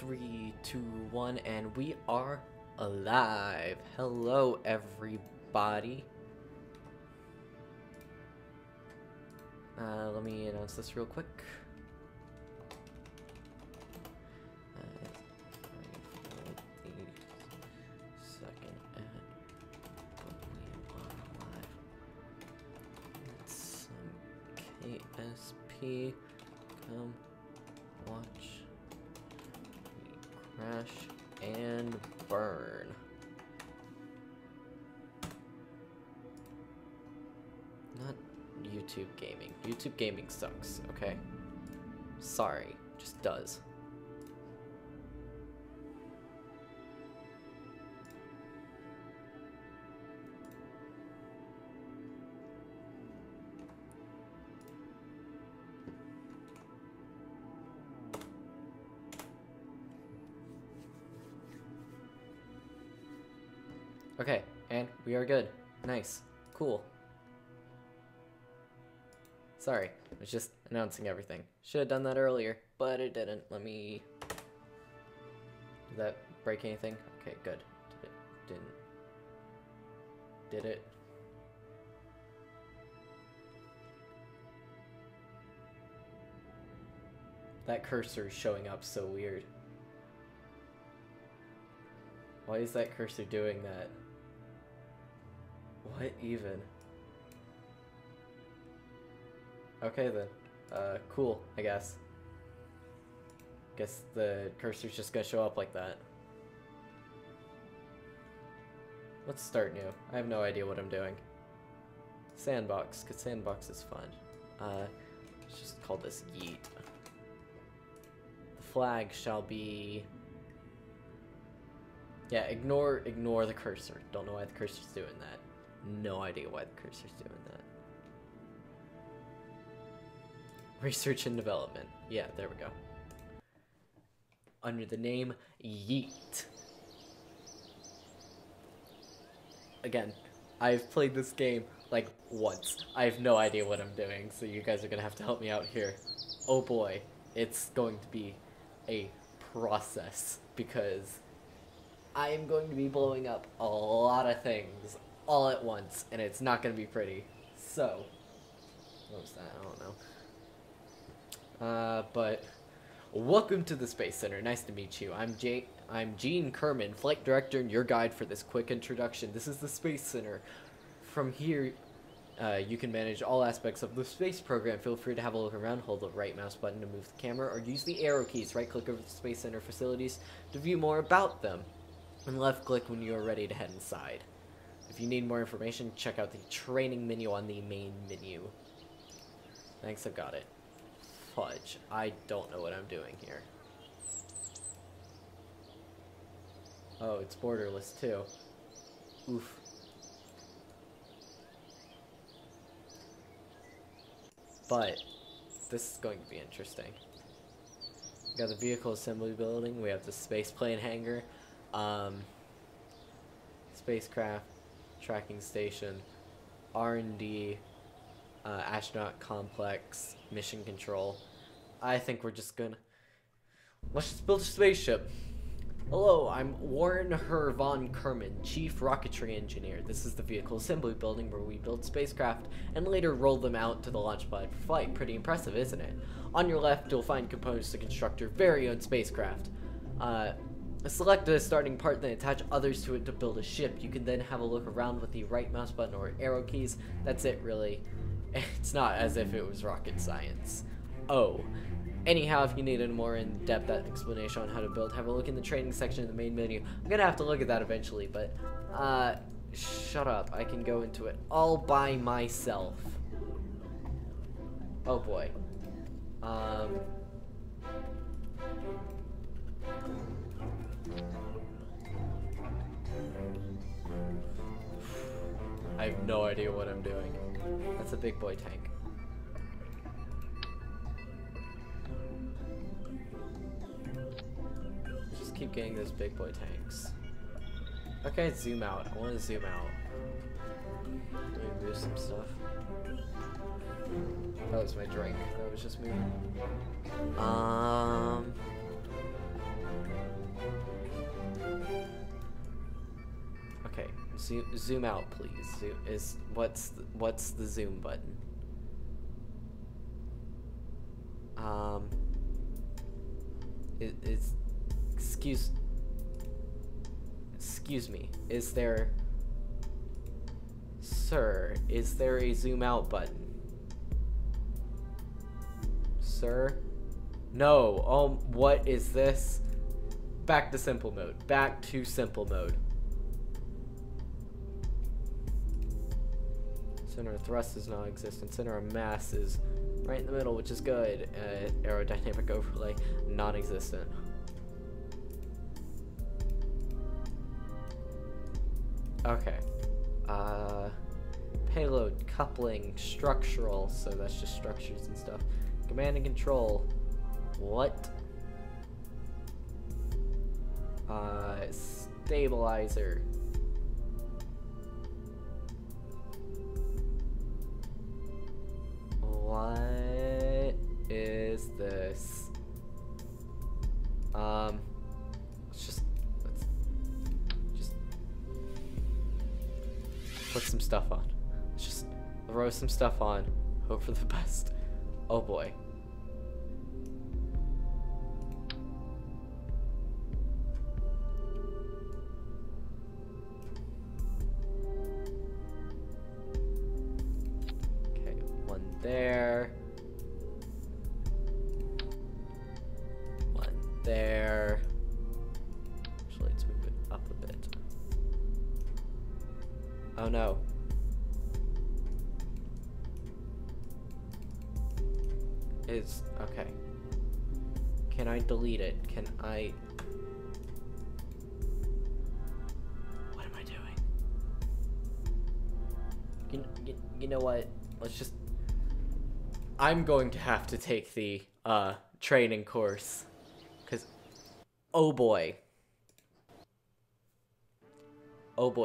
3, 2, 1, and we are alive. Hello, everybody. Let me announce this real quick. Second, and we are live. It's KSP. Come watch me crash and burn. Not YouTube gaming. YouTube gaming sucks, okay? Sorry, just does. Okay, and we are good. Nice. Cool. Sorry, I was just announcing everything. Should have done that earlier, but it didn't. Let me... Did that break anything? Okay, good. Did it? That cursor is showing up so weird. Why is that cursor doing that? What even? Okay then. Cool, I guess. Guess the cursor's just gonna show up like that. Let's start new. I have no idea what I'm doing. Sandbox, cause sandbox is fun. Let's just call this Yeet. The flag shall be... Yeah, ignore the cursor. Don't know why the cursor's doing that. No idea why the cursor's doing that. Research and development. Yeah, there we go. Under the name Yeet. Again, I've played this game like once. I have no idea what I'm doing, so you guys are gonna have to help me out here. Oh boy, it's going to be a process because I am going to be blowing up a lot of things all at once, and it's not going to be pretty. So, what was that? I don't know. But welcome to the Space Center. Nice to meet you. I'm Gene Kerman, Flight Director, and your guide for this quick introduction. This is the Space Center. From here, you can manage all aspects of the space program. Feel free to have a look around, hold the right mouse button to move the camera, or use the arrow keys. Right-click over the Space Center facilities to view more about them, and left-click when you are ready to head inside. If you need more information, check out the training menu on the main menu. Thanks, I've got it. Fudge. I don't know what I'm doing here. Oh, it's borderless too. Oof. But this is going to be interesting. We got the vehicle assembly building, we have the space plane hangar, spacecraft tracking station, R&D, astronaut complex, mission control. I think we're just gonna... Let's just build a spaceship. Hello, I'm Warren Herr von Kerman, Chief Rocketry Engineer. This is the vehicle assembly building where we build spacecraft and later roll them out to the launch pad for flight. Pretty impressive, isn't it? On your left, you'll find components to construct your very own spacecraft. Select a starting part, then attach others to it to build a ship. You can then have a look around with the right mouse button or arrow keys. That's it, really. It's not as if it was rocket science. Oh. Anyhow, if you need a more in-depth explanation on how to build, have a look in the training section of the main menu. I'm gonna have to look at that eventually, but, shut up. I can go into it all by myself. Oh boy. I have no idea what I'm doing. That's a big boy tank. Just keep getting those big boy tanks. Okay, zoom out. I want to zoom out. Let me move some stuff. That was my drink. That was just moving. Zoom out, please. What's the zoom button? Excuse me. Sir, is there a zoom out button? Sir? No. What is this? Back to simple mode. Back to simple mode. Center of thrust is non-existent. Center of mass is right in the middle, which is good. Aerodynamic overlay, non-existent. Okay. Payload, coupling, structural, so that's just structures and stuff. Command and control. What? Stabilizer. What is this? Let's just put some stuff on. Let's just throw some stuff on. Hope for the best. Oh boy. Okay, one there. One there. Actually, let's move it up a bit. Oh no. Is okay. Can I delete it? Can I? What am I doing? You know what? Let's just. I'm going to have to take the training course, cause oh boy,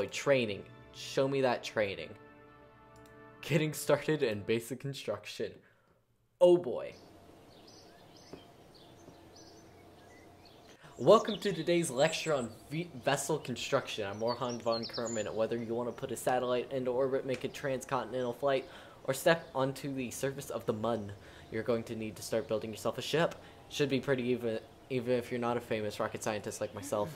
training. Show me that training. Getting started in basic construction. Oh boy. Welcome to today's lecture on vessel construction. I'm Orhan von Kerman. Whether you want to put a satellite into orbit, make a transcontinental flight, or step onto the surface of the Mun, you're going to need to start building yourself a ship. Should be pretty even if you're not a famous rocket scientist like myself.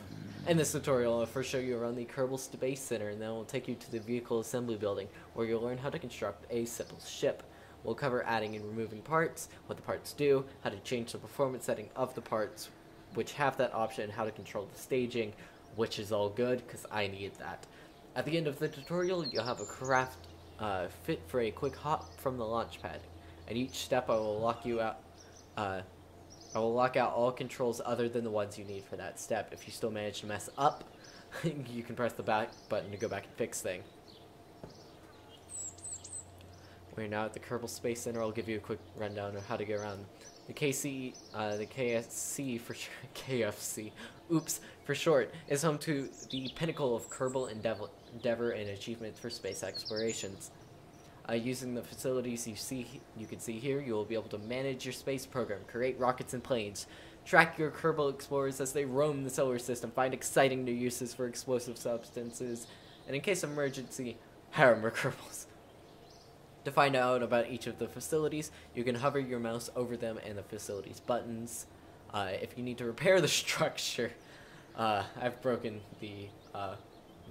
In this tutorial, I'll first show you around the Kerbal Space Center, and then we'll take you to the Vehicle Assembly Building, where you'll learn how to construct a simple ship. We'll cover adding and removing parts, what the parts do, how to change the performance setting of the parts, which have that option, and how to control the staging, which is all good, because I need that. At the end of the tutorial, you'll have a craft fit for a quick hop from the launch pad. At each step, I will lock out all controls other than the ones you need for that step. If you still manage to mess up, you can press the back button to go back and fix things. We're now at the Kerbal Space Center. I'll give you a quick rundown of how to get around. The KFC for short, is home to the pinnacle of Kerbal endeavor and achievement for space explorations. Using the facilities you can see here, you will be able to manage your space program, create rockets and planes, track your Kerbal explorers as they roam the solar system, find exciting new uses for explosive substances, and in case of emergency, hire more Kerbals. To find out about each of the facilities, you can hover your mouse over them and the facilities buttons. If you need to repair the structure, I've broken the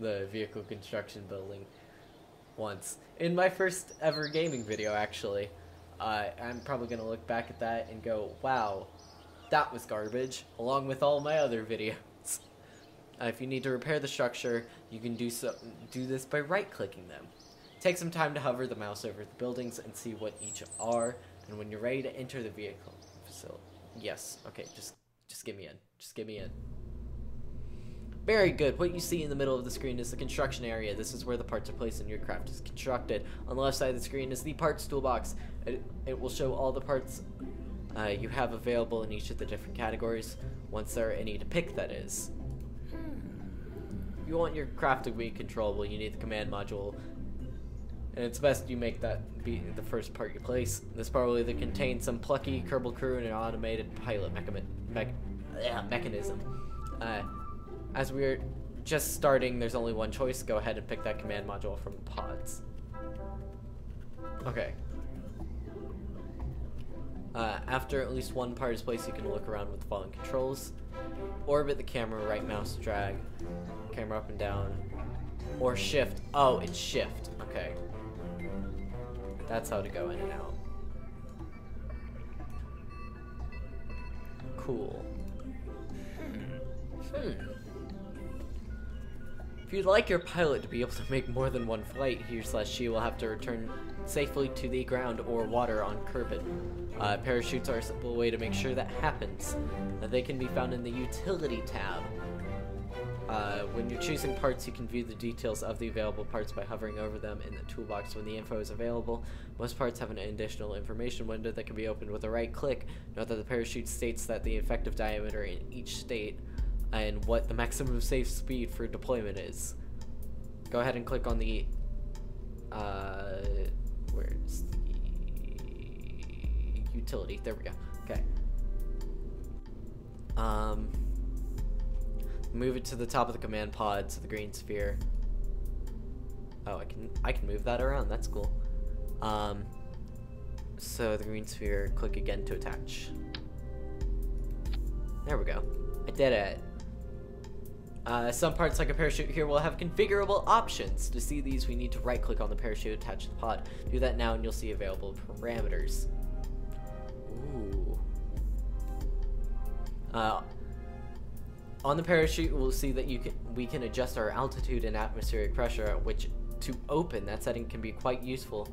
vehicle construction building once. In my first ever gaming video, actually. I'm probably going to look back at that and go, wow, that was garbage, along with all my other videos. If you need to repair the structure, you can do this by right-clicking them. Take some time to hover the mouse over the buildings and see what each are, and when you're ready to enter the vehicle facility. Yes, okay, just get me in. Just get me in. Very good. What you see in the middle of the screen is the construction area. This is where the parts are placed and your craft is constructed. On the left side of the screen is the parts toolbox. It will show all the parts you have available in each of the different categories, once there are any to pick, that is. If you want your craft to be controllable, you need the command module. And it's best you make that be the first part you place. This part will either contain some plucky Kerbal crew and an automated pilot mechanism. As we're just starting, there's only one choice. Go ahead and pick that command module from the pods. Okay. After at least one part is placed, you can look around with the following controls. Orbit the camera, right mouse drag, camera up and down, or shift. Oh, it's shift. Okay. That's how to go in and out. Cool. If you'd like your pilot to be able to make more than one flight, he/she will have to return safely to the ground or water on Kerbal. Parachutes are a simple way to make sure that happens. They can be found in the Utility tab. When you're choosing parts, you can view the details of the available parts by hovering over them in the toolbox when the info is available. Most parts have an additional information window that can be opened with a right click. Note that the parachute states that the effective diameter in each state and what the maximum safe speed for deployment is. Go ahead and click on the where's the utility? There we go. Okay. Move it to the top of the command pod, so the green sphere. Oh, I can move that around. That's cool. So the green sphere, click again to attach. There we go. I did it. Some parts, like a parachute here, will have configurable options. To see these, we need to right-click on the parachute attached to the pod. Do that now, and you'll see available parameters. Ooh. On the parachute, we'll see that we can adjust our altitude and atmospheric pressure, which to open, that setting can be quite useful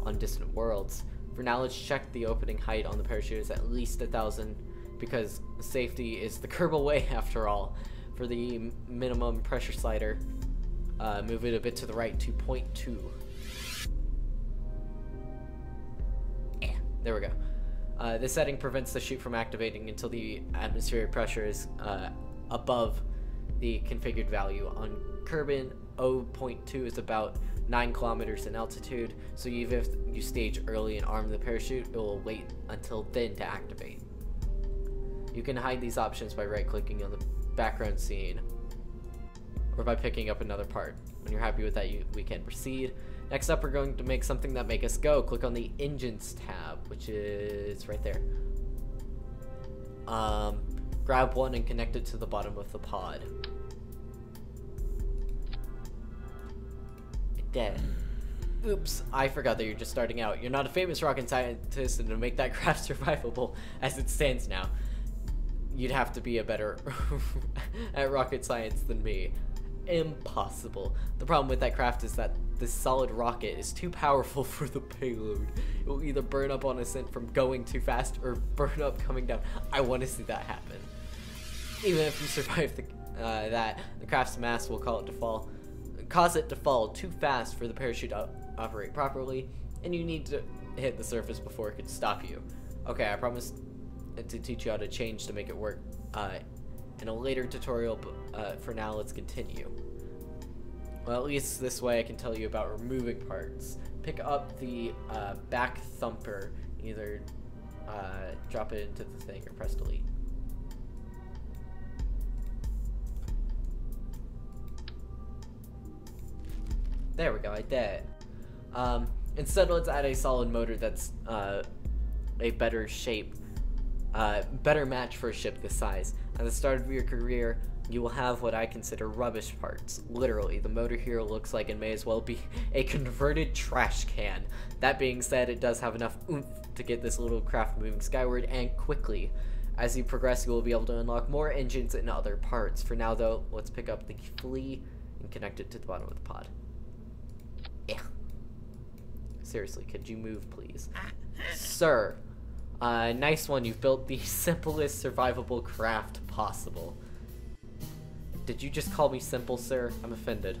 on distant worlds. For now, let's check the opening height on the parachute is at least 1,000, because safety is the Kerbal way after all. For the minimum pressure slider, move it a bit to the right to 0.2. There we go. This setting prevents the chute from activating until the atmospheric pressure is above the configured value. On Kerbal, 0.2 is about 9 kilometers in altitude, so even if you stage early and arm the parachute, it will wait until then to activate. You can hide these options by right-clicking on the background scene or by picking up another part. When you're happy with that, we can proceed. Next up, we're going to make something that make us go. Click on the Engines tab, which is right there. Grab one and connect it to the bottom of the pod. Dead. Oops, I forgot that you're just starting out. You're not a famous rocket scientist, and to make that craft survivable as it stands now, you'd have to be a better at rocket science than me. Impossible. The problem with that craft is that this solid rocket is too powerful for the payload. It will either burn up on ascent from going too fast or burn up coming down. I want to see that happen. Even if you survive the craft's mass will cause it to fall too fast for the parachute to operate properly, and you need to hit the surface before it could stop you. Okay, I promise to teach you how to change to make it work in a later tutorial, but for now, let's continue. Well, at least this way I can tell you about removing parts. Pick up the back thumper, either drop it into the thing or press delete. There we go, I did it. Instead, let's add a solid motor that's a better shape, better match for a ship this size. At the start of your career, you will have what I consider rubbish parts. Literally, the motor here looks like it may as well be a converted trash can. That being said, it does have enough oomph to get this little craft moving skyward and quickly. As you progress, you will be able to unlock more engines and other parts. For now, though, let's pick up the flea and connect it to the bottom of the pod. Yeah. Seriously, could you move, please? Sir, nice one. You've built the simplest survivable craft possible. Did you just call me simple, sir? I'm offended.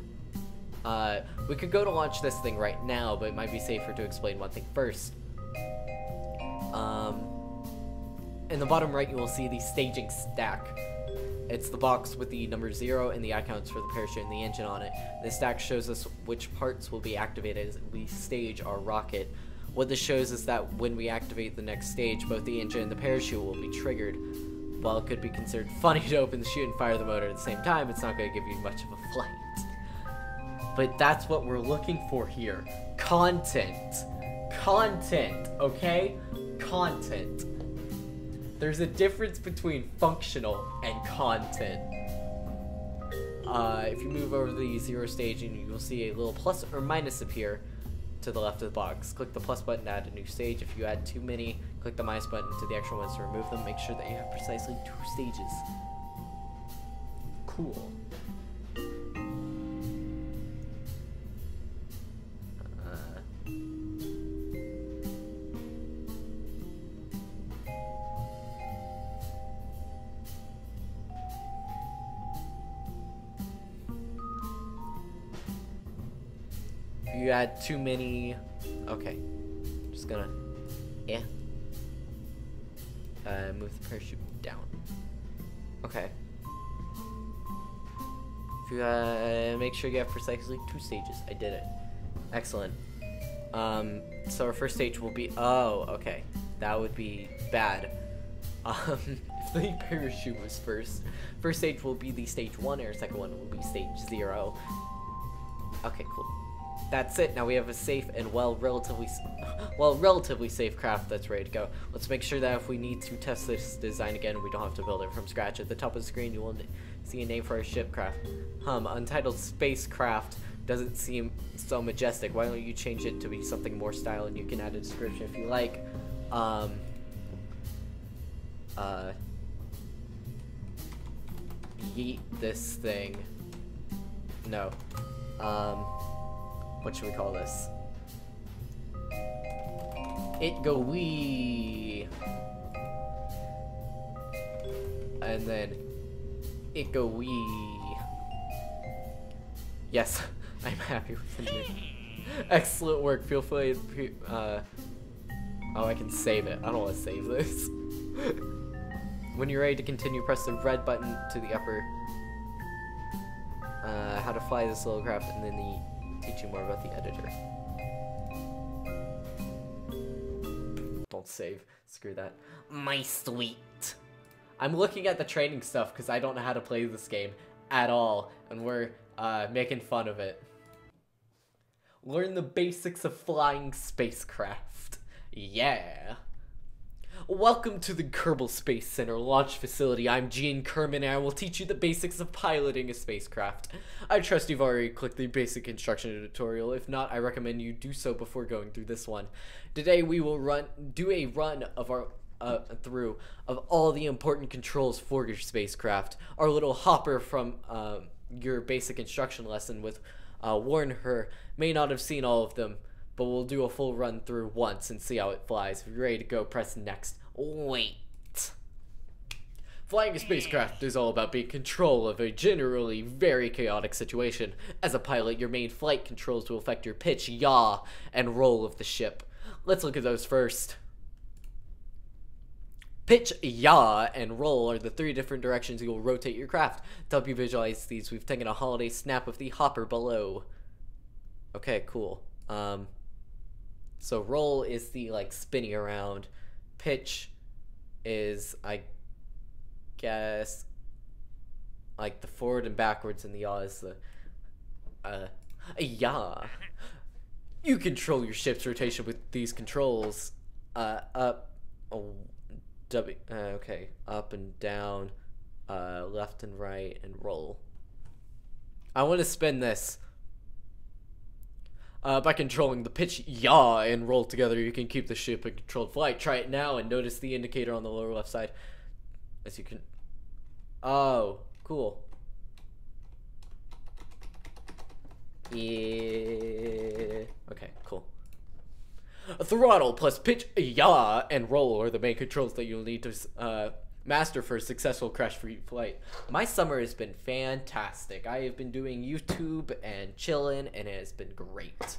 We could go to launch this thing right now, but it might be safer to explain one thing first. In the bottom right, you will see the staging stack. It's the box with the number 0 and the icons for the parachute and the engine on it. This stack shows us which parts will be activated as we stage our rocket. What this shows is that when we activate the next stage, both the engine and the parachute will be triggered. while it could be considered funny to open the chute and fire the motor at the same time, it's not going to give you much of a flight. But that's what we're looking for here. Content. Content, okay? Content. There's a difference between functional and content. If you move over the 0 stage, and you'll see a little plus or minus appear to the left of the box. Click the plus button to add a new stage. If you add too many, click the minus button to the extra ones to remove them. Make sure that you have precisely 2 stages. Cool. If you add too many, okay, just gonna, move the parachute down. Okay. If you make sure you have precisely 2 stages. I did it. Excellent. So our first stage will be, oh, okay, that would be bad. If the parachute was first stage will be the stage 1, and our second one will be stage 0. Okay, cool. That's it. Now we have a safe and relatively safe craft that's ready to go. Let's make sure that if we need to test this design again, we don't have to build it from scratch. At the top of the screen, you will see a name for our ship craft. Untitled Spacecraft doesn't seem so majestic. Why don't you change it to be something more style, and you can add a description if you like. Yeet this thing. No. What should we call this? It go wee. And then it go wee. Yes, I'm happy with the name. Excellent work. Feel free. Oh, I can save it. I don't want to save this. When you're ready to continue, press the red button to the upper. How to fly this little craft, and then teach you more about the editor. Don't save. Screw that. My sweet. I'm looking at the training stuff because I don't know how to play this game at all, and we're making fun of it. Learn the basics of flying spacecraft. Yeah. Welcome to the Kerbal Space Center launch facility. I'm Gene Kerman, and I will teach you the basics of piloting a spacecraft. I trust you've already clicked the basic instruction tutorial. If not, I recommend you do so before going through this one. Today we will do a run of our through of all the important controls for your spacecraft. Our little hopper from your basic instruction lesson with Warren Her may not have seen all of them, but we'll do a full run through once and see how it flies. If you're ready to go, press next. Wait. Flying a spacecraft is all about being in control of a generally very chaotic situation. As a pilot, your main flight controls will affect your pitch, yaw, and roll of the ship. Let's look at those first. Pitch, yaw, and roll are the 3 different directions you will rotate your craft. To help you visualize these, we've taken a holiday snap of the hopper below. Okay, cool. So roll is the, like, spinning around. Pitch is, I guess, like, the forward and backwards, and the yaw is the, yaw. You control your ship's rotation with these controls. Up, okay, up and down, left and right, and roll. I want to spin this. By controlling the pitch, yaw, and roll together, you can keep the ship in controlled flight. Try it now and notice the indicator on the lower left side. As you can... Oh, cool. Yeah. Okay, cool. A throttle plus pitch, yaw, and roll are the main controls that you'll need to master for a successful crash-free flight. My summer has been fantastic. I have been doing YouTube and chilling, and it has been great.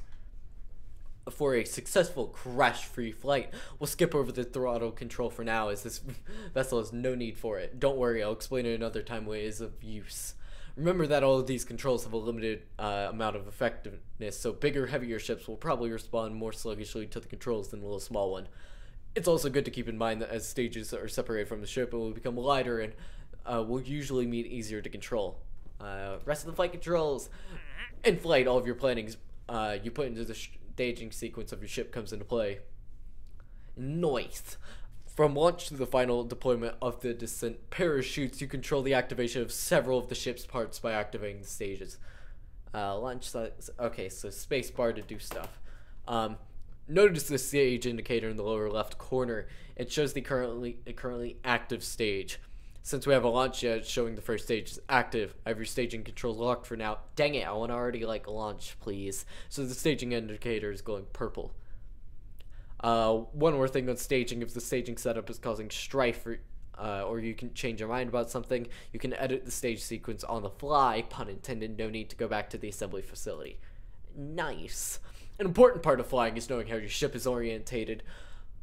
For a successful crash-free flight, we'll skip over the throttle control for now, as this vessel has no need for it. Don't worry, I'll explain it another time ways of use. Remember that all of these controls have a limited amount of effectiveness, so bigger, heavier ships will probably respond more sluggishly to the controls than a little small one. It's also good to keep in mind that as stages are separated from the ship, it will become lighter and will usually mean easier to control. Rest of the flight controls. In flight, all of your plannings you put into the staging sequence of your ship comes into play. Nice. From launch to the final deployment of the descent parachutes, you control the activation of several of the ship's parts by activating the stages. Launch. Okay, so space bar to do stuff. Notice the stage indicator in the lower left corner. It shows the currently active stage. Since we have a launch yet showing the first stage is active, I have your staging controls locked for now. Dang it, I want to already launch, please. So the staging indicator is going purple. One more thing on staging: if the staging setup is causing strife or you can change your mind about something, you can edit the stage sequence on the fly, pun intended. No need to go back to the assembly facility. Nice. An important part of flying is knowing how your ship is oriented.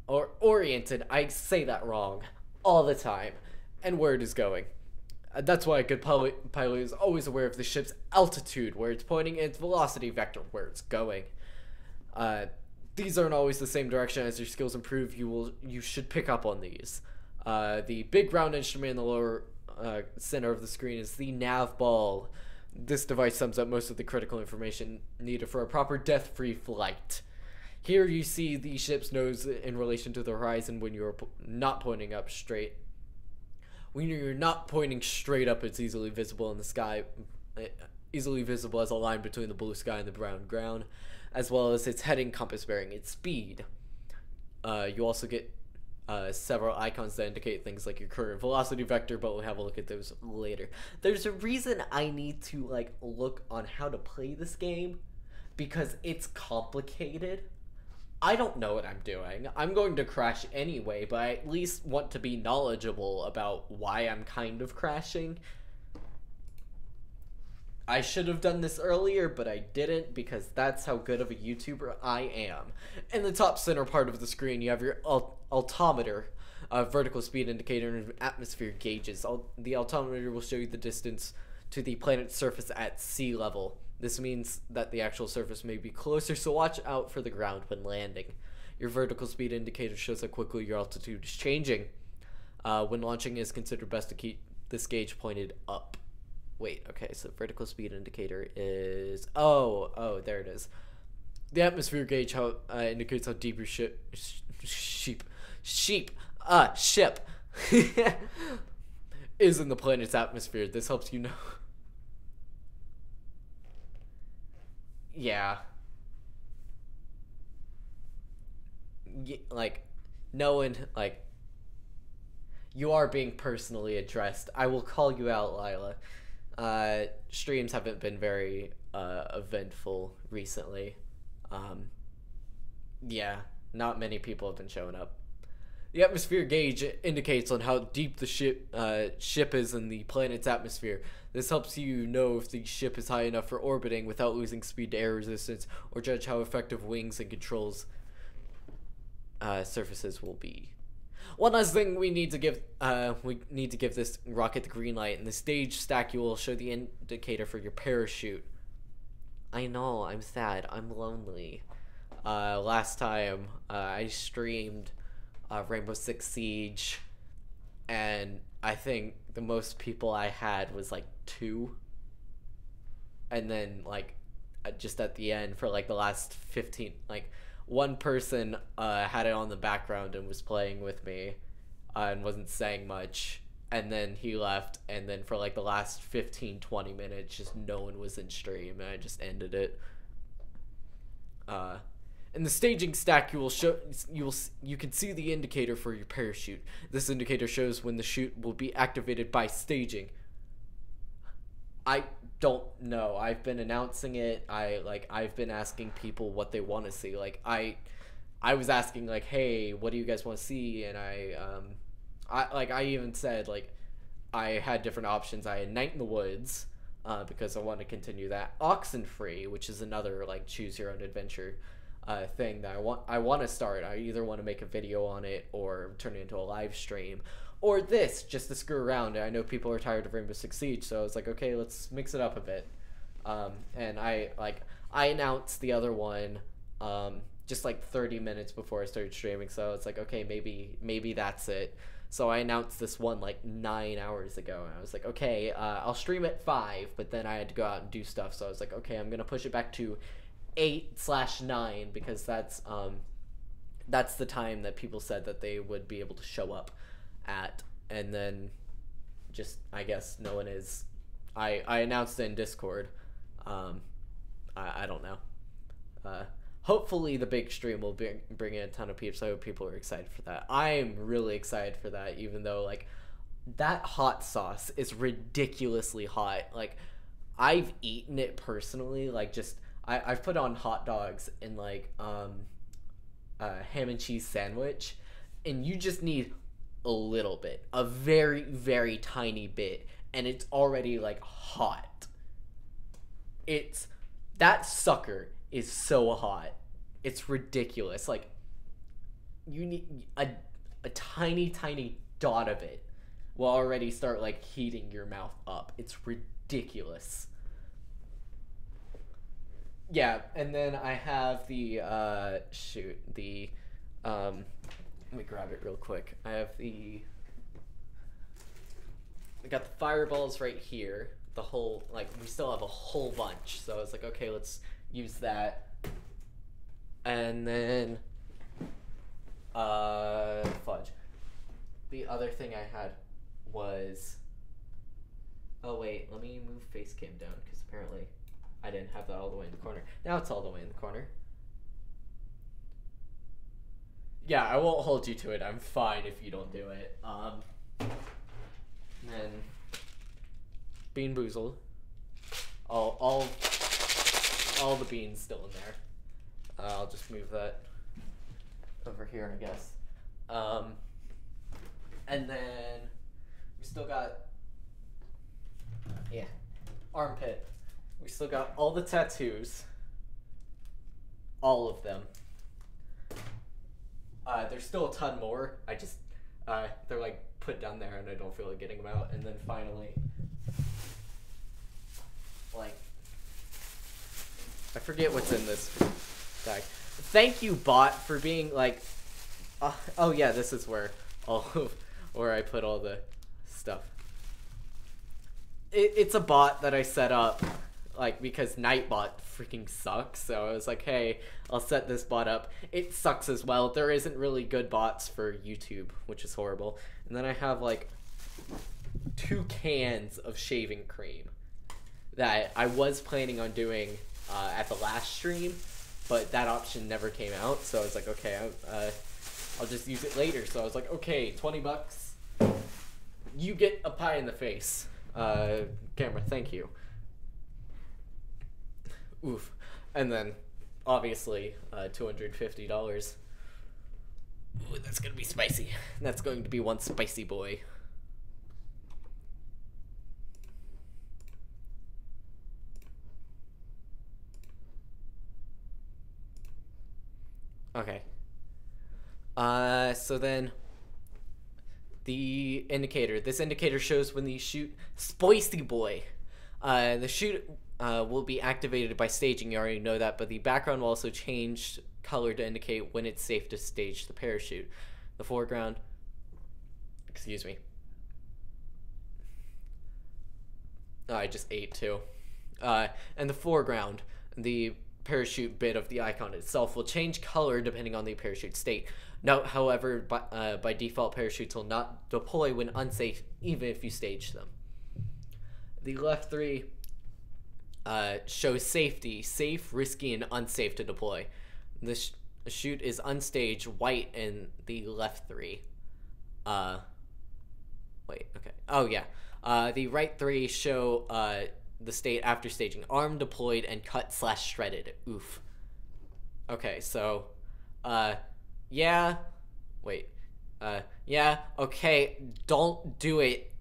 I say that wrong all the time. And where it is going. That's why a good pilot is always aware of the ship's altitude, where it's pointing, and its velocity vector, where it's going. These aren't always the same direction. As your skills improve, you should pick up on these. The big round instrument in the lower center of the screen is the nav ball. This device sums up most of the critical information needed for a proper death-free flight. Here you see the ship's nose in relation to the horizon when you're not pointing up straight. When you're not pointing straight up, it's easily visible in the sky, easily visible as a line between the blue sky and the brown ground, as well as its heading, compass bearing, its speed. You also get several icons that indicate things like your current velocity vector, but we'll have a look at those later. There's a reason I need to look on how to play this game, because it's complicated. I don't know what I'm doing. I'm going to crash anyway, but I at least want to be knowledgeable about why I'm kind of crashing. I should have done this earlier, but I didn't, because that's how good of a YouTuber I am. In the top center part of the screen, you have your altimeter, vertical speed indicator, and atmosphere gauges. The altimeter will show you the distance to the planet's surface at sea level. This means that the actual surface may be closer, so watch out for the ground when landing. Your vertical speed indicator shows how quickly your altitude is changing. When launching, it is considered best to keep this gauge pointed up. Wait, okay, so vertical speed indicator is... Oh, there it is. The atmosphere gauge indicates how deep your ship is in the planet's atmosphere. This helps you know... Yeah. No one, you are being personally addressed. I will call you out, Lila. Streams haven't been very, eventful recently. Yeah, not many people have been showing up. The atmosphere gauge indicates on how deep the ship is in the planet's atmosphere. This helps you know if the ship is high enough for orbiting without losing speed to air resistance, or judge how effective wings and controls surfaces will be. One last thing we need to give this rocket the green light. In the stage stack, you will show the indicator for your parachute. I know, I'm sad, I'm lonely. Last time I streamed Rainbow Six Siege, and I think the most people I had was 2, and then just at the end for the last 15, one person had it on the background and was playing with me and wasn't saying much, and then he left, and then for the last 15-20 minutes just no one was in stream, and I just ended it. In the staging stack, you can see the indicator for your parachute. This indicator shows when the chute will be activated by staging. I don't know. I've been announcing it. I've been asking people what they want to see. I was asking hey, what do you guys want to see? And I even said I had different options. I had Night in the Woods because I want to continue that. Oxenfree, which is another choose your own adventure thing that I want to start. I either want to make a video on it or turn it into a live stream, or this just to screw around. I know people are tired of Rainbow Six Siege, so I was okay, let's mix it up a bit. And I announced the other one just like 30 minutes before I started streaming. So it's like, okay, maybe that's it. So I announced this one like 9 hours ago, and I was like, okay, I'll stream at 5, but then I had to go out and do stuff. So I was like, okay, I'm gonna push it back to 8/9 because that's the time that people said that they would be able to show up at, and then just I guess no one is. I announced it in Discord. I don't know. Hopefully the big stream will bring in a ton of peeps. I hope people are excited for that. I'm really excited for that, even though like that hot sauce is ridiculously hot. Like I've eaten it personally, like just I've put on hot dogs and like ham and cheese sandwich, and you just need a little bit, a very, very tiny bit, and it's already like hot. That sucker is so hot. It's ridiculous. Like you need a tiny dot of it will already start like heating your mouth up. It's ridiculous. Yeah, and then I have the let me grab it real quick. I got the fireballs right here. The whole, like, we still have a whole bunch. So I was like, okay, let's use that. And then, fudge. The other thing I had was, oh wait, let me move face cam down, because apparently I didn't have that all the way in the corner. Now it's all the way in the corner. Yeah, I won't hold you to it. I'm fine if you don't do it. Then Bean Boozled. All the beans still in there. I'll just move that over here, I guess. And then we still got, yeah, armpit. We still got all the tattoos. All of them. There's still a ton more. I just, they're like put down there and I don't feel like getting them out. And then finally, like, I forget what's in this bag. Thank you, bot, for being like, oh yeah, this is where where I put all the stuff. It's a bot that I set up, like, because Nightbot freaking sucks. So I was like, hey, I'll set this bot up. It sucks as well. There isn't really good bots for YouTube, which is horrible. And then I have like 2 cans of shaving cream that I was planning on doing at the last stream, but that option never came out. So I was like, okay, I'll just use it later. So I was like, okay, $20. You get a pie in the face. Camera, thank you. Oof. And then, obviously, $250. Ooh, that's gonna be spicy. That's going to be one spicy boy. Okay. So then, the indicator. This indicator shows when the shoot spicy boy. The shoot will be activated by staging. You already know that, but the background will also change color to indicate when it's safe to stage the parachute. The foreground, excuse me. Oh, I just ate too. And the foreground, the parachute bit of the icon itself will change color depending on the parachute state. Note, however, by default, parachutes will not deploy when unsafe, even if you stage them. The left 3 shows safety, safe, risky, and unsafe to deploy. The chute is unstaged, white in the left 3. Wait, okay. Oh, yeah. The right 3 show the state after staging. Arm deployed and cut/shredded. Oof. Okay, so, yeah. Wait. Yeah, okay, don't do it.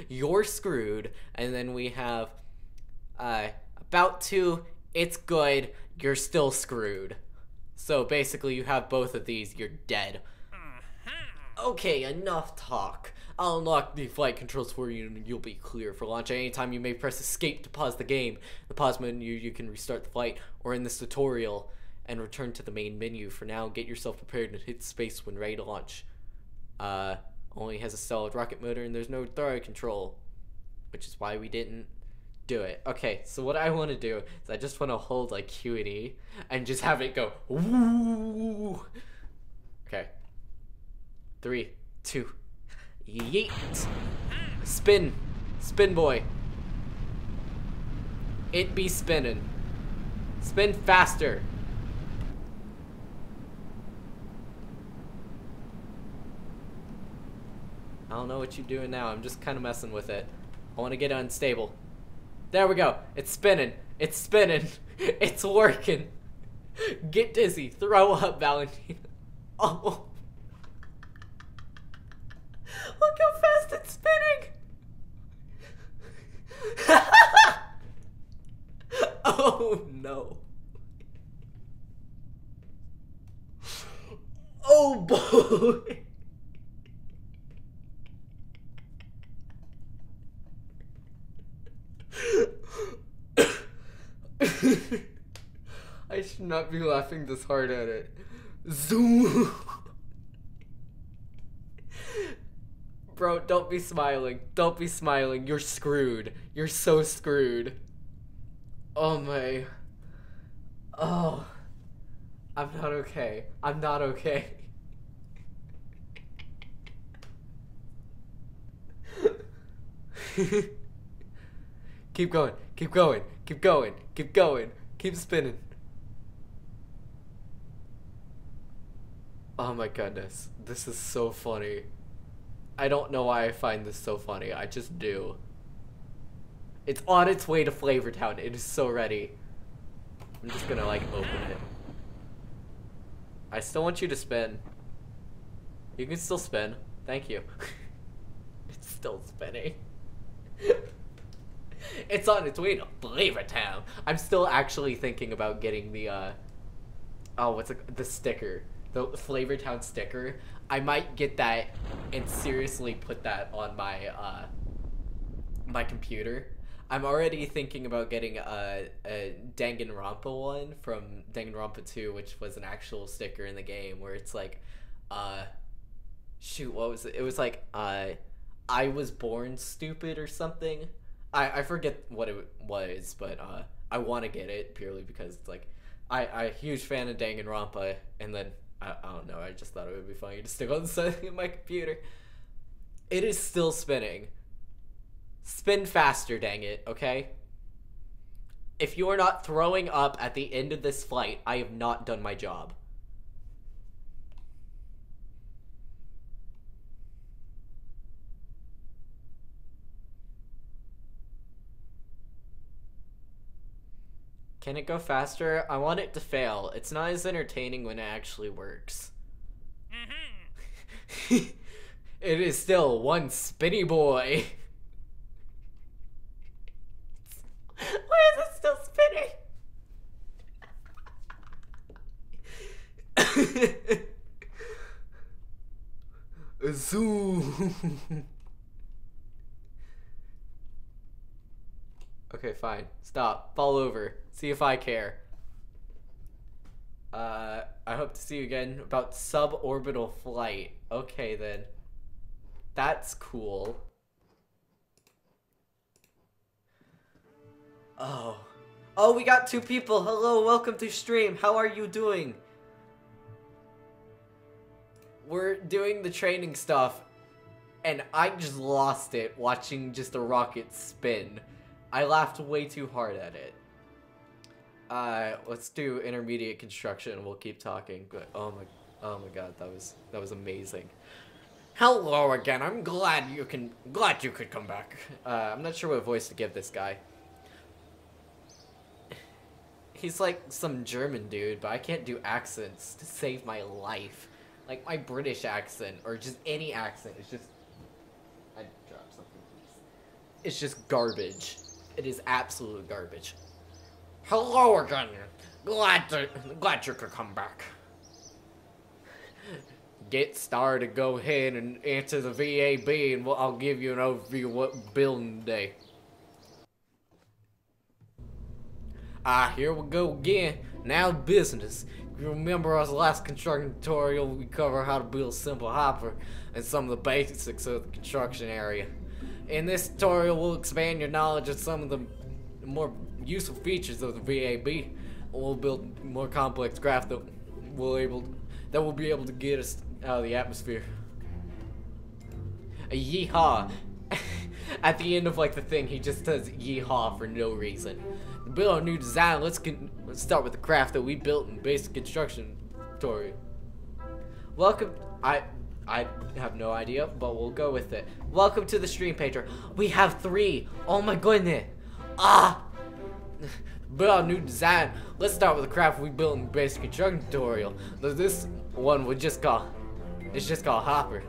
You're screwed. And then we have about to, it's good, you're still screwed. So basically you have both of these, you're dead. Okay, enough talk. I'll unlock the flight controls for you and you'll be clear for launch. At any time you may press escape to pause the game. The pause menu, you can restart the flight, or in this tutorial, and return to the main menu. For now, get yourself prepared and hit space when ready to launch. Only has a solid rocket motor and there's no throttle control, which is why we didn't do it. Okay, so what I want to do is I just want to hold like Q and E and just have it go woo. Okay. 3, 2, yeet. Spin. Spin, boy. It be spinning. Spin faster. I don't know what you're doing now. I'm just kind of messing with it. I want to get unstable. There we go. It's spinning. It's spinning. It's working. Get dizzy. Throw up, Valentina. Oh. Look how fast it's spinning. Oh no. Oh boy. I should not be laughing this hard at it. Zoom. Bro, don't be smiling. Don't be smiling. You're screwed. You're so screwed. Oh my. Oh. I'm not okay. I'm not okay. Keep going. Keep going. Keep going. Keep going. Keep spinning. Oh my goodness. This is so funny. I don't know why I find this so funny. I just do. It's on its way to Flavortown. It is so ready. I'm just gonna like open it. I still want you to spin. You can still spin. Thank you. It's still spinning. It's on its way to Flavortown. I'm still actually thinking about getting the oh, what's it, the sticker. The Flavortown sticker. I might get that and seriously put that on my my computer. I'm already thinking about getting a Danganronpa one from Danganronpa 2, which was an actual sticker in the game where it's like, shoot, what was it? It was like, I was born stupid or something. I forget what it was, but I want to get it purely because it's like, I'm a huge fan of Danganronpa, and then, I don't know, I just thought it would be funny to stick on something in my computer. It is still spinning. Spin faster, dang it, okay? If you are not throwing up at the end of this flight, I have not done my job. Can it go faster? I want it to fail. It's not as entertaining when it actually works. It is still one spinny boy. Why is it still spinning? Zoom. Okay, fine. Stop. Fall over. See if I care. I hope to see you again about suborbital flight. Okay, then. That's cool. Oh. Oh, we got 2 people. Hello, welcome to stream. How are you doing? We're doing the training stuff, and I just lost it watching just a rocket spin. I laughed way too hard at it. Let's do intermediate construction. We'll keep talking. Good. Oh my god, that was amazing. Hello again. I'm glad you could come back. I'm not sure what voice to give this guy. He's like some German dude, but I can't do accents to save my life. Like my British accent or just any accent. It's just I dropped something. It's just garbage. It is absolute garbage. Hello again. Glad you could come back. Get started. Go ahead and enter the VAB, and I'll give you an overview of what building day. Here we go again. Now business. You remember our last construction tutorial, we covered how to build a simple hopper and some of the basics of the construction area. In this tutorial, we'll expand your knowledge of some of the more useful features of the VAB. We'll build more complex craft that will be able to get us out of the atmosphere. A yeehaw! At the end of like the thing, he just says yeehaw for no reason. To build our new design, let's start with the craft that we built in basic construction tutorial. Welcome. I have no idea, but we'll go with it. Welcome to the stream pager. We have 3. Oh my goodness. Build our new design. Let's start with the craft we built in basic construction tutorial. This one it's just called Hopper.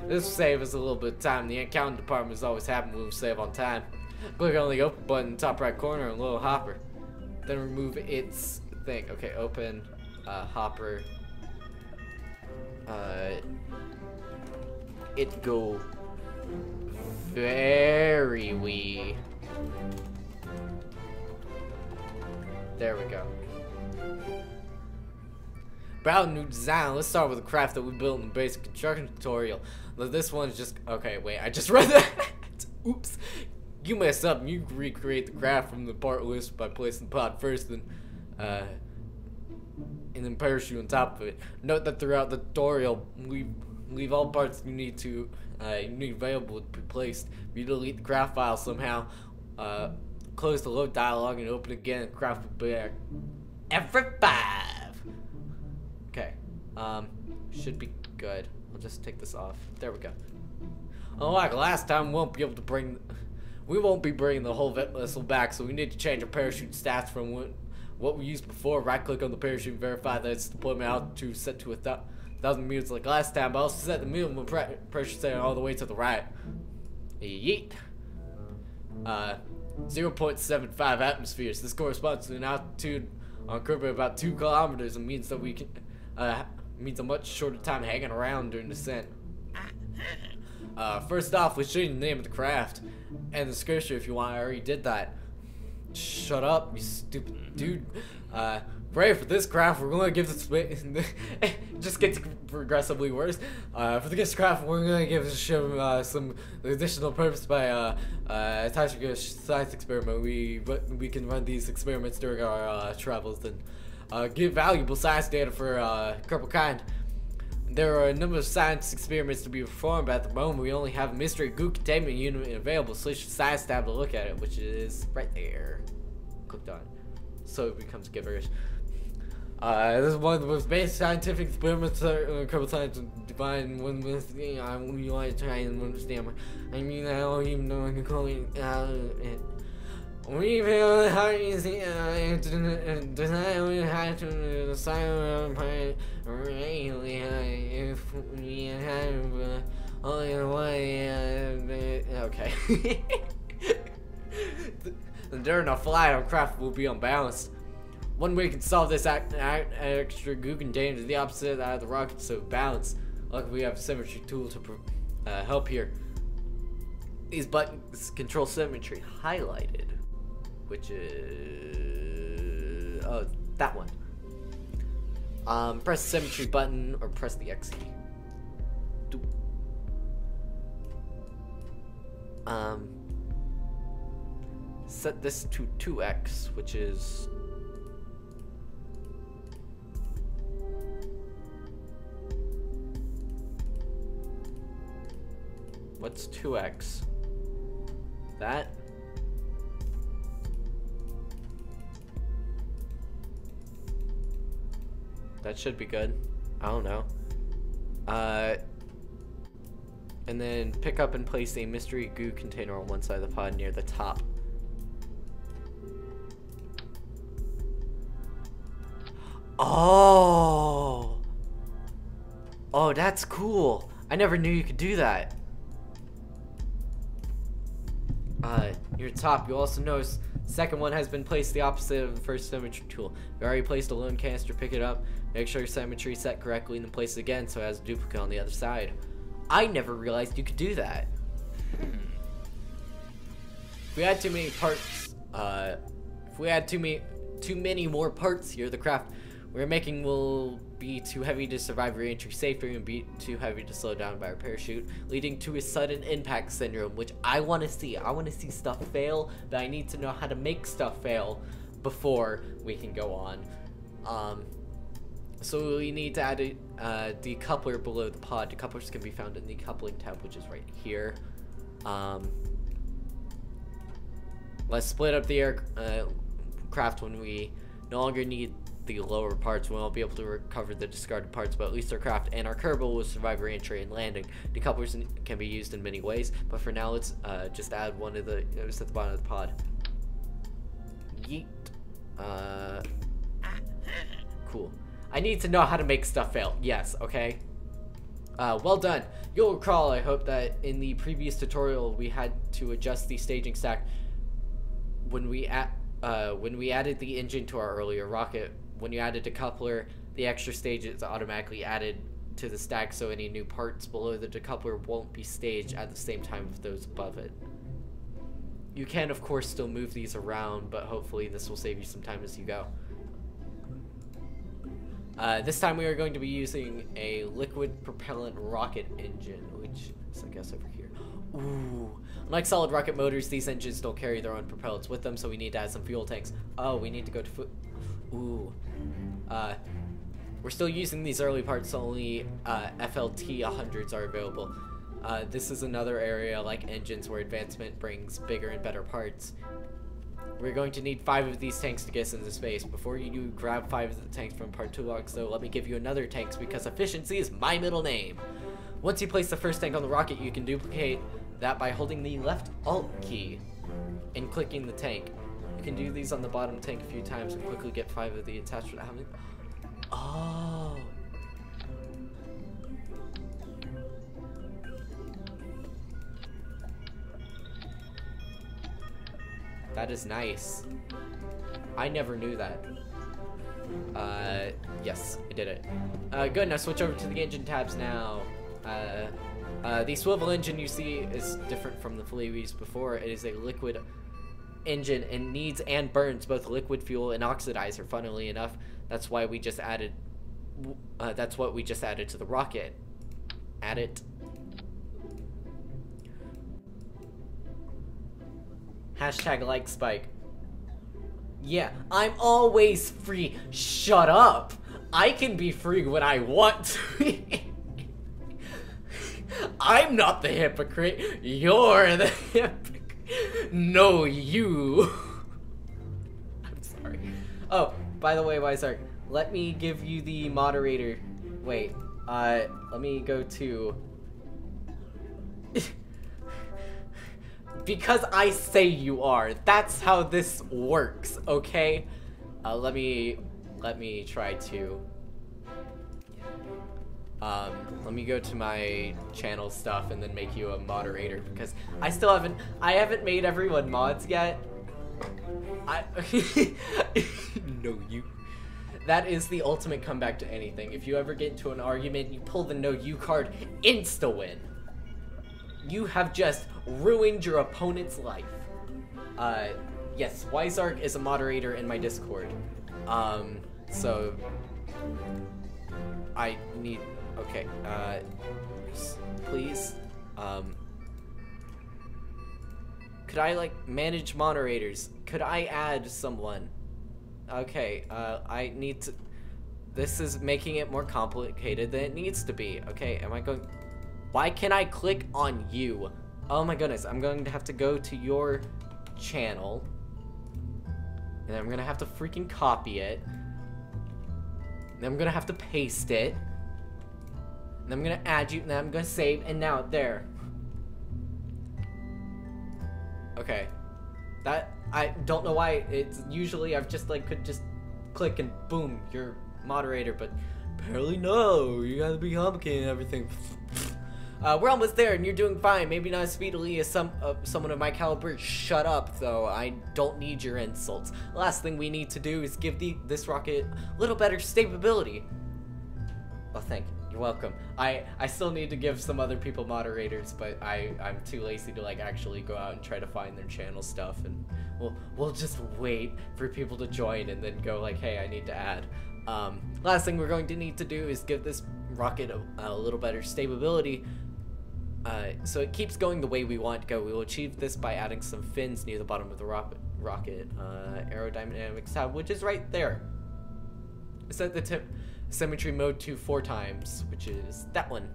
This will save us a little bit of time. The accounting department is always happy when we save on time. Click on the open button in the top right corner and little Hopper. Then remove its thing. Okay, open Hopper. It go very wee. There we go. About new design, let's start with the craft that we built in the basic construction tutorial. This one's just okay. Wait, I just read that. Oops. You messed up. You can recreate the craft from the part list by placing the pod first, and then parachute on top of it. Note that throughout the tutorial, leave all parts you need available to be placed. If you delete the craft file somehow, close the load dialog and open again. And craft will be back every 5. Okay, should be good. I'll just take this off. There we go. Unlike last time, we won't be bringing the whole vessel back, so we need to change our parachute stats from what we used before. Right click on the parachute and verify that its deployment altitude set to 1,000 meters like last time, but also set the minimum pressure setting all the way to the right. Yeet. 0.75 atmospheres. This corresponds to an altitude on Kerbal about 2 kilometers and means that we can means a much shorter time hanging around during descent. First off, let's change the name of the craft and the description if you want. I already did that. Shut up, you stupid dude. Great, for this craft, we're going to give this just gets progressively worse. For this craft, we're going to give this ship some additional purpose by attaching a science experiment. We can run these experiments during our travels and get valuable science data for Kerbal kind. There are a number of science experiments to be performed, but at the moment we only have a mystery goo containment unit available, so it's science tab to look at it, which is right there. Clicked on, so it becomes gibberish. This is one of the most basic scientific experiments Kerbal science define when we want to try and understand. I mean, I don't even know I can call it. We feel how easy design how to decide really if we have only one. Okay. During a flight, our craft will be unbalanced. One way we can solve this extra goo container is the opposite of the rocket, so balance. Luckily, we have a symmetry tool to help here. These buttons control symmetry highlighted, which is that one. Press the symmetry button or press the X key. Set this to 2x, which is what's 2x? That? That should be good. I don't know. And then pick up and place a mystery goo container on one side of the pod near the top. Oh! Oh, that's cool. I never knew you could do that. Near the top, you'll also notice the second one has been placed the opposite of the first symmetry tool. You already placed a lone canister, pick it up, make sure your symmetry is set correctly, and then place it again so it has a duplicate on the other side. I never realized you could do that. If we had too many parts, if we had too too many more parts here. The craft we're making will be too heavy to survive re-entry safely and be too heavy to slow down by our parachute, leading to a sudden impact syndrome, which I want to see. I want to see stuff fail, but I need to know how to make stuff fail before we can go on. So we need to add a decoupler below the pod. Decouplers can be found in the coupling tab, which is right here. Let's split up the aircraft when we no longer need the lower parts. We won't be able to recover the discarded parts, but at least our craft and our Kerbal will survive re-entry and landing. Decouplers can be used in many ways, but for now let's just add one of the, just at the bottom of the pod. Yeet. Cool. I need to know how to make stuff fail. Yes, okay. Well done. You'll recall, I hope, that in the previous tutorial we had to adjust the staging stack when we added the engine to our earlier rocket. When you added a decoupler, the extra stage is automatically added to the stack, so any new parts below the decoupler won't be staged at the same time as those above it. You can, of course, still move these around, but hopefully this will save you some time as you go. This time we are going to be using a liquid propellant rocket engine, which is, I guess, over here. Ooh. Unlike solid rocket motors, these engines don't carry their own propellants with them, so we need to add some fuel tanks. Oh, we need to go to Ooh. We're still using these early parts, so only FLT 100s are available. This is another area, like engines, where advancement brings bigger and better parts. We're going to need 5 of these tanks to get us into space. Before you grab 5 of the tanks from part 2 logs, though, let me give you another tanks, because efficiency is my middle name. Once you place the first tank on the rocket, you can duplicate that by holding the left Alt key and clicking the tank. You can do these on the bottom tank a few times and quickly get 5 of the attached without having... Oh! That is nice. I never knew that. Yes, I did it. Good, now switch over to the engine tabs now. The swivel engine you see is different from the fuel we used before. It is a liquid engine and needs and burns both liquid fuel and oxidizer, funnily enough. That's why we just added, that's what we just added to the rocket. Add it. Hashtag like Spike. Yeah, I'm always free. Shut up. I can be free when I want to. I'm not the hypocrite. You're the hypocrite. No, you. I'm sorry. Oh, by the way, Wisark, let me give you the moderator. Wait, let me go to... Because I say you are. That's how this works, okay? Let me try to... let me go to my channel stuff and then make you a moderator, because I haven't made everyone mods yet. No, you. That is the ultimate comeback to anything. If you ever get into an argument, you pull the no you card, insta-win. You have just ruined your opponent's life. Yes, Wisark is a moderator in my Discord. So I need, okay, please, could I, like, manage moderators? Could I add someone? Okay, I need to, this is making it more complicated than it needs to be. Okay, am I going, why can't I click on you? Oh my goodness, I'm going to have to go to your channel, and I'm gonna have to freaking copy it, and I'm gonna have to paste it, and I'm gonna add you, and then I'm gonna save, and now, there. Okay. That, I don't know why, it's usually I've just, like, could just click and boom, you're moderator, but apparently no, you gotta be complicated and everything. We're almost there, and you're doing fine. Maybe not as speedily as someone of my caliber. Shut up, though. I don't need your insults. Last thing we need to do is give this rocket a little better stability. Oh, thank you. You're welcome. I still need to give some other people moderators, but I'm too lazy to like actually go out and try to find their channel stuff, and we'll just wait for people to join and then go like, hey, I need to add. Last thing we're going to need to do is give this rocket a little better stability, so it keeps going the way we want to go. We will achieve this by adding some fins near the bottom of the rocket aerodynamics tab, which is right there. Set the symmetry mode to 4 times, which is that one.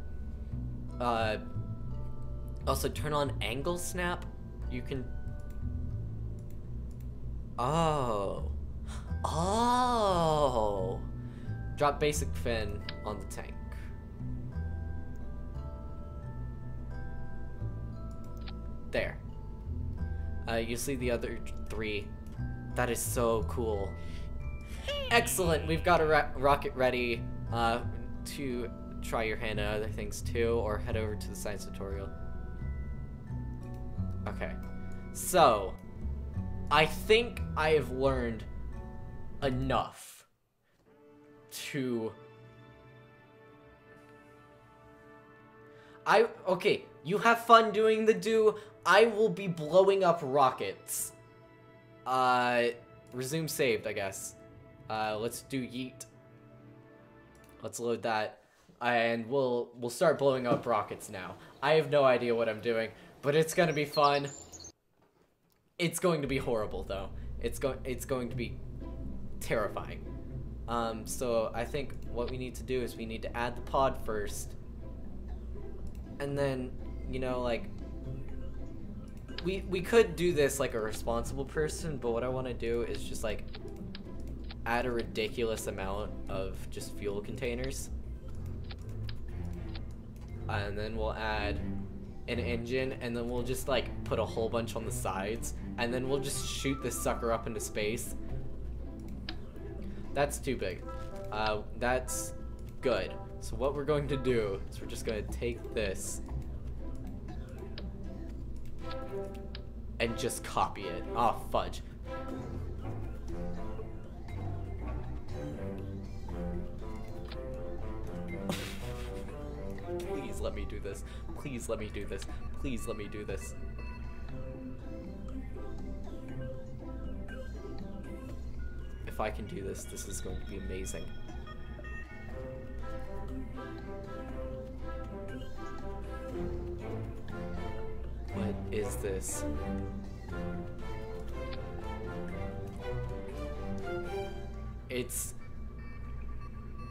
Also turn on angle snap. You can. Oh. Drop basic fin on the tank. There. You see the other 3. That is so cool. Excellent. We've got a rocket ready to try your hand at other things too, or head over to the science tutorial. Okay. So, I think I have learned enough to... Okay, you have fun doing the do. I will be blowing up rockets. Resume saved, I guess. Let's do yeet. Let's load that, and we'll start blowing up rockets now. I have no idea what I'm doing, but it's gonna be fun. It's going to be horrible though. It's going to be terrifying. So I think what we need to do is we need to add the pod first, and then, you know, like, we could do this like a responsible person, but what I want to do is just like add a ridiculous amount of just fuel containers, and then we'll add an engine, and then we'll just like put a whole bunch on the sides, and then we'll just shoot this sucker up into space. That's too big. That's good. So what we're going to do is we're just going to take this and just copy it. Oh, fudge. Please let me do this. Please let me do this. Please let me do this. If I can do this, this is going to be amazing. What is this?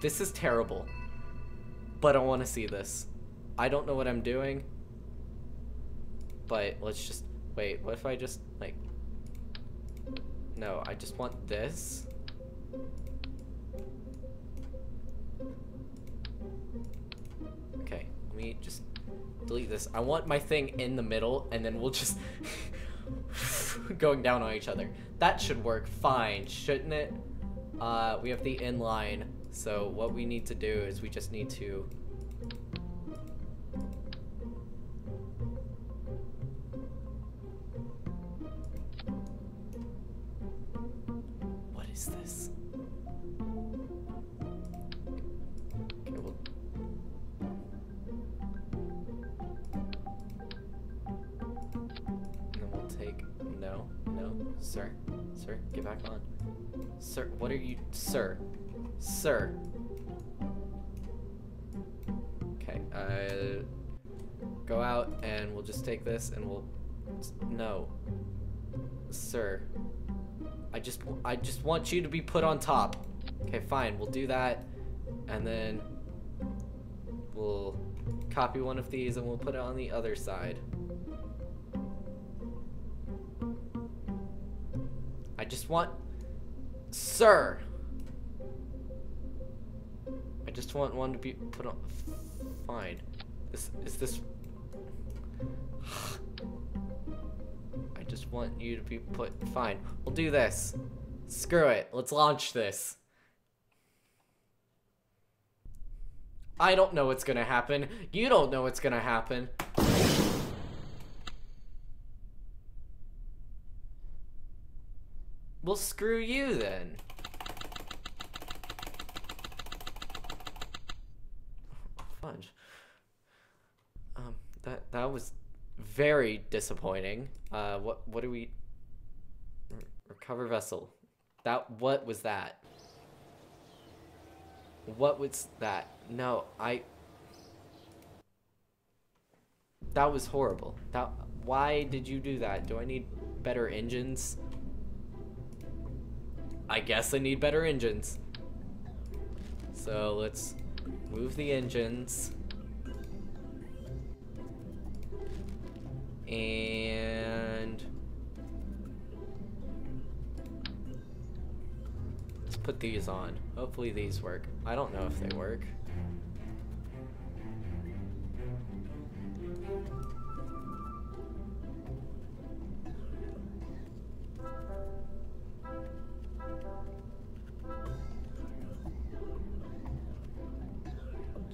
This is terrible, but I want to see this. I don't know what I'm doing, but let's just, wait, what if I just, like, no, I just want this. Okay, let me just delete this. I want my thing in the middle, and then we'll just going down on each other. That should work fine, shouldn't it? We have the inline, so what we need to do is we just need to what is this? Okay, well, and then we'll take, no, sir, get back on. Sir, what are you, sir? Okay, go out, and we'll just take this, and we'll, no. Sir. I just want you to be put on top. Okay, fine, we'll do that, and then we'll copy one of these, and we'll put it on the other side. I just want... Sir! I just want one to be put on... Fine. Is this... I just want you to be put... Fine. We'll do this. Screw it. Let's launch this. I don't know what's gonna happen. You don't know what's gonna happen. Well, screw you then. That was very disappointing. What do we... Recover vessel. What was that? What was that? No, that was horrible. Why did you do that? Do I need better engines? I guess I need better engines. So let's move the engines. And let's put these on. Hopefully these work. I don't know if they work.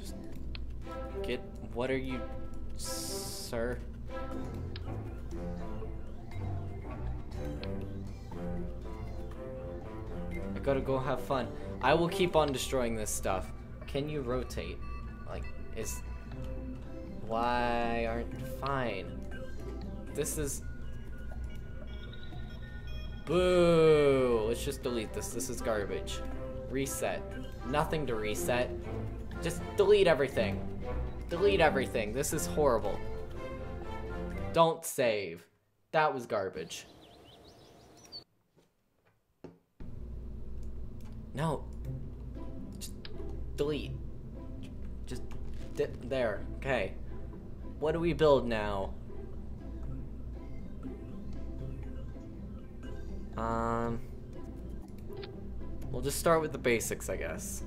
Just get... What are you, sir? I gotta go have fun. I will keep on destroying this stuff. Can you rotate? Like, why aren't... Fine. This is... Boo! Let's just delete this. This is garbage. Reset. Nothing to reset. Just delete everything. Delete everything. This is horrible. Don't save. That was garbage. No. Just delete. Just there. Okay. What do we build now? We'll just start with the basics, I guess.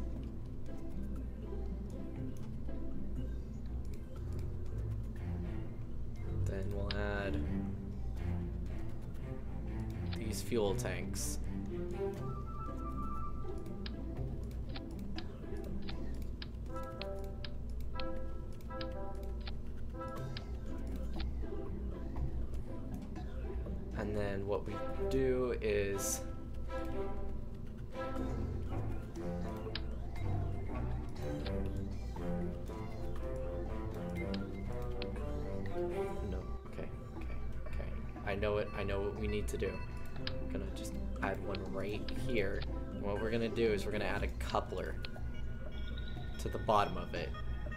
Then we'll add these fuel tanks. And then what we do is no, okay. I know what we need to do. I'm gonna just add one right here. And what we're gonna do is we're gonna add a coupler to the bottom of it.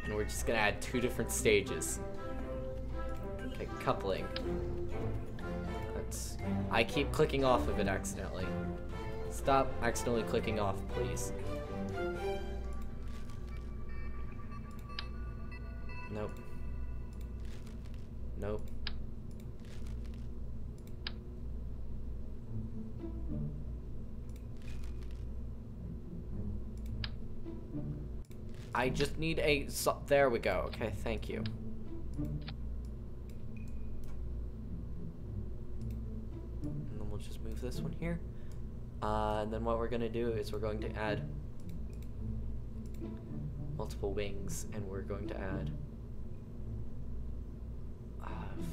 And we're just gonna add 2 different stages. Okay, coupling. I keep clicking off of it accidentally. Stop accidentally clicking off, please. Nope. Nope. I just need there we go. Okay, thank you. Just move this one here. And then what we're going to do is we're going to add multiple wings, and we're going to add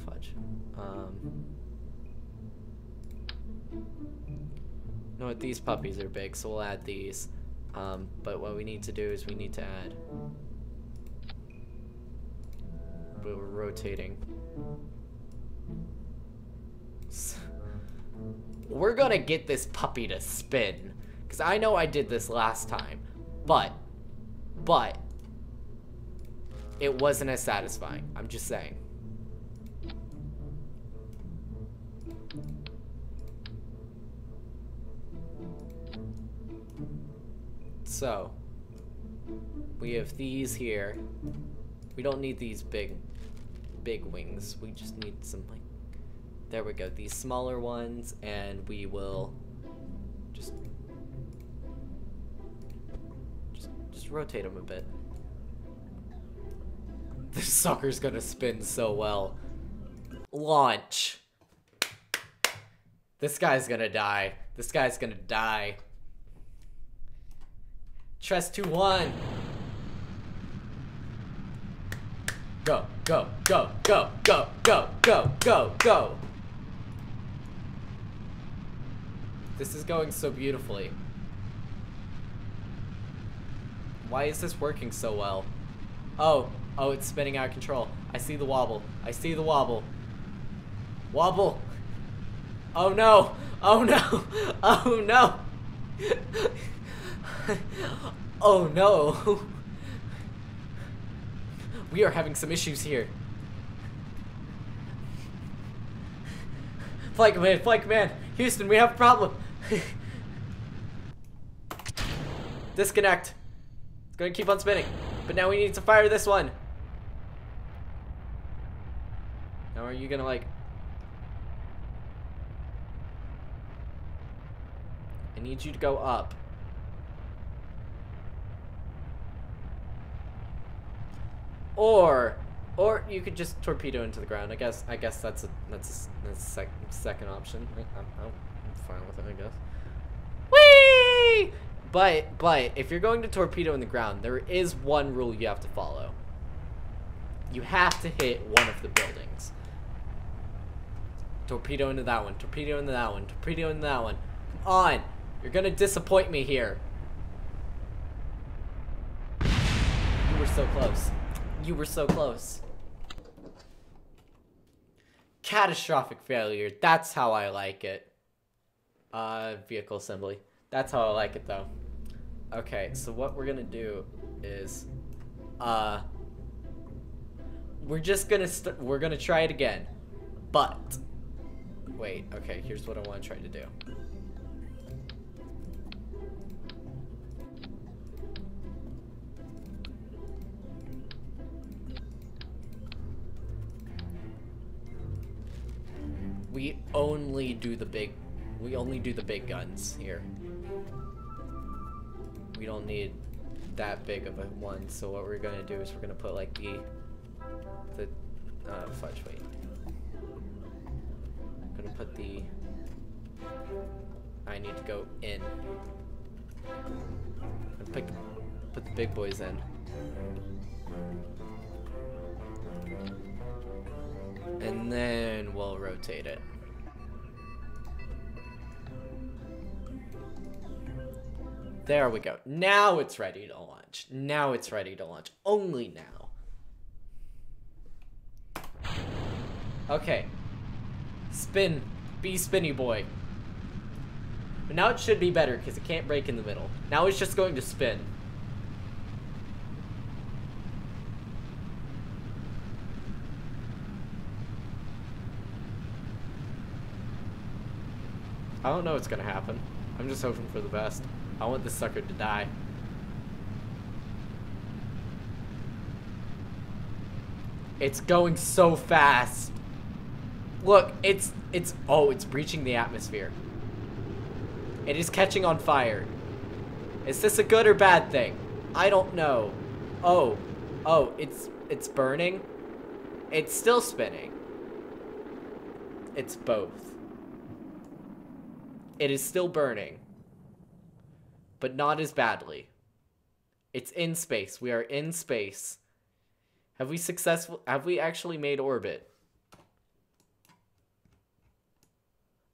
fudge. No, these puppies are big, so we'll add these. But what we need to do is we need to add... We're rotating. We're gonna get this puppy to spin, because I know I did this last time, but it wasn't as satisfying. I'm just saying. So we have these here. We don't need these big wings. We just need some, like, there we go, these smaller ones, and we will just rotate them a bit. This sucker's gonna spin so well. Launch. This guy's gonna die. This guy's gonna die. Trust 2-1. Go, go, go, go, go, go, go, go, go. This is going so beautifully. Why is this working so well? Oh, it's spinning out of control. I see the wobble. I see the wobble. Wobble. Oh no. Oh no. Oh no. Oh no. We are having some issues here. Flight command. Houston, we have a problem. Disconnect. It's gonna keep on spinning. But now we need to fire this one. Now are you gonna like... I need you to go up. Or you could just torpedo into the ground. I guess that's a second option. I'm fine with it, I guess. Whee! But if you're going to torpedo in the ground, there is one rule you have to follow. You have to hit one of the buildings. Torpedo into that one. Torpedo into that one. Torpedo into that one. Come on! You're gonna disappoint me here. You were so close. You were so close. Catastrophic failure. That's how I like it. Vehicle assembly. That's how I like it, though. Okay, so what we're gonna do is, we're just gonna we're gonna try it again, but wait. Okay, here's what I want to try to do. We only do the big guns here. We don't need that big of a one, so what we're gonna do is we're gonna put like the fudge, wait. I'm gonna put the... I need to go in. And put the big boys in. And then we'll rotate it. There we go. Now it's ready to launch. Now it's ready to launch. Only now. Okay. Spin. Be spinny boy. But now it should be better because it can't break in the middle. Now it's just going to spin. I don't know what's gonna happen. I'm just hoping for the best. I want this sucker to die. It's going so fast. Look, it's breaching the atmosphere. It is catching on fire. Is this a good or bad thing? I don't know. Oh, it's burning. It's still spinning. It's both. It is still burning, but not as badly. It's in space. We are in space. Have we actually made orbit?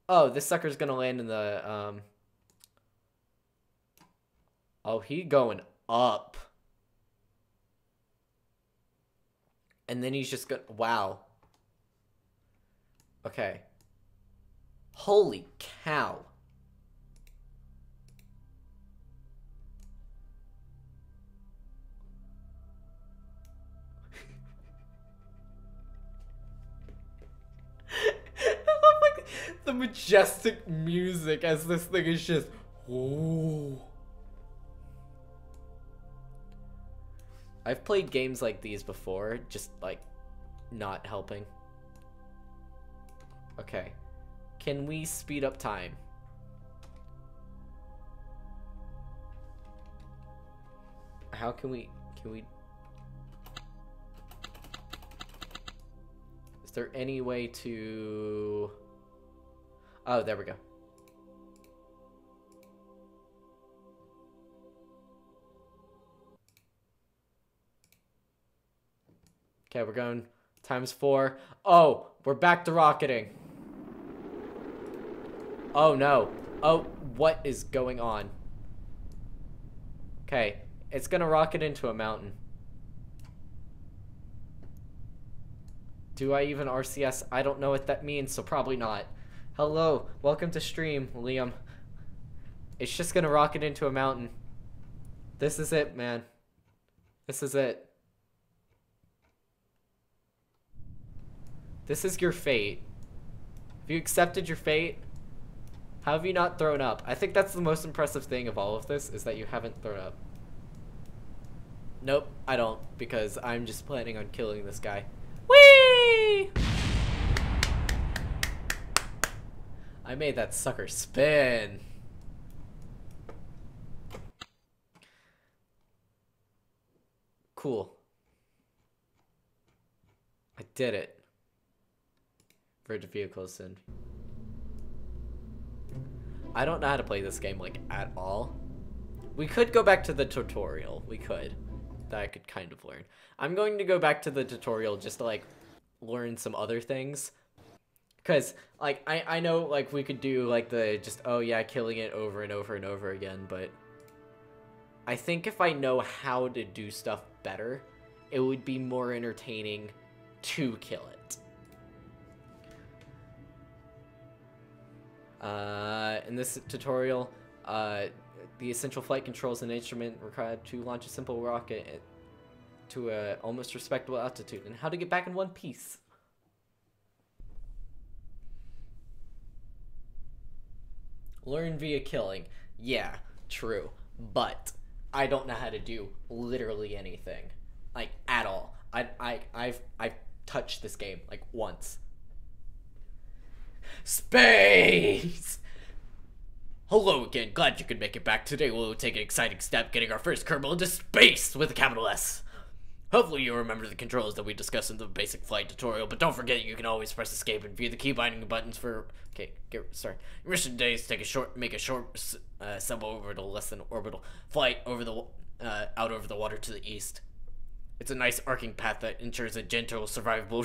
Oh, this sucker's gonna land in the, oh, he going up. And then he's just gonna, wow. Okay. Holy cow. The majestic music as this thing is just, ooh. I've played games like these before, just like not helping. Okay. Can we speed up time? How can we is there any way to... Oh, there we go. Okay, we're going ×4. Oh, we're back to rocketing. Oh no. Oh, what is going on? Okay, it's gonna rocket into a mountain. Do I even RCS? I don't know what that means, so probably not. Hello, welcome to stream, Liam. It's just gonna rocket into a mountain. This is it, man. This is it. This is your fate. Have you accepted your fate? How have you not thrown up? I think that's the most impressive thing of all of this, is that you haven't thrown up. Nope, I don't, because I'm just planning on killing this guy. Whee! I made that sucker spin. Cool. I did it. Verge vehicles in. I don't know how to play this game, like, at all. We could go back to the tutorial. We could. That I could kind of learn. I'm going to go back to the tutorial just to, like, learn some other things. Because, like, I know, like, we could do, like, the just, oh, yeah, killing it over and over and over again, but I think if I know how to do stuff better, it would be more entertaining to kill it. In this tutorial, the essential flight controls and instrument required to launch a simple rocket to a almost respectable altitude, and how to get back in one piece. Learn via killing. Yeah, true. But I don't know how to do literally anything. Like, at all. I've touched this game, like, once. Space! Hello again, glad you could make it back. Today we'll take an exciting step getting our first Kerbal into space with a capital S. Hopefully you remember the controls that we discussed in the basic flight tutorial, but don't forget you can always press escape and view the key binding buttons for... Okay, sorry. Your mission today is to make a short suborbital, less than orbital flight over the out over the water to the east. It's a nice arcing path that ensures a gentle, survivable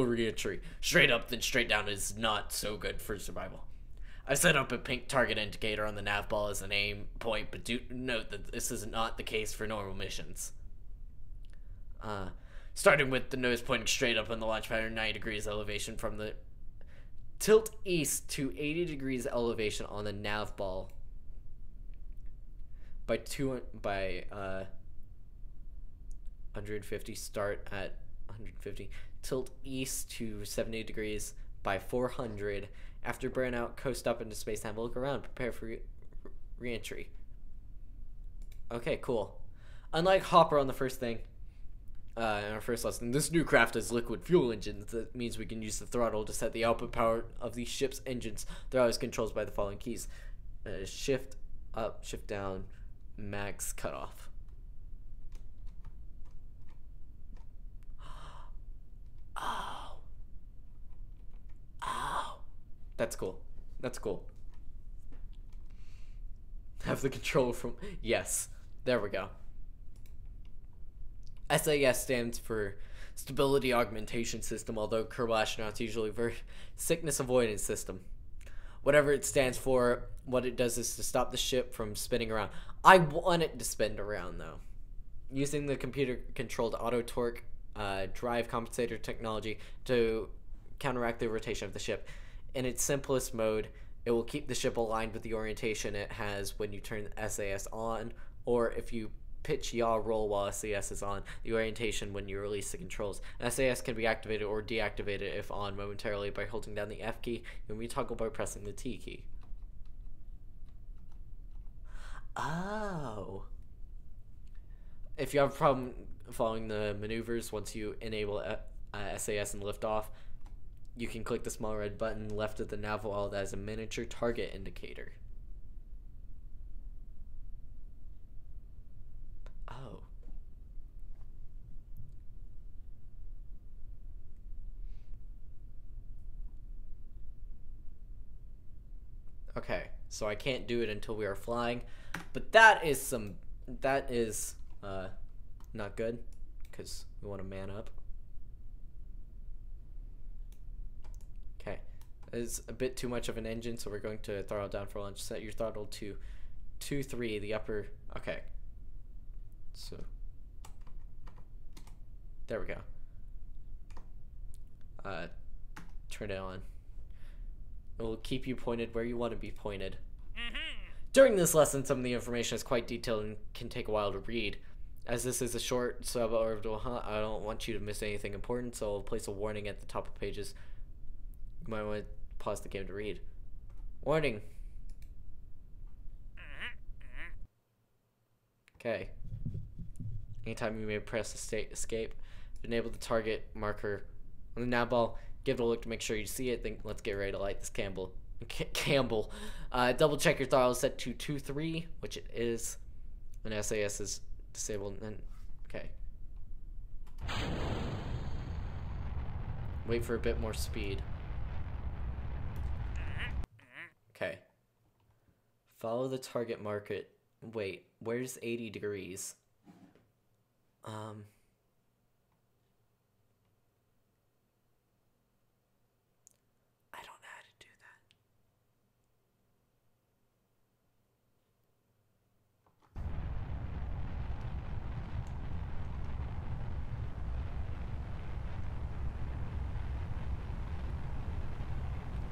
re-entry. Straight up then straight down is not so good for survival. I set up a pink target indicator on the nav ball as an aim point, but do note that this is not the case for normal missions. Starting with the nose pointing straight up on the launch pad at 90 degrees elevation from the tilt east to 80 degrees elevation on the nav ball by 150, start at 150, tilt east to 70 degrees by 400. After burnout, coast up into space, have a look around, prepare for re-entry. Okay, cool. Unlike Hopper on the first thing, in our first lesson, this new craft has liquid fuel engines. That means we can use the throttle to set the output power of the ship's engines. They're always controlled by the following keys. Shift up, shift down, max cutoff. That's cool. That's cool. Have the control from... Yes. There we go. SAS stands for Stability Augmentation System, although Kerbal astronauts usually Sickness Avoidance System. Whatever it stands for, what it does is to stop the ship from spinning around. I want it to spin around, though. Using the computer-controlled auto-torque drive compensator technology to counteract the rotation of the ship. In its simplest mode, it will keep the ship aligned with the orientation it has when you turn SAS on, or if you pitch yaw roll while SAS is on, the orientation when you release the controls. SAS can be activated or deactivated if on momentarily by holding down the F key, and we toggle by pressing the T key. Oh. If you have a problem following the maneuvers, once you enable SAS and lift off, you can click the small red button left of the nav wall that has a miniature target indicator. Oh. Okay, so I can't do it until we are flying, but that is not good, because we want to man up. Okay, it's a bit too much of an engine, so we're going to throttle down for launch. Set your throttle to 2.3, the upper. Okay, so there we go. uh, turn it on. It will keep you pointed where you want to be pointed. During this lesson, some of the information is quite detailed and can take a while to read. As this is a short suborbital hunt, I don't want you to miss anything important, so I'll place a warning at the top of pages. You might want to pause the game to read. Warning. Okay. Anytime you may press escape, enable the target marker on the nav ball. Give it a look to make sure you see it. Then let's get ready to light this Campbell. Double check your throttle set to 2.3, which it is. And SAS is disabled. And okay. Wait for a bit more speed. Okay. Follow the target market. Wait, where's 80 degrees? I don't know how to do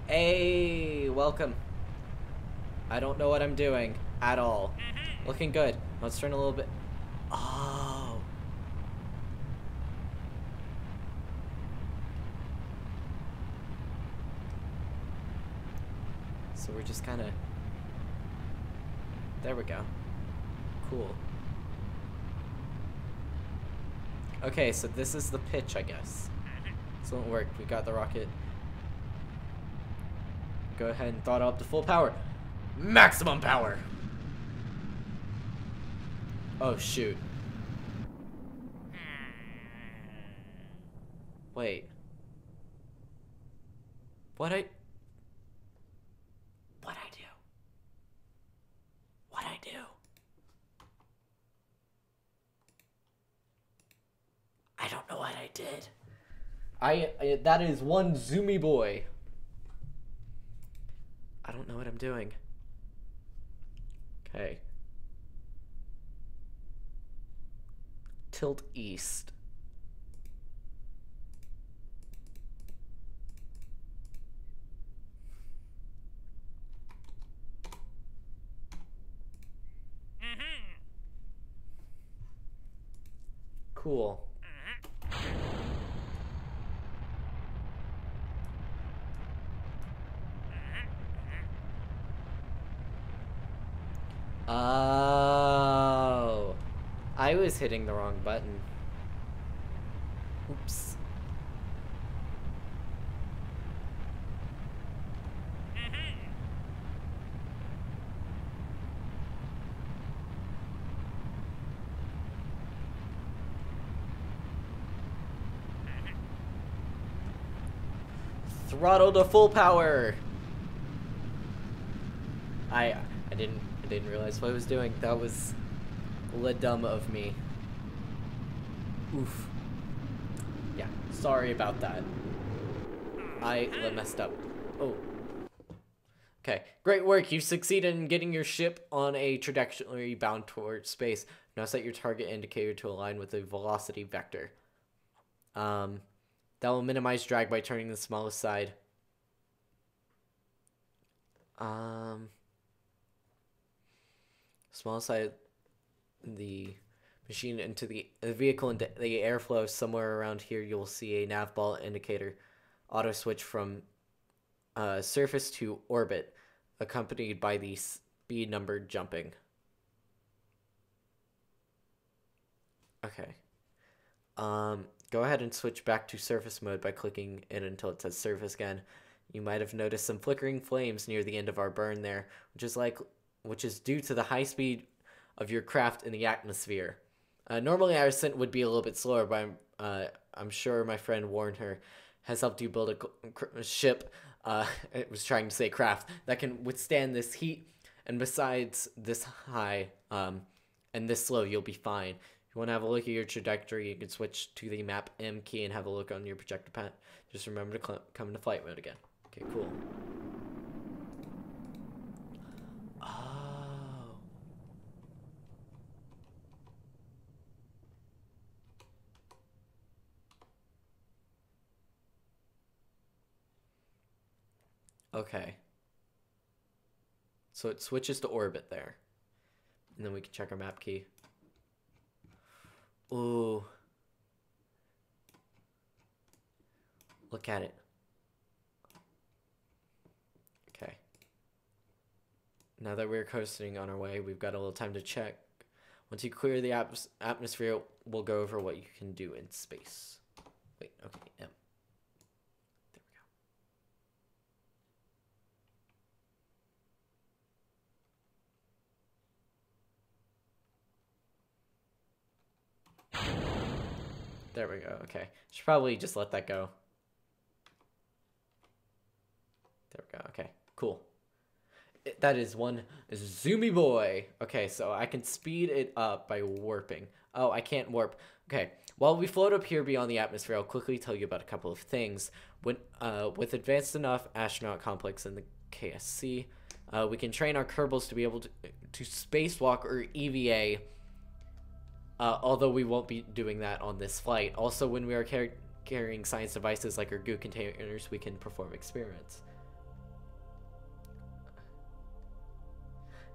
that. Hey, welcome. I don't know what I'm doing at all. Looking good. Let's turn a little bit. Oh. So we're just kind of. There we go. Cool. Okay, so this is the pitch, I guess. This won't work. We got the rocket. Go ahead and throttle up to full power. Maximum power! Oh, shoot. Wait. What'd I do? I don't know what I did. That is one zoomy boy. I don't know what I'm doing. Okay. Tilt east. Cool. Oh, I was hitting the wrong button. Oops. Throttle to full power. I didn't realize what I was doing. That was dumb of me. Oof. Yeah, sorry about that. I messed up. Oh. Okay, great work. You've succeeded in getting your ship on a trajectory bound towards space. Now set your target indicator to align with the velocity vector. That will minimize drag by turning the smallest side. Smallest side the machine into the vehicle into the airflow. Somewhere around here you'll see a nav ball indicator auto switch from surface to orbit, accompanied by the speed number jumping. Okay. Go ahead and switch back to surface mode by clicking it until it says surface again. You might have noticed some flickering flames near the end of our burn there, which is due to the high speed of your craft in the atmosphere. Normally our ascent would be a little bit slower, but I'm sure my friend Warner has helped you build a ship, it was trying to say craft, that can withstand this heat, and besides this high and this slow, you'll be fine. If you want to have a look at your trajectory, you can switch to the map M key and have a look on your projector path. Just remember to come into flight mode again. Okay, cool. Oh. Okay. So it switches to orbit there. And then we can check our map key. Ooh. Look at it. Okay. Now that we're coasting on our way, we've got a little time to check. Once you clear the atmosphere, we'll go over what you can do in space. Wait, okay, M. There we go. Okay. Should probably just let that go. There we go. Okay. Cool. That is one zoomy boy. Okay, so I can speed it up by warping. Oh, I can't warp. Okay. While we float up here beyond the atmosphere, I'll quickly tell you about a couple of things. With advanced enough astronaut complex in the KSC, we can train our Kerbals to be able to spacewalk or EVA. Although we won't be doing that on this flight. Also, when we are carrying science devices like our goo containers, we can perform experiments.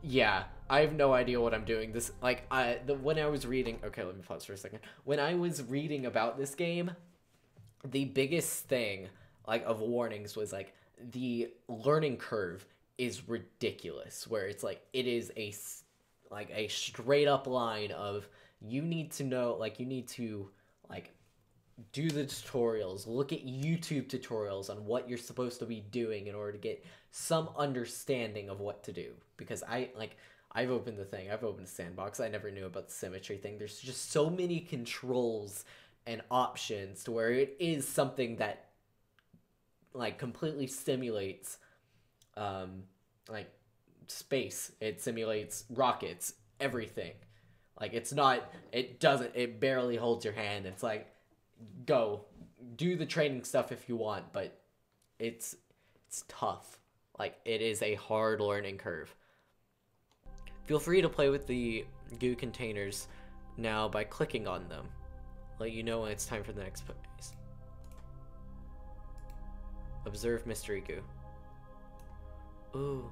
Yeah, I have no idea what I'm doing. This, like, when I was reading... Okay, let me pause for a second. When I was reading about this game, the biggest thing, like, of warnings was, like, the learning curve is ridiculous. Where it's, like, it is a straight up line of... You need to know, like, you need to, like, do the tutorials, look at YouTube tutorials on what you're supposed to be doing in order to get some understanding of what to do. Because I've opened the thing, I've opened the sandbox, I never knew about the symmetry thing. There's just so many controls and options to where it is something that, like, completely simulates, like, space. It simulates rockets, everything. Like, it barely holds your hand. It's like, go, do the training stuff if you want, but it's tough. Like, it is a hard learning curve. Feel free to play with the goo containers now by clicking on them. Let you know when it's time for the next phase. Observe mystery goo. Ooh.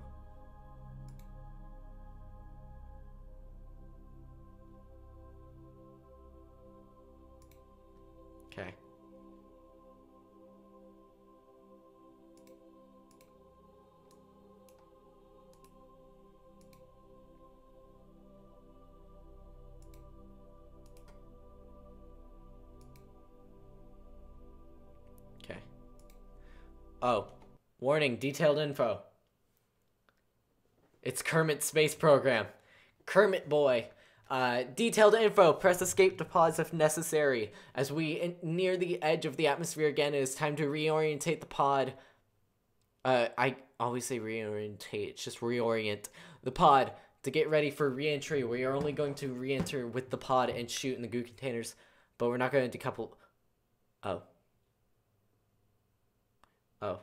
Okay. Okay. Oh, warning, detailed info. It's Kermit's space program. Kermit boy. Detailed info. Press escape to pause if necessary. As we near the edge of the atmosphere again, it is time to reorientate the pod. I always say reorientate. It's just reorient the pod to get ready for re-entry. We are only going to re-enter with the pod and shoot in the goo containers, but we're not going to decouple. Oh. Oh.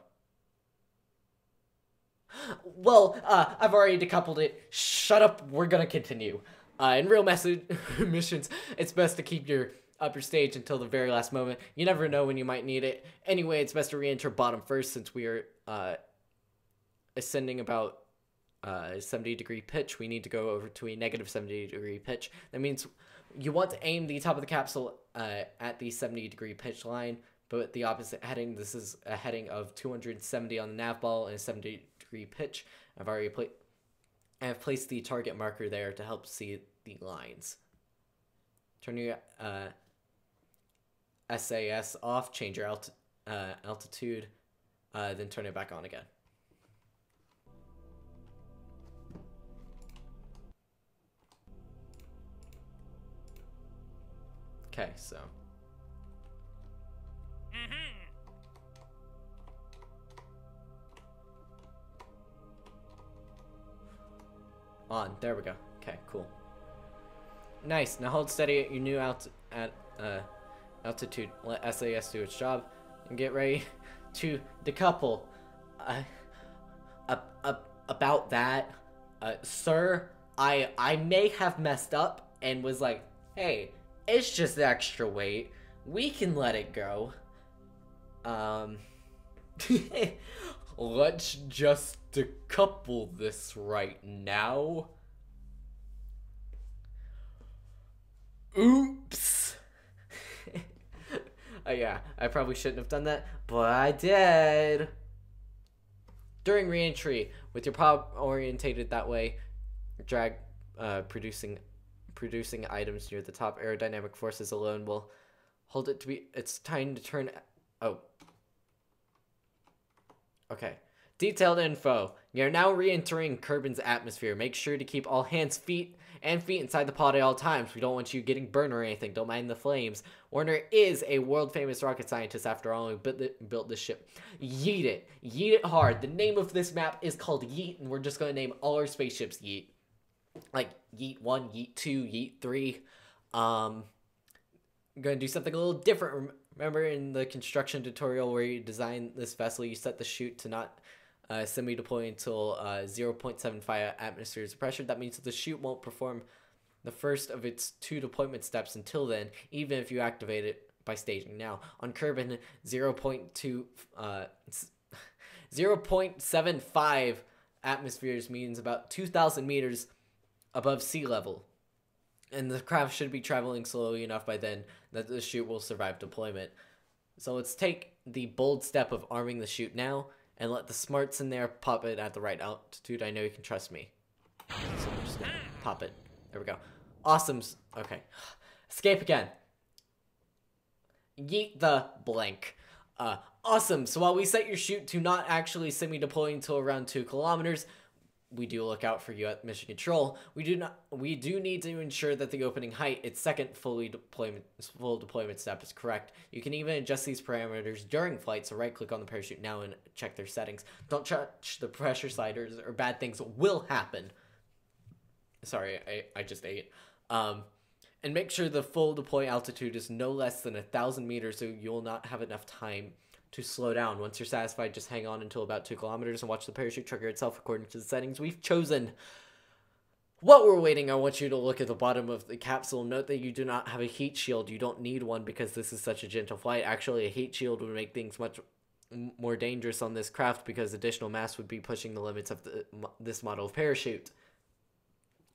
Well, I've already decoupled it. Shut up. We're gonna continue. In real missions, it's best to keep your upper stage until the very last moment. You never know when you might need it. Anyway, it's best to re-enter bottom first since we are ascending about 70-degree pitch. We need to go over to a negative 70-degree pitch. That means you want to aim the top of the capsule at the 70-degree pitch line, but the opposite heading. This is a heading of 270 on the nav ball and a 70-degree pitch. I have placed the target marker there to help see the lines. Turn your SAS off, change your altitude, then turn it back on again. Okay, so. On. There we go. Okay, cool. Nice. Now hold steady at your new altitude. Let SAS do its job, and get ready to decouple. About that, sir, I may have messed up and was like, hey, it's just extra weight. We can let it go. Let's just decouple this right now. Oops. Yeah, I probably shouldn't have done that, but I did. During re-entry, with your prop orientated that way, drag producing items near the top. Aerodynamic forces alone will hold it to be. It's time to turn. Oh. Okay. Detailed info. You're now re-entering Kerbin's atmosphere. Make sure to keep all hands, feet inside the pod at all times. We don't want you getting burned or anything. Don't mind the flames. Warner is a world-famous rocket scientist after all, and built this ship. Yeet it. Yeet it hard. The name of this map is called Yeet, and we're just going to name all our spaceships Yeet. Like Yeet 1, Yeet 2, Yeet 3. I'm going to do something a little different. Remember in the construction tutorial where you design this vessel, you set the chute to not semi-deploy until 0.75 atmospheres of pressure. That means that the chute won't perform the first of its 2 deployment steps until then, even if you activate it by staging. Now, on Kerbin, 0.75 atmospheres means about 2,000 meters above sea level. And the craft should be traveling slowly enough by then that the chute will survive deployment. So let's take the bold step of arming the chute now, and let the smarts in there pop it at the right altitude. I know you can trust me. So we're just gonna pop it. There we go. Awesome. Okay. Escape again. Yeet the blank. Awesome. So while we set your chute to not actually semi-deploy until around 2 kilometers, we do look out for you at mission control. We do need to ensure that the opening height, its second full deployment step, is correct. You can even adjust these parameters during flight, so right click on the parachute now and check their settings. Don't touch the pressure sliders or bad things will happen. Sorry, I just ate. And make sure the full deploy altitude is no less than 1,000 meters, so you'll not have enough time to slow down. Once you're satisfied, just hang on until about 2 kilometers and watch the parachute trigger itself according to the settings we've chosen. While we're waiting, I want you to look at the bottom of the capsule. Note that you do not have a heat shield. You don't need one because this is such a gentle flight. Actually, a heat shield would make things much more dangerous on this craft because additional mass would be pushing the limits of this model of parachute.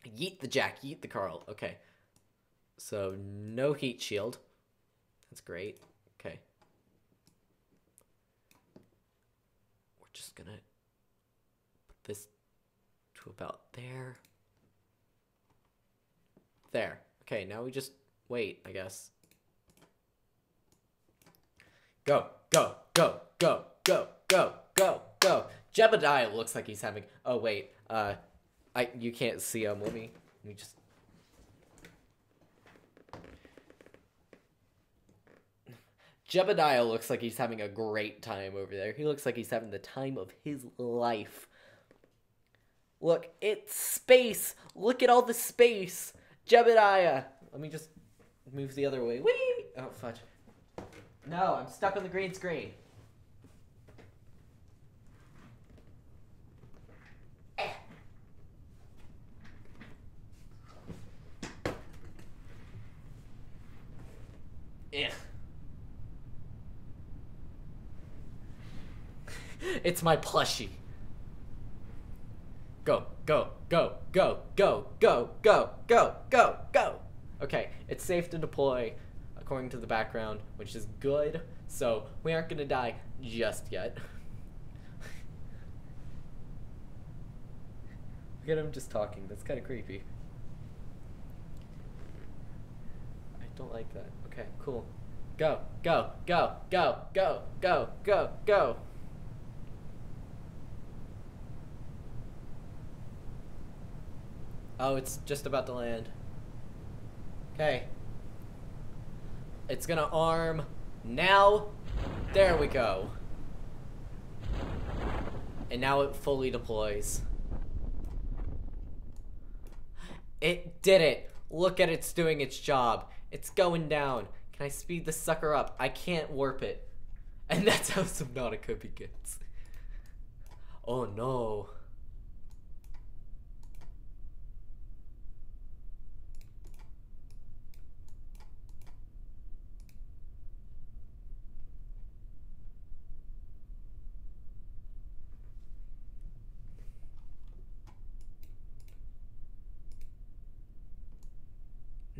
Yeet the Jack, yeet the Carl. Okay. So, no heat shield. That's great. Okay. Just gonna put this to about there. There. Okay, now we just wait, I guess. Go, go, go, go, go, go, go, go. Jebediah looks like he's having. Oh wait, you can't see him. Let me just. Jebediah looks like he's having a great time over there. He looks like he's having the time of his life. Look, it's space. Look at all the space. Jebediah. Let me just move the other way. Whee! Oh, fudge. No, I'm stuck on the green screen. Ugh. It's my plushie. Go, go, go, go, go, go, go, go, go, go. Okay, it's safe to deploy according to the background, which is good. So we aren't gonna die just yet. Look at him just talking. That's kind of creepy. I don't like that. Okay, cool. Go, go, go, go, go, go, go, go. Oh, it's just about to land. Okay. It's gonna arm now. There we go. And now it fully deploys. It did it. Look at it's doing its job. It's going down. Can I speed this sucker up? I can't warp it. And that's how Subnautica begins. Oh no.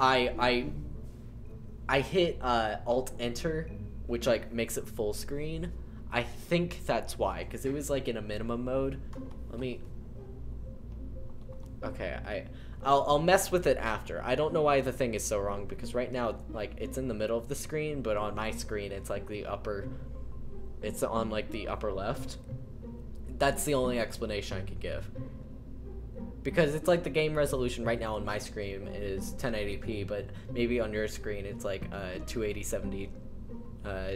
I hit Alt Enter, which like makes it full screen. I think that's why, because it was like in a minimum mode. Let me. Okay, I'll mess with it after. I don't know why the thing is so wrong, because right now like it's in the middle of the screen, but on my screen it's like the upper. It's on like the upper left. That's the only explanation I could give. Because it's like the game resolution right now on my screen is 1080p, but maybe on your screen it's like 280, 70,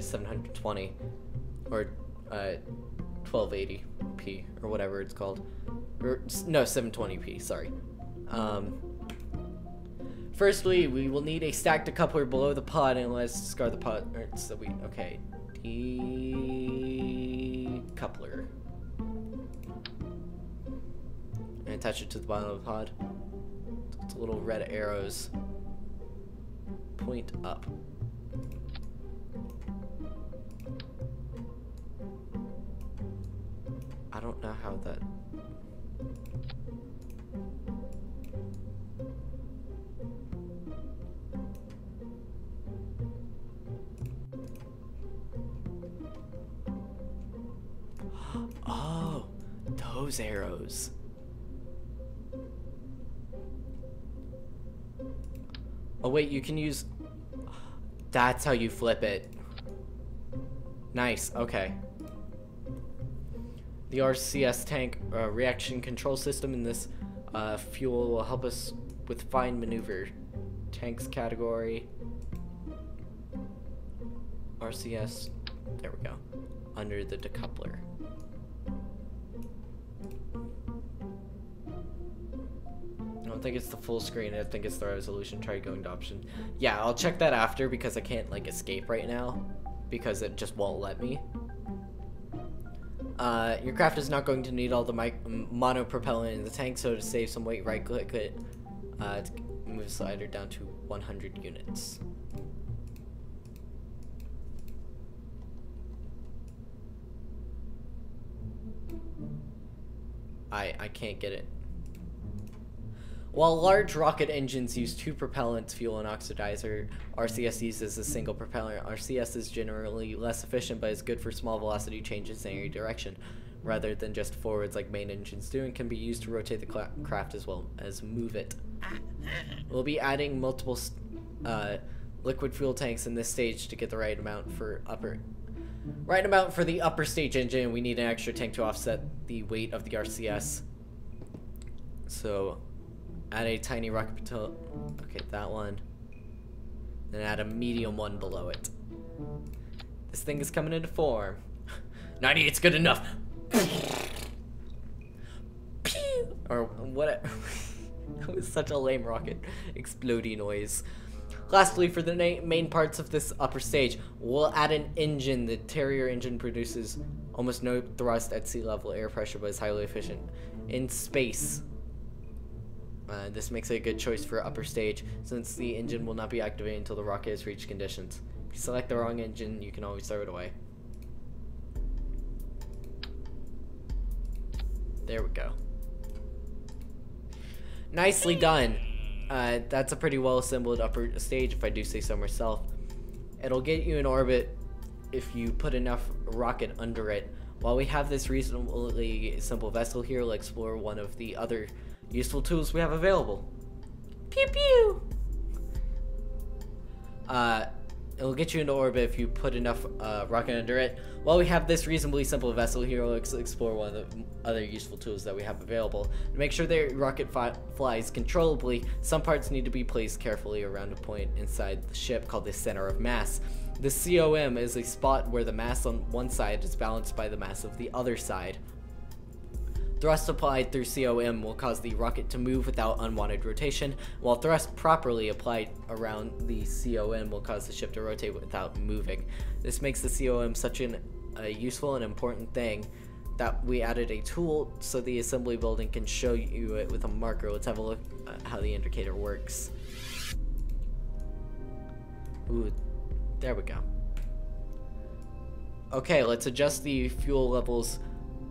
720, or 1280p, or whatever it's called. Or, no, 720p, sorry. Firstly, we will need a stacked decoupler below the pod, and let's discard the pod. So okay. Decoupler. And attach it to the bottom of the pod. It's little red arrows. Point up. I don't know how that... Oh, those arrows. Oh wait, you can use... That's how you flip it. Nice, okay. The RCS tank reaction control system in this fuel will help us with fine maneuver. Tanks category. RCS. There we go. Under the decoupler. I don't think it's the full screen. I think it's the resolution. Try going to option. Yeah, I'll check that after because I can't like escape right now because it just won't let me. Your craft is not going to need all the mono propellant in the tank, so to save some weight, right click it to move the slider down to 100 units. I can't get it. While large rocket engines use two propellants, fuel and oxidizer, RCS uses a single propellant. RCS is generally less efficient, but is good for small velocity changes in any direction, rather than just forwards like main engines do, and can be used to rotate the craft as well as move it. We'll be adding multiple liquid fuel tanks in this stage to get the right amount for the upper stage engine. We need an extra tank to offset the weight of the RCS. So add a tiny rocket propellant. Okay, that one. Then add a medium one below it. This thing is coming into form. 98's good enough. Or what? That was such a lame rocket exploding noise. Lastly, for the main parts of this upper stage, we'll add an engine. The Terrier engine produces almost no thrust at sea level air pressure, but is highly efficient in space. This makes it a good choice for upper stage, since the engine will not be activated until the rocket has reached conditions. If you select the wrong engine, you can always throw it away. There we go. Nicely done. That's a pretty well assembled upper stage, if I do say so myself. It'll get you in orbit if you put enough rocket under it. While we have this reasonably simple vessel here, we'll explore one of the other useful tools we have available. Pew pew! It'll get you into orbit if you put enough rocket under it. While we have this reasonably simple vessel here, we'll explore one of the other useful tools that we have available. To make sure the rocket flies controllably, some parts need to be placed carefully around a point inside the ship called the center of mass. The COM is a spot where the mass on one side is balanced by the mass of the other side. Thrust applied through COM will cause the rocket to move without unwanted rotation, while thrust properly applied around the COM will cause the ship to rotate without moving. This makes the COM such a useful and important thing that we added a tool so the assembly building can show you it with a marker. Let's have a look at how the indicator works. Ooh, there we go. Okay, let's adjust the fuel levels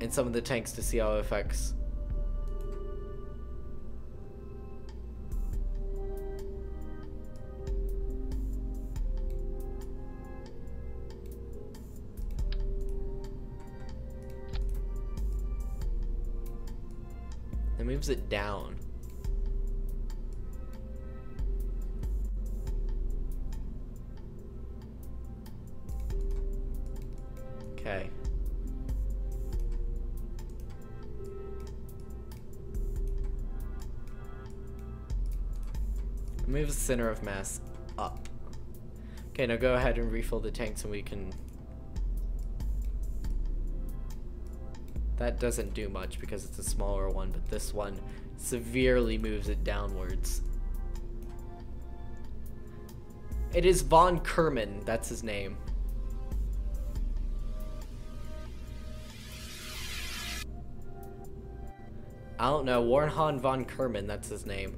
in some of the tanks to see how it affects. It moves it down. Okay. Move the center of mass up. Okay, now go ahead and refill the tanks and we can... That doesn't do much because it's a smaller one, but this one severely moves it downwards. It is von Kerman, that's his name. I don't know, Warnhan von Kerman, that's his name.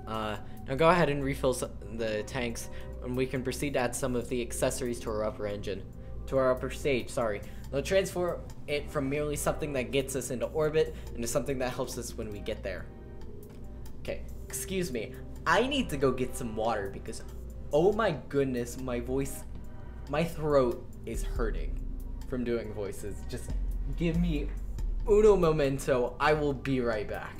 Now go ahead and refill the tanks, and we can proceed to add some of the accessories to our upper stage, sorry. They'll transform it from merely something that gets us into orbit into something that helps us when we get there. Okay, excuse me. I need to go get some water because, oh my goodness, my throat is hurting from doing voices. Just give me uno momento. I will be right back.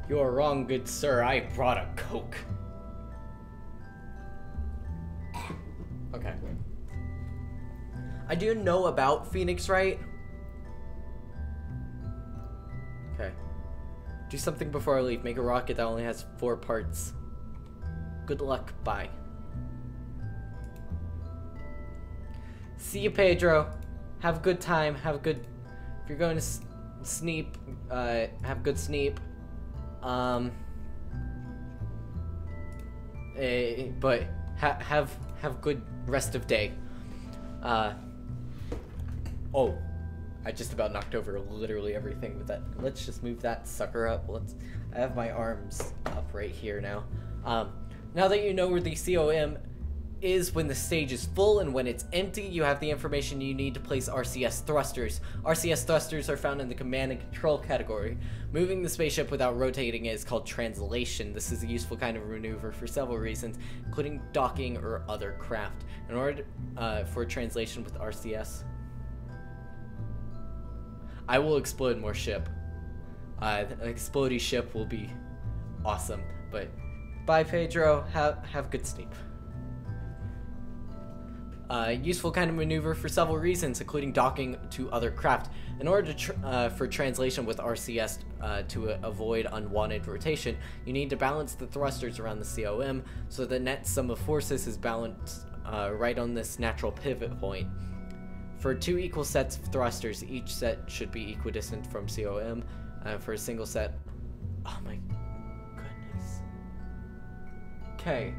You are wrong, good sir. I brought a Coke. Okay. I do know about Phoenix, right? Okay. Do something before I leave. Make a rocket that only has 4 parts. Good luck. Bye. See you, Pedro. Have a good time. Have a good... If you're going to sneep, have a good sneep. But have good rest of day. Oh, I just about knocked over literally everything with that. Let's just move that sucker up. I have my arms up right here now. Now that you know where the COM is when the stage is full and when it's empty, you have the information you need to place RCS thrusters. RCS thrusters are found in the command and control category. Moving the spaceship without rotating it is called translation. This is a useful kind of maneuver for several reasons, including docking or other craft. In order for translation with RCS, I will explode more ship. An explodey ship will be awesome. But bye, Pedro. Have good sleep. Useful kind of maneuver for several reasons, including docking to other craft. In order to for translation with RCS to avoid unwanted rotation, you need to balance the thrusters around the COM so the net sum of forces is balanced right on this natural pivot point. For 2 equal sets of thrusters, each set should be equidistant from COM. For a single set... Oh my goodness. Okay.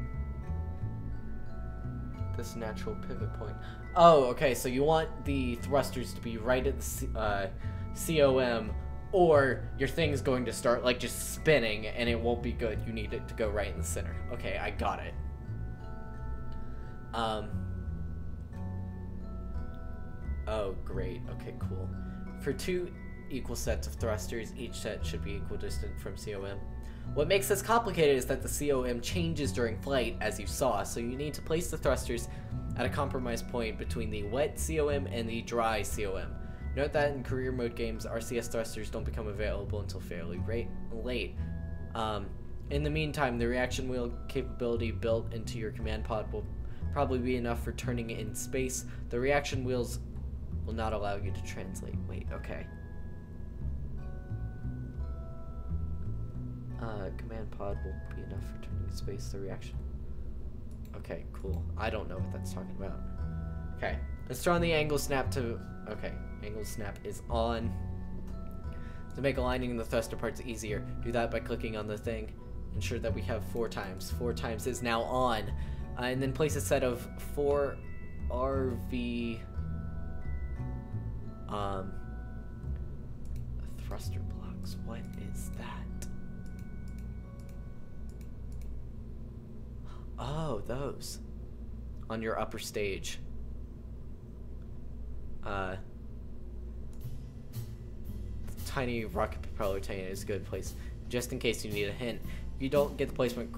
This natural pivot point. Oh, okay, so you want the thrusters to be right at the COM, or your thing's going to start, like, just spinning, and it won't be good. You need it to go right in the center. Okay, I got it. Oh, great. Okay, cool. For 2 equal sets of thrusters, each set should be equidistant from COM. What makes this complicated is that the COM changes during flight, as you saw, so you need to place the thrusters at a compromise point between the wet COM and the dry COM. Note that in career mode games, RCS thrusters don't become available until fairly late. In the meantime, the reaction wheel capability built into your command pod will probably be enough for turning it in space. The reaction wheels will not allow you to translate. Wait, okay. Command pod won't be enough for turning space the reaction. Okay, cool. I don't know what that's talking about. Okay, let's turn on the angle snap to... Okay, angle snap is on. To make aligning the thruster parts easier, do that by clicking on the thing. Ensure that we have 4 times. 4 times is now on. And then place a set of 4 RV... thruster blocks. What is that? Oh, those. On your upper stage. Tiny rocket propeller tank is a good place, just in case you need a hint. If you don't get the placement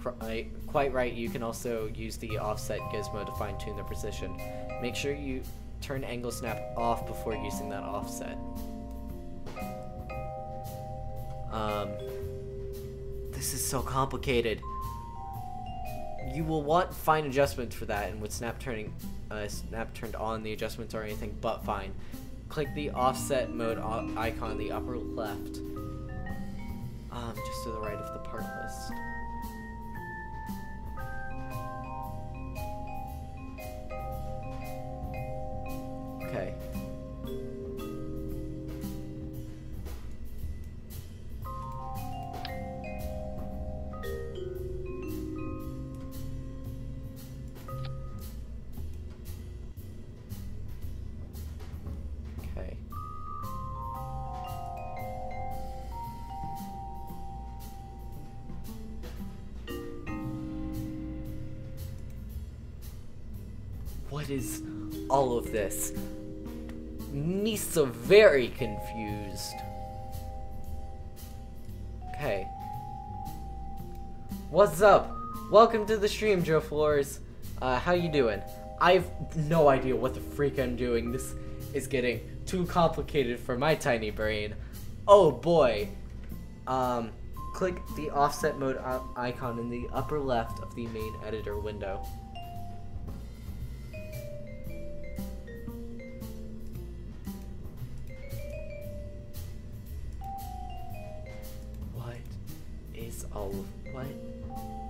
quite right, you can also use the offset gizmo to fine-tune the precision. Make sure you turn angle snap off before using that offset. This is so complicated. You will want fine adjustments for that, and with snap turned on, the adjustments are anything but fine. Click the offset mode icon in the upper left, just to the right of the part list. Okay. Okay. What is all of this? Misa very confused. Okay. What's up? Welcome to the stream, Joe Flores. How you doing? I have no idea what the freak I'm doing. This is getting too complicated for my tiny brain. Oh boy. Click the offset mode icon in the upper left of the main editor window. What is all of what?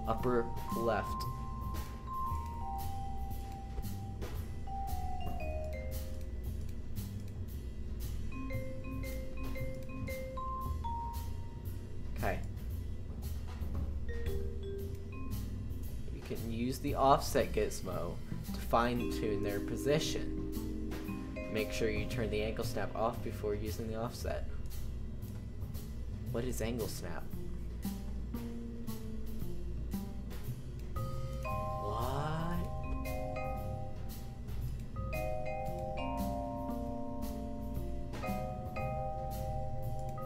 Upper left. Okay. You can use the offset gizmo to fine-tune their position. Make sure you turn the angle snap off before using the offset. What is angle snap? What?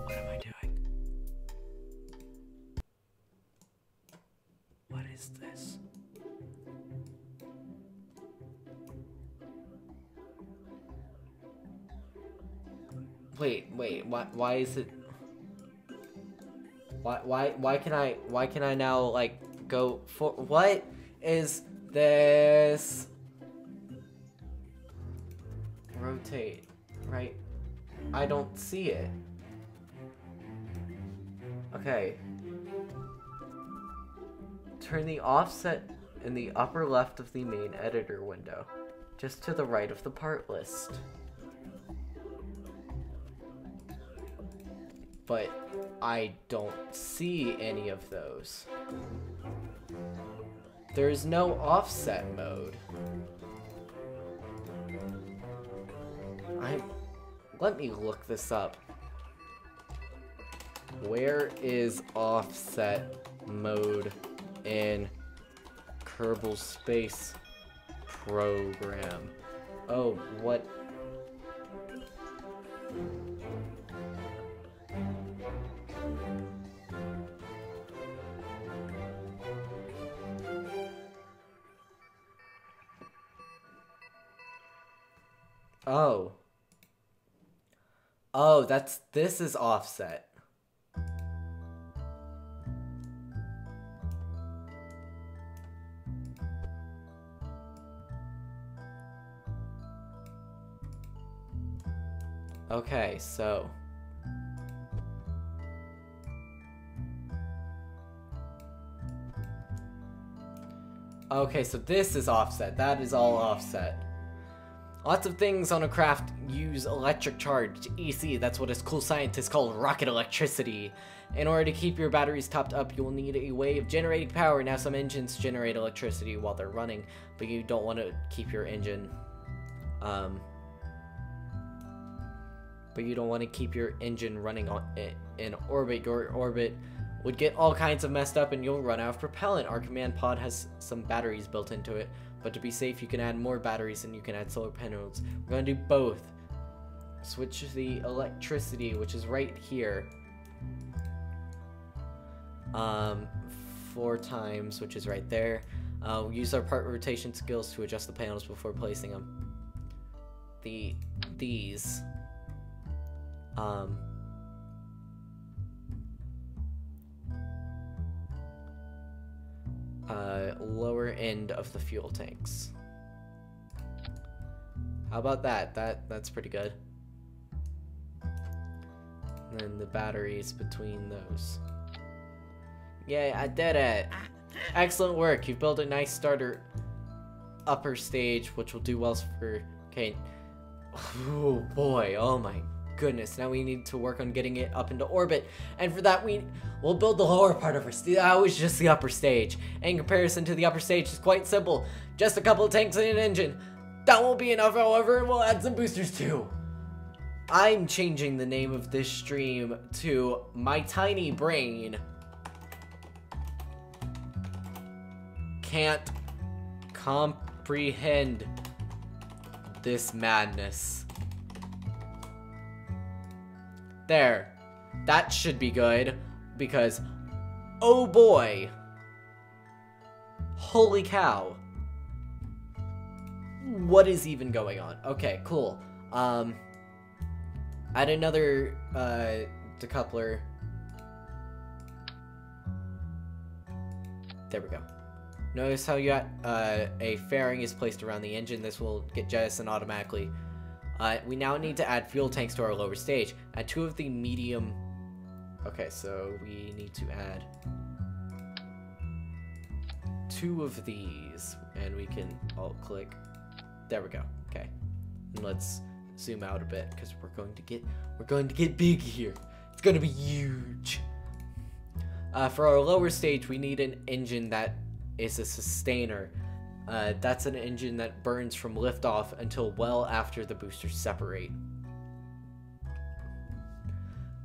What am I doing? What is this? Wait, why is it... Why can I now, like, go for... What is this? Rotate, right? I don't see it. Okay. Turn the offset in the upper left of the main editor window, just to the right of the part list. But I don't see any of those. There's no offset mode. Let me look this up. Where is offset mode in Kerbal Space Program? Oh, what? Oh. Oh, this is offset. Okay, so Okay, so this is offset. That is all offset. Lots of things on a craft use electric charge, EC. That's what us cool scientists call rocket electricity. In order to keep your batteries topped up, you will need a way of generating power. Now, some engines generate electricity while they're running, but you don't want to keep your engine, running in orbit. Your orbit would get all kinds of messed up and you'll run out of propellant. Our command pod has some batteries built into it, but to be safe, you can add more batteries and you can add solar panels. We're going to do both. Switch the electricity, which is right here. 4 times, which is right there. We'll use our part rotation skills to adjust the panels before placing them. These. Lower end of the fuel tanks. How about that? That's pretty good. And then the batteries between those. Yay, I did it! Excellent work. You've built a nice starter upper stage, which will do well for CANT. Oh boy, oh my goodness. Now we need to work on getting it up into orbit. And for that, we'll build the lower part of our stage. That was just the upper stage. In comparison to the upper stage, it's quite simple. Just a couple of tanks and an engine. That won't be enough, however, and we'll add some boosters too. I'm changing the name of this stream to My Tiny Brain Can't Comprehend This Madness. There. That should be good, because, oh boy. Holy cow. What is even going on? Okay, cool. Add another, decoupler. There we go. Notice how you got, a fairing is placed around the engine. This will get jettisoned automatically. We now need to add fuel tanks to our lower stage. Add 2 of the medium... Okay, so we need to add 2 of these. And we can alt-click. There we go. Okay. And let's zoom out a bit, because we're going to get big here. It's going to be huge. For our lower stage, we need an engine that is a sustainer. That's an engine that burns from liftoff until well after the boosters separate.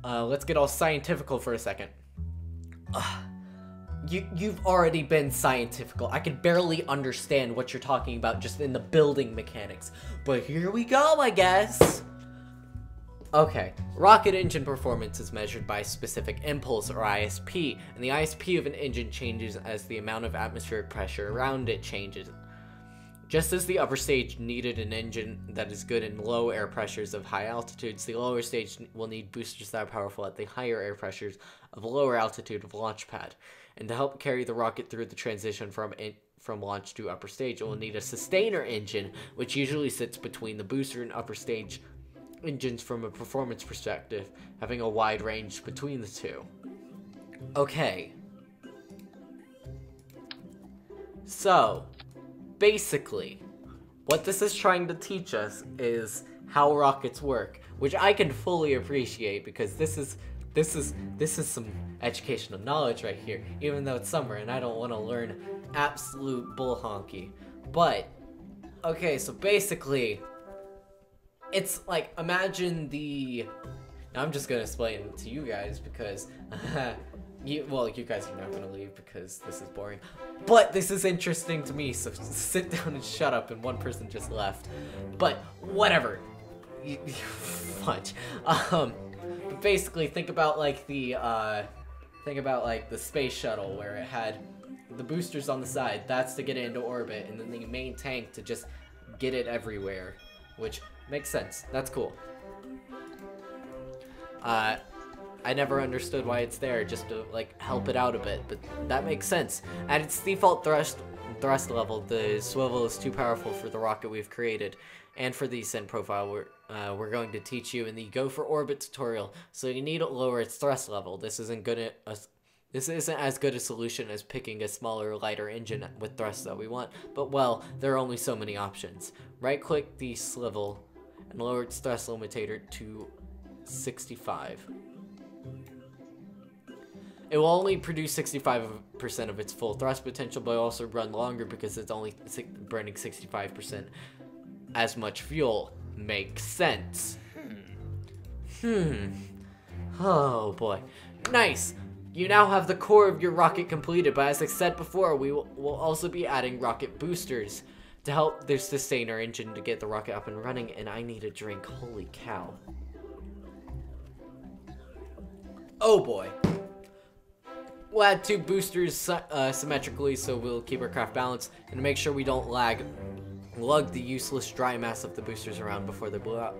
Let's get all scientifical for a second. You've already been scientifical. I can barely understand what you're talking about just in the building mechanics. But here we go, I guess. Okay, rocket engine performance is measured by specific impulse, or ISP, and the ISP of an engine changes as the amount of atmospheric pressure around it changes. Just as the upper stage needed an engine that is good in low air pressures of high altitudes, the lower stage will need boosters that are powerful at the higher air pressures of lower altitude of launch pad. And to help carry the rocket through the transition from launch to upper stage, it will need a sustainer engine, which usually sits between the booster and upper stage engines from a performance perspective, having a wide range between the two. Okay. So, basically, what this is trying to teach us is how rockets work, which I can fully appreciate, because this is some educational knowledge right here, even though it's summer and I don't want to learn absolute bull honky. But, okay, so basically, it's like, imagine the... Now I'm just gonna explain it to you guys because, you guys are not gonna leave because this is boring. But this is interesting to me, so sit down and shut up, and one person just left. But, whatever. Fudge. But basically, think about like the space shuttle where it had the boosters on the side. That's to get it into orbit, and then the main tank to just get it everywhere, which makes sense. That's cool. I never understood why it's there, just to like help it out a bit, but that makes sense. At its default thrust level, the swivel is too powerful for the rocket we've created, and for the ascent profile we're going to teach you in the Go for Orbit tutorial. So you need to lower its thrust level. This isn't This isn't as good a solution as picking a smaller, lighter engine with thrust that we want, but well, there are only so many options. Right-click the swivel and lower its thrust limiter to 65. It will only produce 65% of its full thrust potential, but also run longer because it's only burning 65% as much fuel. Makes sense. Oh boy. Nice! You now have the core of your rocket completed, but as I said before, we will also be adding rocket boosters to help their sustainer engine to get the rocket up and running, and I need a drink. Holy cow. Oh boy. We'll add 2 boosters symmetrically so we'll keep our craft balanced, and to make sure we don't lug the useless dry mass of the boosters around before they blow out.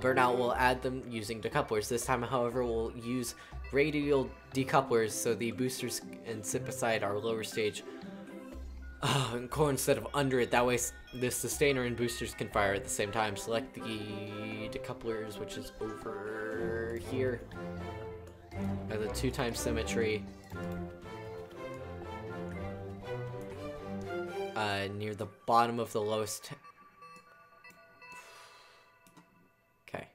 Burnout will add them using decouplers. This time, however, we'll use radial decouplers so the boosters can sit beside our lower stage and core instead of under it. That way the sustainer and boosters can fire at the same time. Select the decouplers, which is over here. The 2x symmetry. Near the bottom of the lowest. Okay.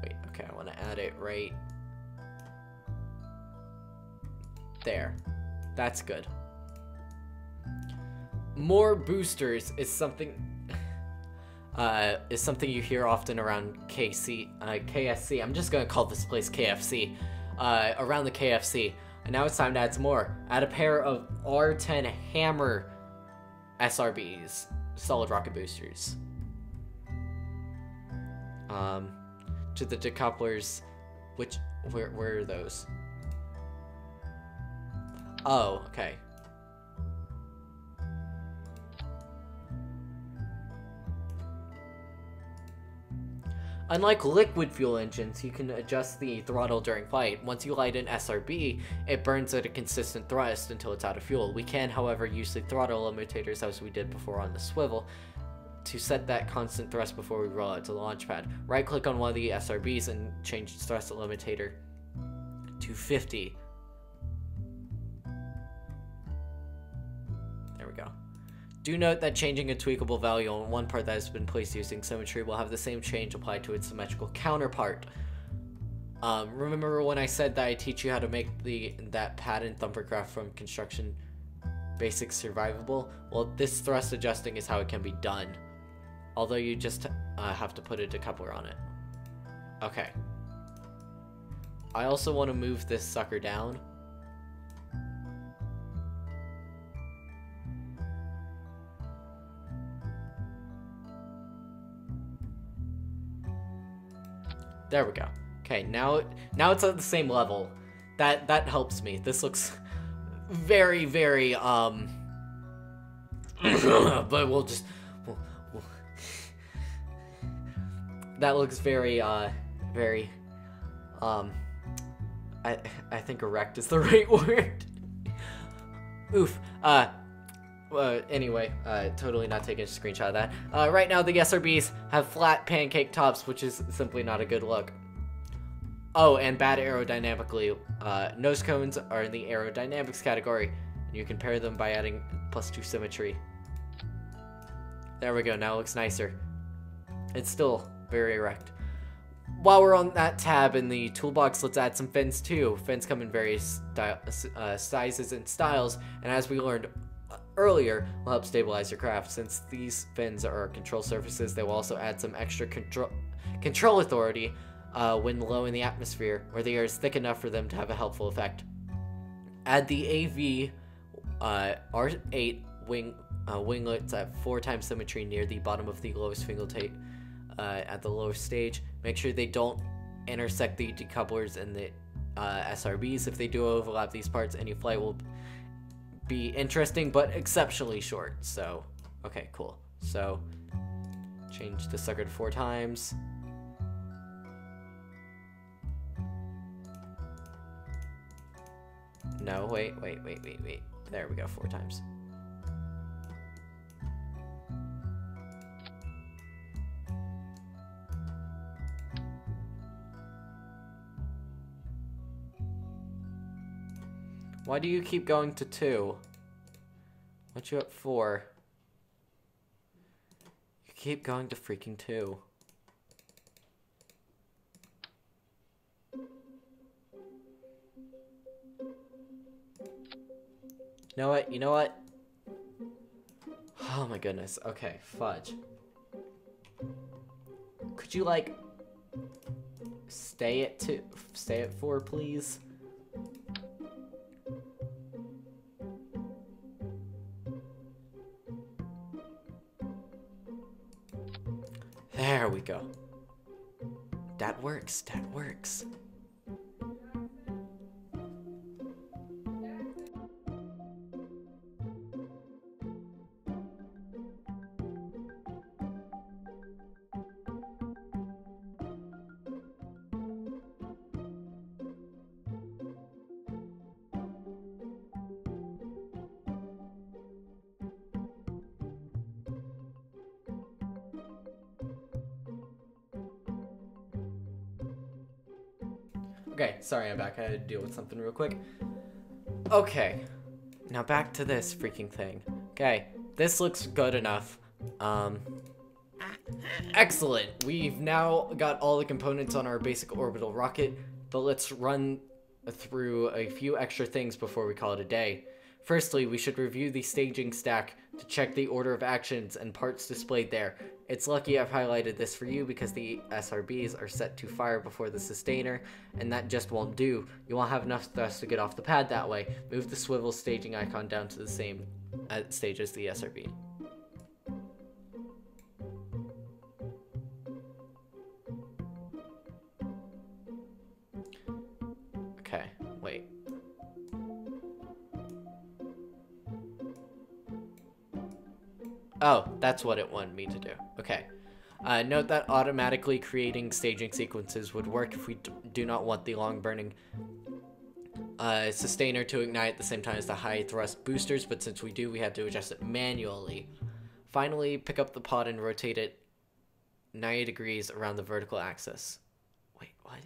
Wait, okay, I want to add it right there. That's good. More boosters is something you hear often around KSC. I'm just gonna call this place KFC. Around the KFC. And now it's time to add some more. Add a pair of R10 Hammer SRBs, solid rocket boosters. To the decouplers, where are those? Oh, okay. Unlike liquid fuel engines, you can adjust the throttle during flight. Once you light an SRB, it burns at a consistent thrust until it's out of fuel. We can, however, use the throttle limitators as we did before on the swivel to set that constant thrust before we roll out to the launch pad. Right-click on one of the SRBs and change its thrust limitator to 50. There we go. Do note that changing a tweakable value on one part that has been placed using symmetry will have the same change applied to its symmetrical counterpart. Remember when I said that I teach you how to make that pattern thumper craft from construction basics survivable? Well, this thrust adjusting is how it can be done. Although you just have to put a decoupler on it. Okay. I also want to move this sucker down. There we go. Okay, now it's at the same level. That helps me. This looks very, very but we'll that looks very very I think erect is the right word. Oof. Anyway, totally not taking a screenshot of that. Right now, the SRBs have flat pancake tops, which is simply not a good look. Oh, and bad aerodynamically. Nose cones are in the aerodynamics category, and you can pair them by adding +2 symmetry. There we go, now it looks nicer. It's still very erect. While we're on that tab in the toolbox, let's add some fins too. Fins come in various sizes and styles, and as we learned earlier, will help stabilize your craft. Since these fins are control surfaces, they will also add some extra control authority when low in the atmosphere, where the air is thick enough for them to have a helpful effect. Add the AV R8 winglets at 4x symmetry near the bottom of the lowest fingertape at the lowest stage. Make sure they don't intersect the decouplers and the SRBs. If they do overlap these parts, any flight will be interesting but exceptionally short. So okay, cool. So change the sucker to 4x. No, wait. There we go, 4x. Why do you keep going to 2? What you at 4? You keep going to freaking 2. You know what? You know what? Oh my goodness. Okay, fudge. Could you, like, stay at 2? Stay at 4, please? There we go. That works. That works. Okay, sorry, I'm back. I had to deal with something real quick. Okay, now back to this freaking thing. Okay, this looks good enough. Excellent. We've now got all the components on our basic orbital rocket, but let's run through a few extra things before we call it a day. Firstly, we should review the staging stack to check the order of actions and parts displayed there. It's lucky I've highlighted this for you because the SRBs are set to fire before the sustainer, and that just won't do. You won't have enough thrust to get off the pad that way. Move the swivel staging icon down to the same stage as the SRB. Okay, wait. Oh, that's what it wanted me to do. Okay. Note that automatically creating staging sequences would work if we do not want the long-burning sustainer to ignite at the same time as the high-thrust boosters, but since we do, we have to adjust it manually. Finally, pick up the pod and rotate it 90 degrees around the vertical axis. Wait, what?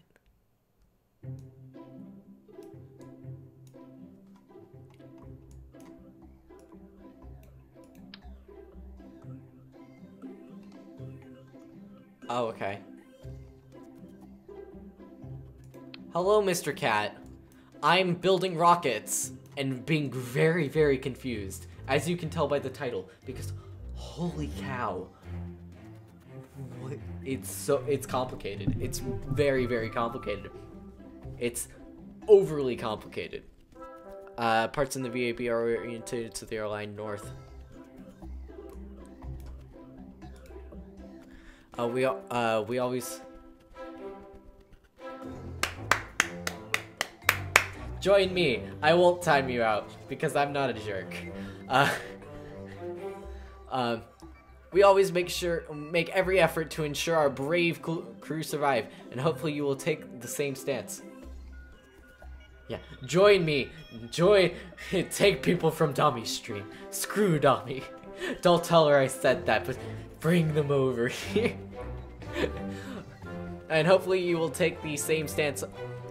Oh, okay. Hello, Mr. Cat. I'm building rockets and being very, very confused, as you can tell by the title, because holy cow. What? It's complicated. It's very, very complicated. It's overly complicated. Parts in the VAB are oriented to the airline north. We always join me. I won't time you out because I'm not a jerk. We always make every effort to ensure our brave crew survive, and hopefully you will take the same stance. Yeah, join me. Take people from Dommy's stream. Screw Dommy. Don't tell her I said that, but bring them over here. And hopefully you will take the same stance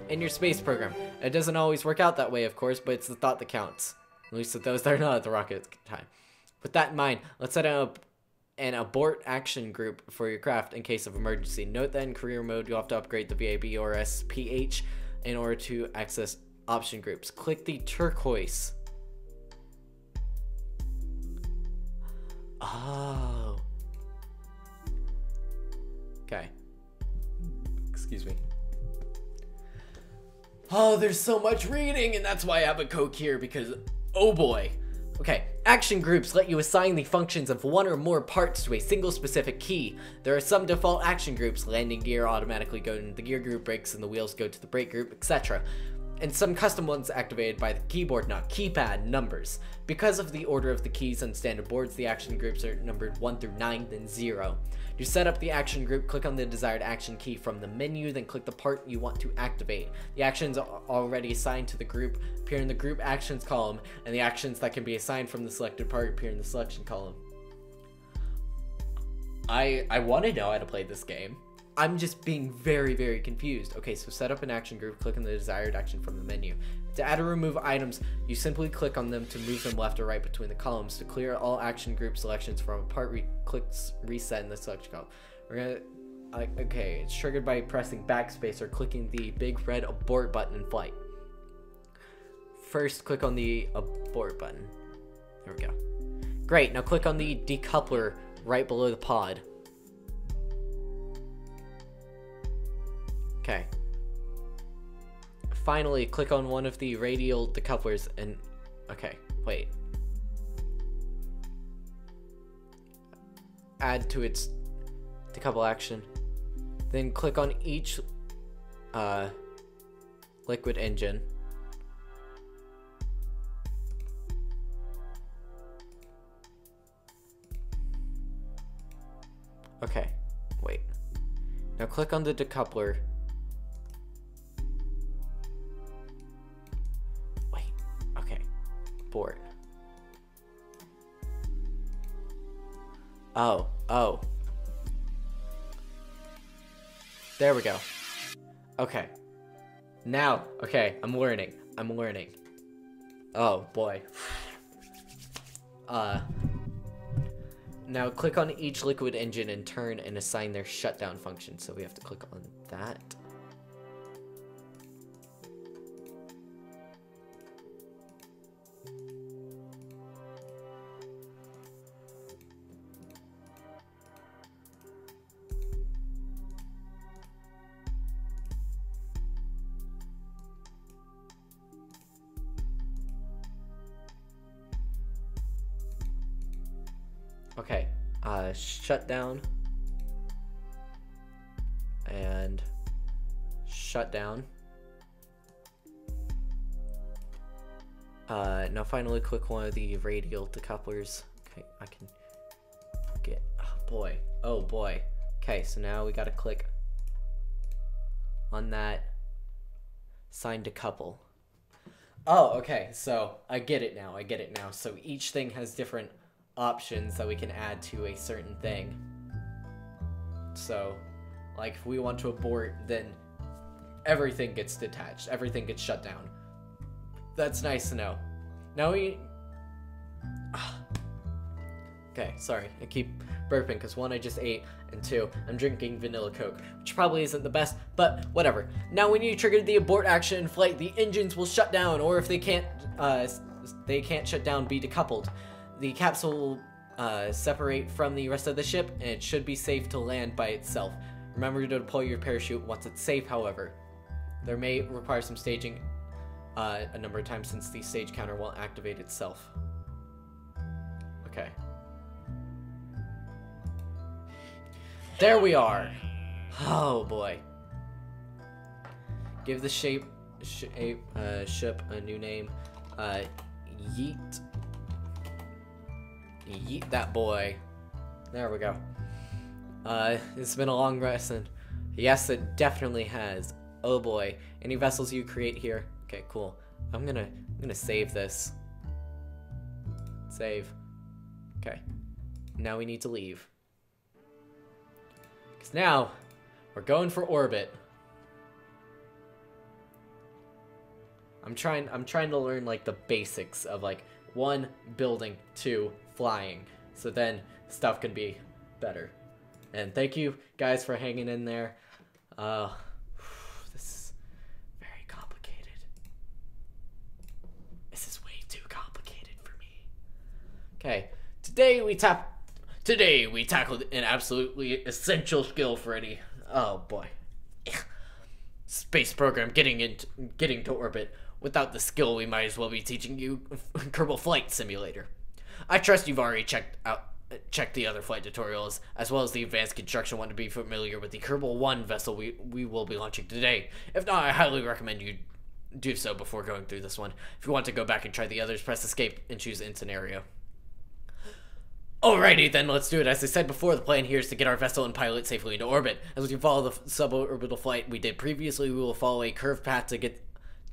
in your space program. It doesn't always work out that way, of course, but it's the thought that counts. At least with those that are not at the rocket time. With that in mind, let's set up an abort action group for your craft in case of emergency. Note that in career mode, you'll have to upgrade the VAB or SPH in order to access option groups. Click the turquoise. Oh. Okay. Excuse me. Oh, there's so much reading, and that's why I have a Coke here, because, oh boy. Okay, action groups let you assign the functions of one or more parts to a single specific key. There are some default action groups. Landing gear automatically go into the gear group, brakes and the wheels go to the brake group, etc. And some custom ones activated by the keyboard, not keypad, numbers. Because of the order of the keys on standard boards, the action groups are numbered 1 through 9, then 0. To set up the action group, click on the desired action key from the menu, then click the part you want to activate. The actions are already assigned to the group appear in the group actions column, and the actions that can be assigned from the selected part appear in the selection column. I want to know how to play this game. I'm just being very, very confused. Okay, so set up an action group, click on the desired action from the menu. To add or remove items, you simply click on them to move them left or right between the columns. To clear all action group selections from a part, click reset in the selection column. We're gonna, okay, it's triggered by pressing backspace or clicking the big red abort button in flight. First, click on the abort button. There we go. Great, now click on the decoupler right below the pod. Okay. Finally, click on one of the radial decouplers and... Okay, wait. Add to its decouple action. Then click on each liquid engine. Okay, wait. Now click on the decoupler. Wait, okay. Abort. Oh. There we go. Okay. Now, okay, I'm learning. Oh, boy. Now click on each liquid engine in turn and assign their shutdown function. So we have to click on that. Okay, shutdown and shutdown. Now finally click one of the radial decouplers. Okay, I can get, oh boy. Okay, so now we gotta click on that sign decouple. Oh, okay, so I get it now. So each thing has different options that we can add to a certain thing. So, like, if we want to abort, then everything gets detached. Everything gets shut down. That's nice to know. Now we... Okay, sorry. I keep burping because 1, I just ate, and 2, I'm drinking vanilla Coke, which probably isn't the best, but whatever. Now when you trigger the abort action in flight, the engines will shut down, or if they can't shut down, be decoupled. The capsule will separate from the rest of the ship, and it should be safe to land by itself. Remember to deploy your parachute once it's safe, however. There may require some staging a number of times since the stage counter won't activate itself. Okay. There we are! Oh boy. Give the ship a new name. Yeet. Yeet that boy. There we go. It's been a long lesson. Yes, it definitely has. Oh boy. Any vessels you create here? Okay, cool. I'm gonna save this. Save. Okay. Now we need to leave. Cause now we're going for orbit. I'm trying to learn like the basics of like 1, building, 2, flying, so then stuff can be better. And thank you guys for hanging in there. This is very complicated. This is way too complicated for me. Okay, today we tackled an absolutely essential skill for any, oh boy, space program getting to orbit. Without the skill, we might as well be teaching you Kerbal Flight Simulator. I trust you've already checked the other flight tutorials, as well as the advanced construction one to be familiar with the Kerbal 1 vessel we will be launching today. If not, I highly recommend you do so before going through this one. If you want to go back and try the others, press escape and choose in scenario. Alrighty then, let's do it. As I said before, the plan here is to get our vessel and pilot safely into orbit. As we follow the suborbital flight we did previously, we will follow a curved path to get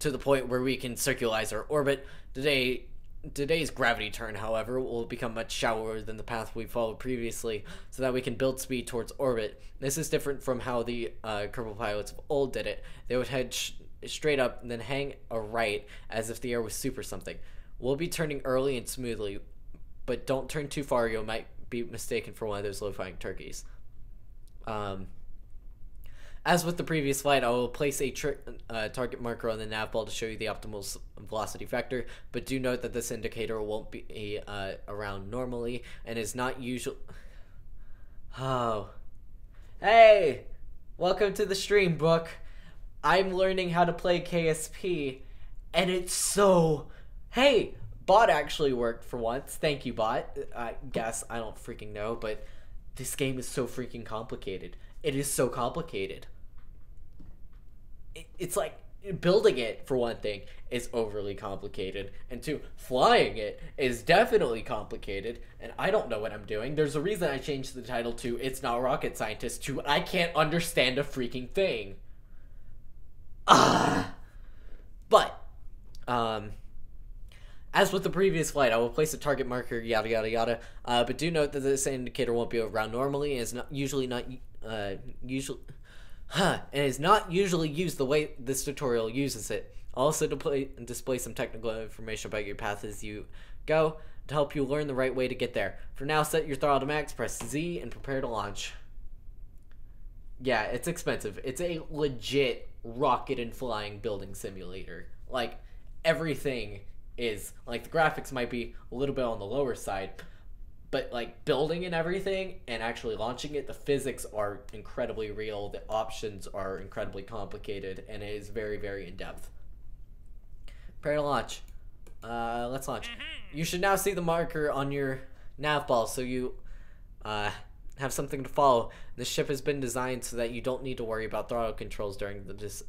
to the point where we can circularize our orbit. Today's gravity turn, however, will become much shallower than the path we followed previously, so that we can build speed towards orbit. This is different from how the Kerbal pilots of old did it. They would head straight up, and then hang a right as if the air was soup or something. We'll be turning early and smoothly, but don't turn too far. You might be mistaken for one of those low-flying turkeys. As with the previous flight, I will place a target marker on the nav ball to show you the optimal velocity vector, but do note that this indicator won't be around normally and is not usual. Oh. Hey! Welcome to the stream, Book. I'm learning how to play KSP, and it's so... Hey! Bot actually worked for once. Thank you, bot. I guess. I don't freaking know, but this game is so freaking complicated. It is so complicated. It's like, building it, for one thing, is overly complicated. And two, flying it is definitely complicated. And I don't know what I'm doing. There's a reason I changed the title to It's Not Rocket Scientist to I Can't Understand a Freaking Thing. But, as with the previous flight, I will place a target marker, yada yada yada. But do note that this indicator won't be around normally, and is not usually used the way this tutorial uses it. I'll also display some technical information about your path as you go to help you learn the right way to get there. For now, set your throttle to max, press Z, and prepare to launch. Yeah, it's expensive. It's a legit rocket and flying building simulator. Like, everything is, like, the graphics might be a little bit on the lower side, but like building and everything and actually launching it, the physics are incredibly real, the options are incredibly complicated, and it is very, very in-depth. Prepare to launch. Let's launch. You should now see the marker on your nav ball so you have something to follow. This ship has been designed so that you don't need to worry about throttle controls during the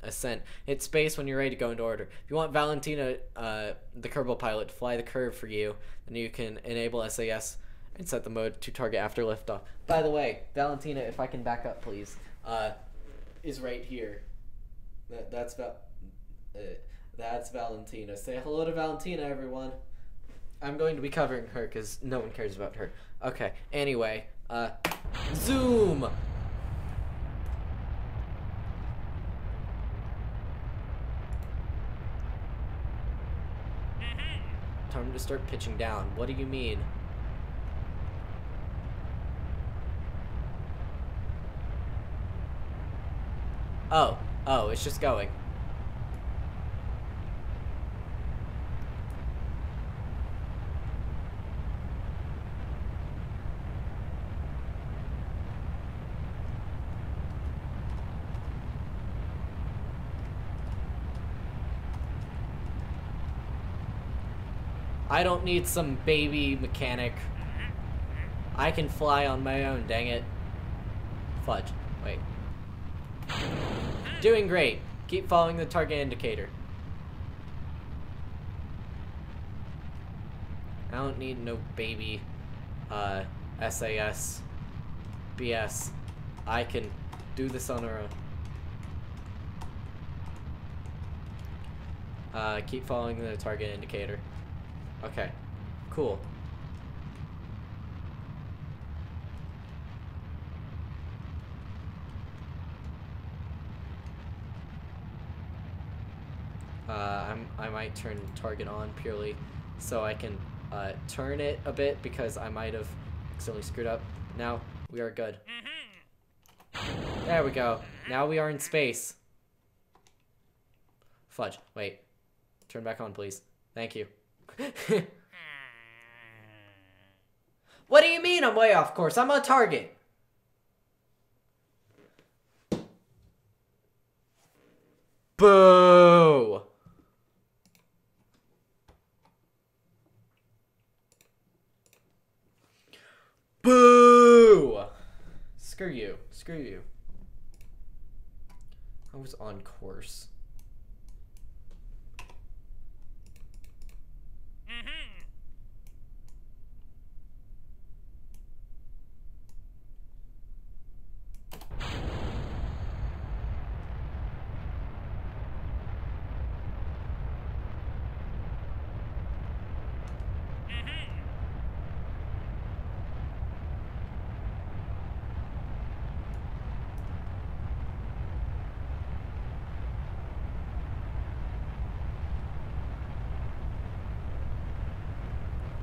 ascent. Hit space when you're ready to go into order. If you want Valentina, the Kerbal pilot, to fly the curve for you, then you can enable SAS and set the mode to target after liftoff. By the way, Valentina, if I can back up, please, is right here. That's Valentina. Say hello to Valentina, everyone. I'm going to be covering her because no one cares about her. Okay. Anyway, zoom. Time to start pitching down. What do you mean? Oh, it's just going. I don't need some baby mechanic. I can fly on my own, dang it. Fudge. Wait. Doing great. Keep following the target indicator. I don't need no baby SAS BS. I can do this on our own. Keep following the target indicator. Okay, cool. I might turn target on purely so I can turn it a bit because I might have accidentally screwed up. Now we are good. There we go. Now we are in space. Fudge. Wait. Turn back on, please. Thank you. What do you mean I'm way off course? I'm on target. Boo! Boo! Screw you. Screw you. I was on course.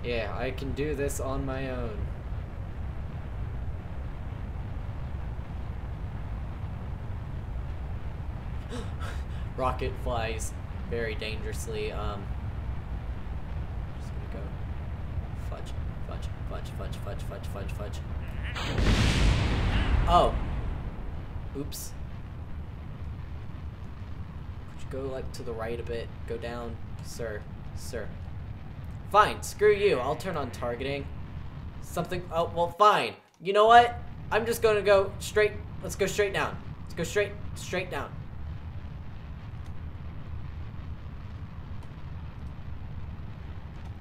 Yeah, I can do this on my own. Rocket flies very dangerously. Just gonna go fudge, fudge, fudge, fudge, fudge, fudge, fudge, fudge. Oh. Oops. Could you go like to the right a bit? Go down, sir, sir. Fine, screw you. I'll turn on targeting. Something. Oh, well, fine. You know what? I'm just gonna go straight. Let's go straight down. Let's go straight down.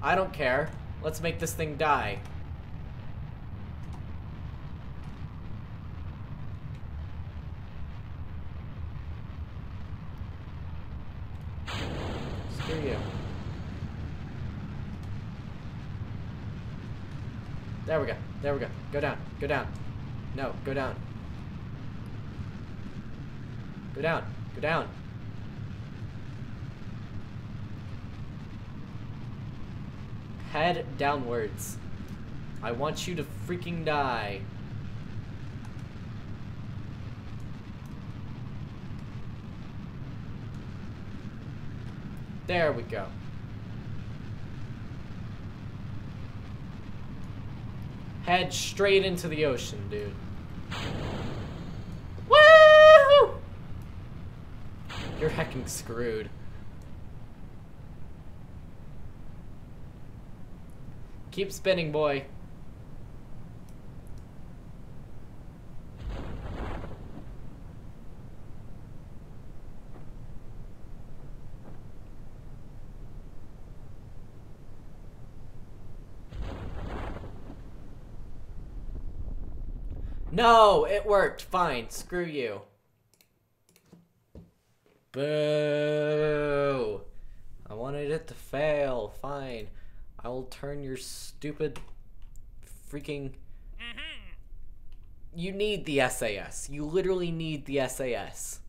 I don't care. Let's make this thing die. Screw you. There we go. There we go. Go down. Go down. No, go down. Go down. Go down. Head downwards. I want you to freaking die. There we go. Head straight into the ocean, dude. Woo! You're hecking screwed. Keep spinning, boy. No, it worked. Fine. Screw you. Boo. I wanted it to fail. Fine. I will turn your stupid freaking... You need the SAS. You literally need the SAS.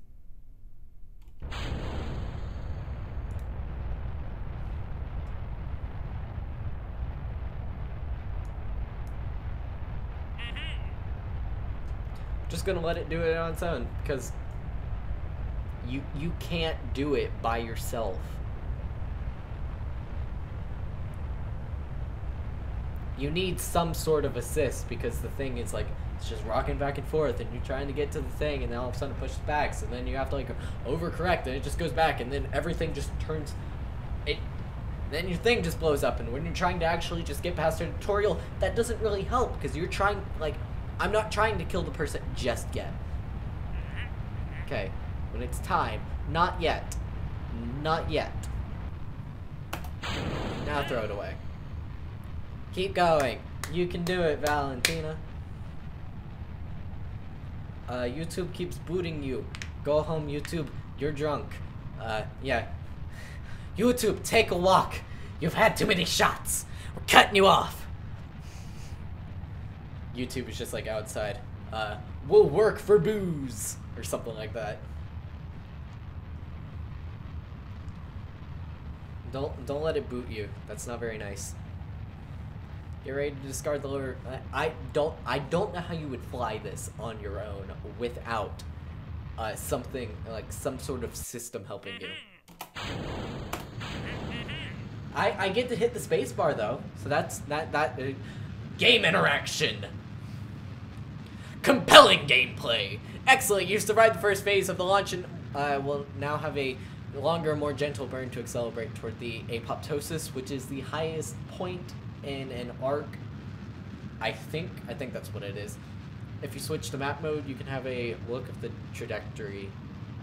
Just gonna let it do it on its own, because you can't do it by yourself. You need some sort of assist, because the thing is like, it's just rocking back and forth, and you're trying to get to the thing, and then all of a sudden it pushes back, so then you have to like overcorrect, and it just goes back, and then everything just turns, then your thing just blows up, and when you're trying to actually just get past a tutorial, that doesn't really help, because you're trying, like, I'm not trying to kill the person just yet. Okay, when it's time, not yet. Not yet. Now throw it away. Keep going. You can do it, Valentina. YouTube keeps booting you. Go home, YouTube. You're drunk. Yeah. YouTube, take a walk. You've had too many shots. We're cutting you off. YouTube is just like outside. We'll work for booze. Or something like that. Don't let it boot you. That's not very nice. Get ready to discard the lure. I don't know how you would fly this on your own without something like some sort of system helping you. I get to hit the space bar though, so that's game interaction. Compelling gameplay. Excellent. You survived the first phase of the launch and will now have a longer, more gentle burn to accelerate toward the apoptosis, which is the highest point in an arc. I think that's what it is. If you switch to map mode, you can have a look of the trajectory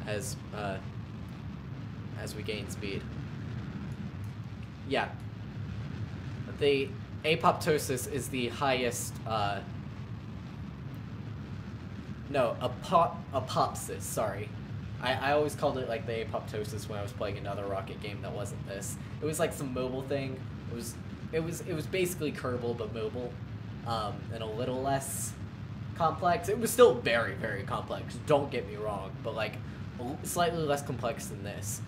as we gain speed. Yeah. The apoptosis is the highest no, apopsis, sorry. I always called it like the apoptosis when I was playing another rocket game that wasn't this. It was like some mobile thing. It was basically Kerbal but mobile, and a little less complex. It was still very, very complex, don't get me wrong, but like slightly less complex than this.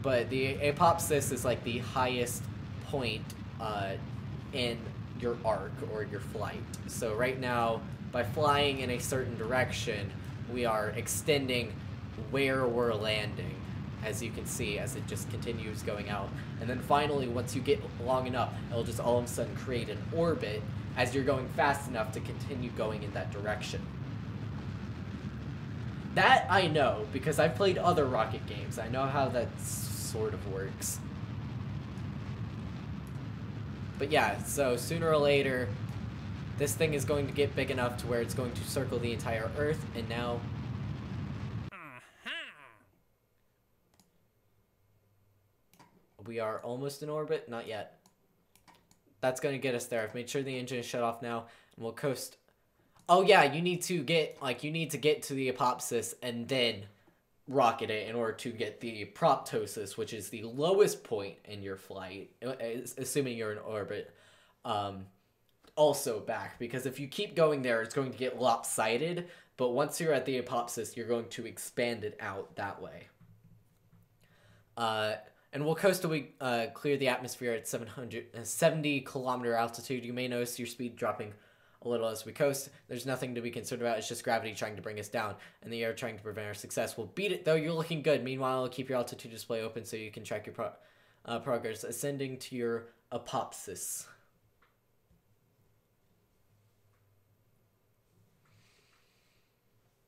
But the apopsis is like the highest point in your arc or your flight. So right now, by flying in a certain direction, we are extending where we're landing, as you can see, as it just continues going out. And then finally, once you get long enough, it'll just all of a sudden create an orbit as you're going fast enough to continue going in that direction. That I know, because I've played other rocket games. I know how that sort of works. But yeah, so sooner or later, this thing is going to get big enough to where it's going to circle the entire Earth, and now... we are almost in orbit? Not yet. That's going to get us there. I've made sure the engine is shut off now, and we'll coast... oh yeah, you need to get to the apopsis and then rocket it in order to get the proptosis, which is the lowest point in your flight, assuming you're in orbit, also back. Because if you keep going there, it's going to get lopsided, but once you're at the apopsis, you're going to expand it out that way. And we'll coast till we clear the atmosphere at 70 kilometer altitude. You may notice your speed dropping a little as we coast. There's nothing to be concerned about. It's just gravity trying to bring us down, and the air trying to prevent our success. We'll beat it, though. You're looking good. Meanwhile, keep your altitude display open so you can track your progress, ascending to your apopsis.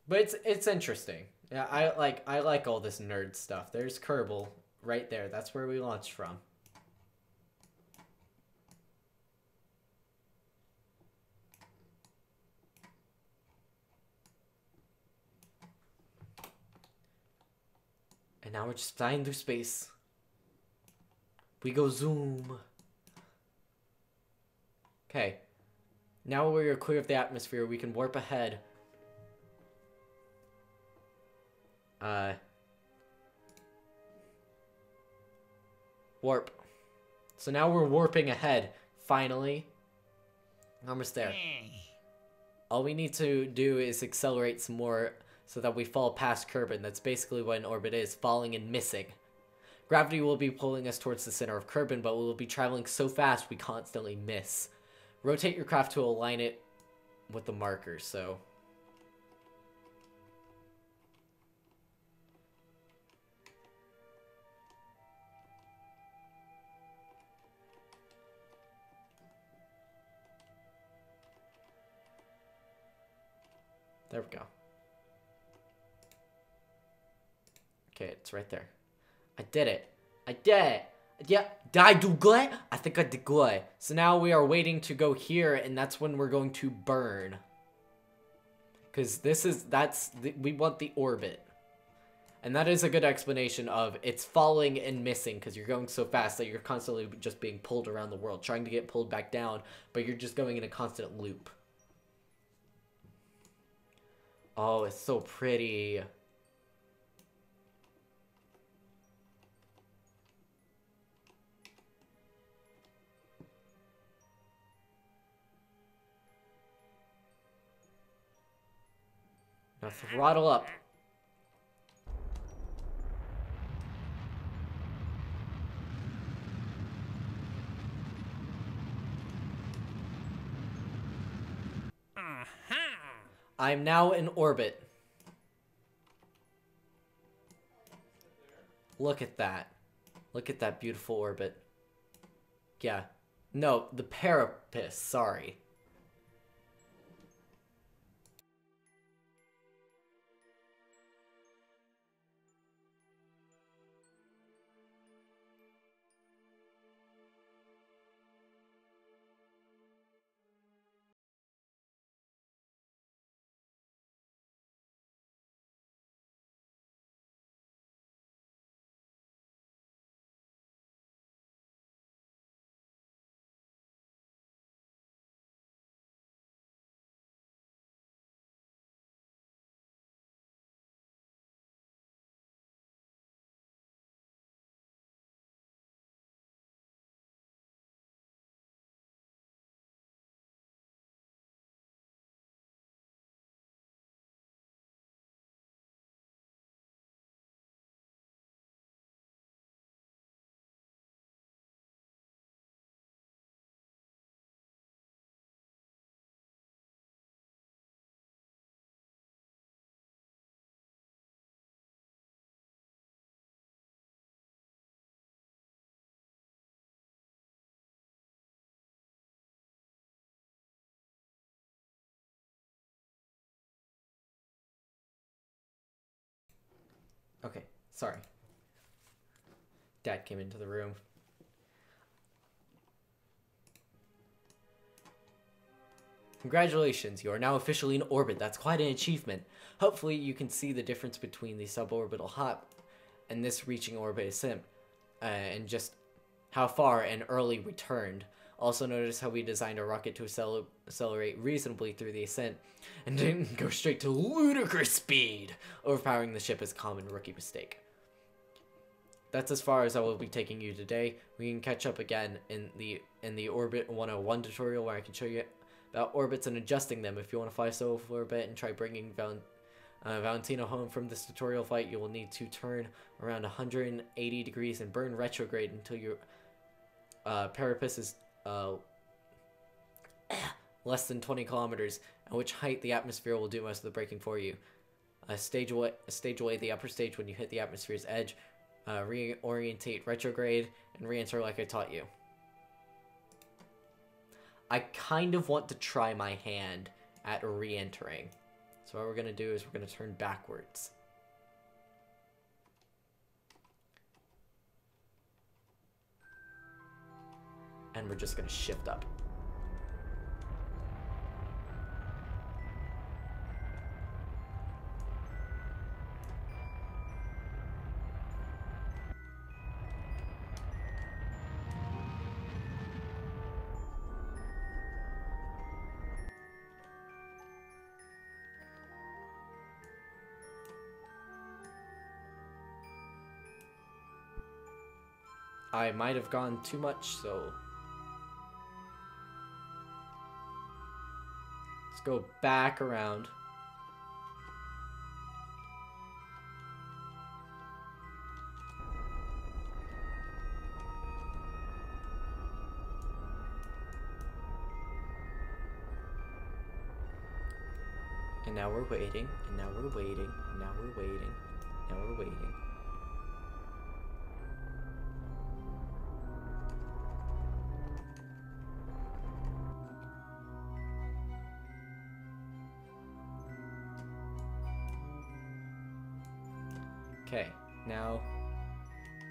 But it's interesting. Yeah, I like all this nerd stuff. There's Kerbal right there. That's where we launched from. And now we're just flying through space. We go zoom. Okay. Now we're clear of the atmosphere. We can warp ahead. Warp. So now we're warping ahead. Finally. Almost there. All we need to do is accelerate some more so that we fall past Kerbal. That's basically what an orbit is, falling and missing. Gravity will be pulling us towards the center of Kerbal, but we will be traveling so fast we constantly miss. Rotate your craft to align it with the markers, so... there we go. Okay, it's right there. I did it. I did it. Yeah, did I do good? I think I did good. So now we are waiting to go here, and that's when we're going to burn. Because we want the orbit. And that is a good explanation of it's falling and missing because you're going so fast that you're constantly just being pulled around the world, trying to get pulled back down, but you're just going in a constant loop. Oh, it's so pretty. Now throttle up. I'm now in orbit. Look at that. Look at that beautiful orbit. Yeah. No, the Parapis, sorry. Okay, sorry. Dad came into the room. Congratulations, you are now officially in orbit. That's quite an achievement. Hopefully you can see the difference between the suborbital hop and this reaching orbit ascent, and just how far and early we turned. Also notice how we designed a rocket to accelerate reasonably through the ascent and didn't go straight to ludicrous speed. Overpowering the ship is a common rookie mistake. That's as far as I will be taking you today. We can catch up again in the Orbit 101 tutorial where I can show you about orbits and adjusting them. If you want to fly solo for a bit and try bringing Valentino home from this tutorial flight, you will need to turn around 180 degrees and burn retrograde until your parapet is less than 20 kilometers, at which height the atmosphere will do most of the braking for you. Stage away the upper stage when you hit the atmosphere's edge. Reorientate retrograde and re-enter like I taught you. I kind of want to try my hand at re-entering. So what we're going to do is we're going to turn backwards. And we're just going to shift up. I might have gone too much, so let's go back around. And now we're waiting, and now we're waiting, and now we're waiting, now we're waiting. Okay, now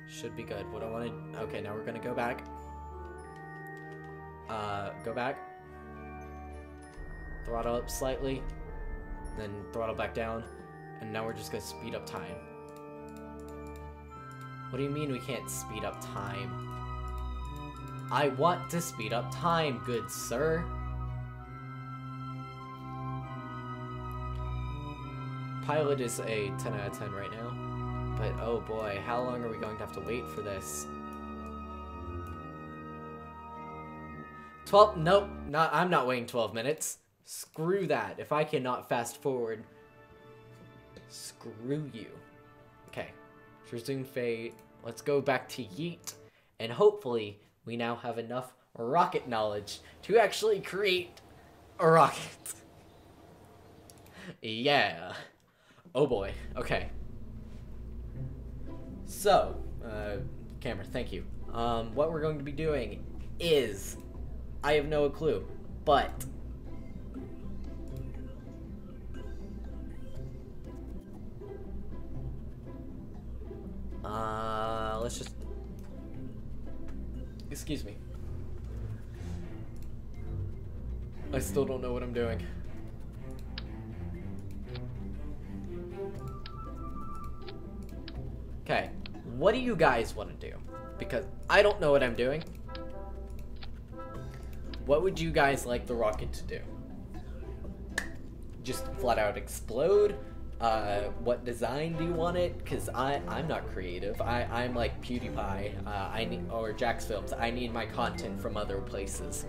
should be good. What I want to... Okay, now we're going to go back. Go back. Throttle up slightly. Then throttle back down. And now we're just going to speed up time. What do you mean we can't speed up time? I want to speed up time, good sir. Pilot is a 10 out of 10 right now. But oh boy, how long are we going to have to wait for this? 12? Nope, I'm not waiting 12 minutes. Screw that. If I cannot fast forward, screw you. Okay, resume fate. Let's go back to Yeet. And hopefully, we now have enough rocket knowledge to actually create a rocket. Yeah. Oh boy, okay. So, camera, thank you. What we're going to be doing is, I have no clue, but let's just, excuse me. I still don't know what I'm doing. Okay, what do you guys want to do? Because I don't know what I'm doing. What would you guys like the rocket to do? Just flat out explode? What design do you want it? Because I'm not creative. I'm like PewDiePie, or Jack's Films. I need my content from other places.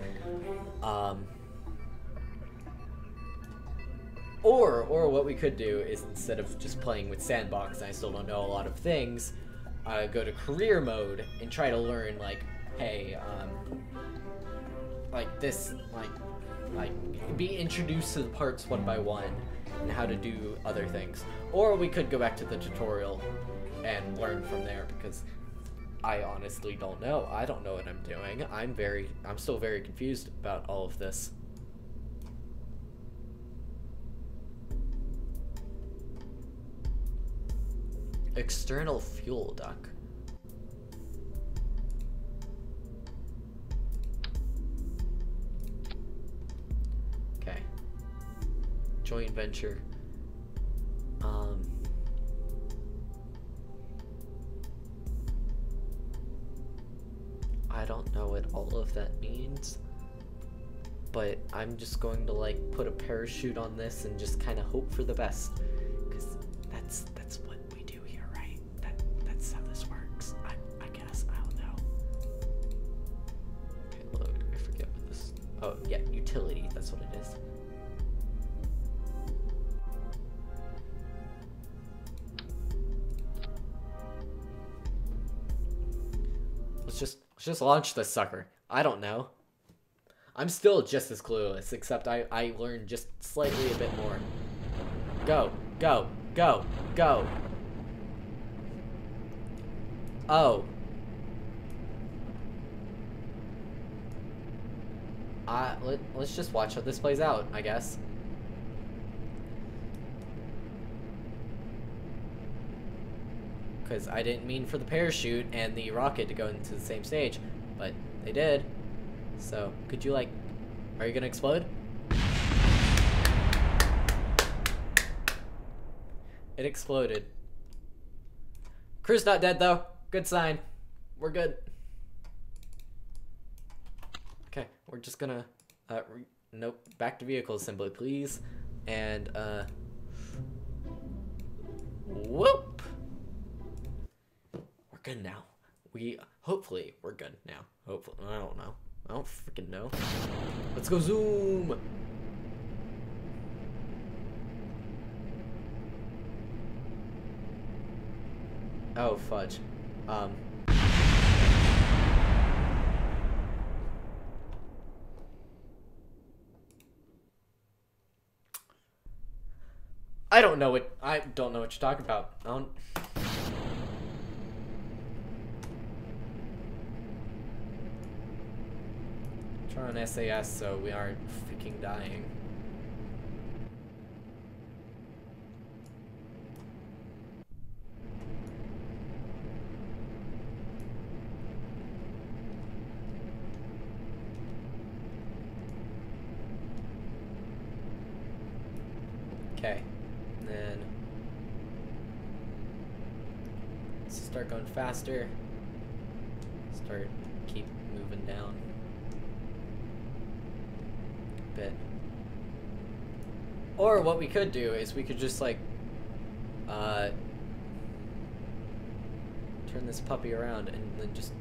Or what we could do is, instead of just playing with Sandbox, and I still don't know a lot of things, go to career mode and try to learn, like, hey, like this, like be introduced to the parts one by one and how to do other things. Or we could go back to the tutorial and learn from there, because I honestly don't know. I don't know what I'm doing. I'm still very confused about all of this. External fuel duct. Okay. Joint venture. I don't know what all of that means, but I'm just going to like put a parachute on this and just kind of hope for the best, because that's what we do here, right? That's how this works. I guess, I don't know. Okay, load. I forget what this. Oh yeah, utility. That's what it is. Let's just launch this sucker. I don't know. I'm still just as clueless, except I learned just slightly a bit more. Go, go, go, go. Oh. Let's just watch how this plays out, I guess. Because I didn't mean for the parachute and the rocket to go into the same stage, but they did. So, could you like, are you gonna explode? It exploded. Crew's not dead though. Good sign. We're good. Okay, we're just gonna, nope, back to vehicle assembly, please. And, whoop! We're good now. Hopefully, we're good now. Hopefully, I don't know. I don't freaking know. Let's go zoom! Oh, fudge. I don't know what you're talking about. Turn on SAS so we aren't freaking dying. Okay, and then let's start going faster. Keep moving down a bit. Or what we could do is we could just like turn this puppy around and then just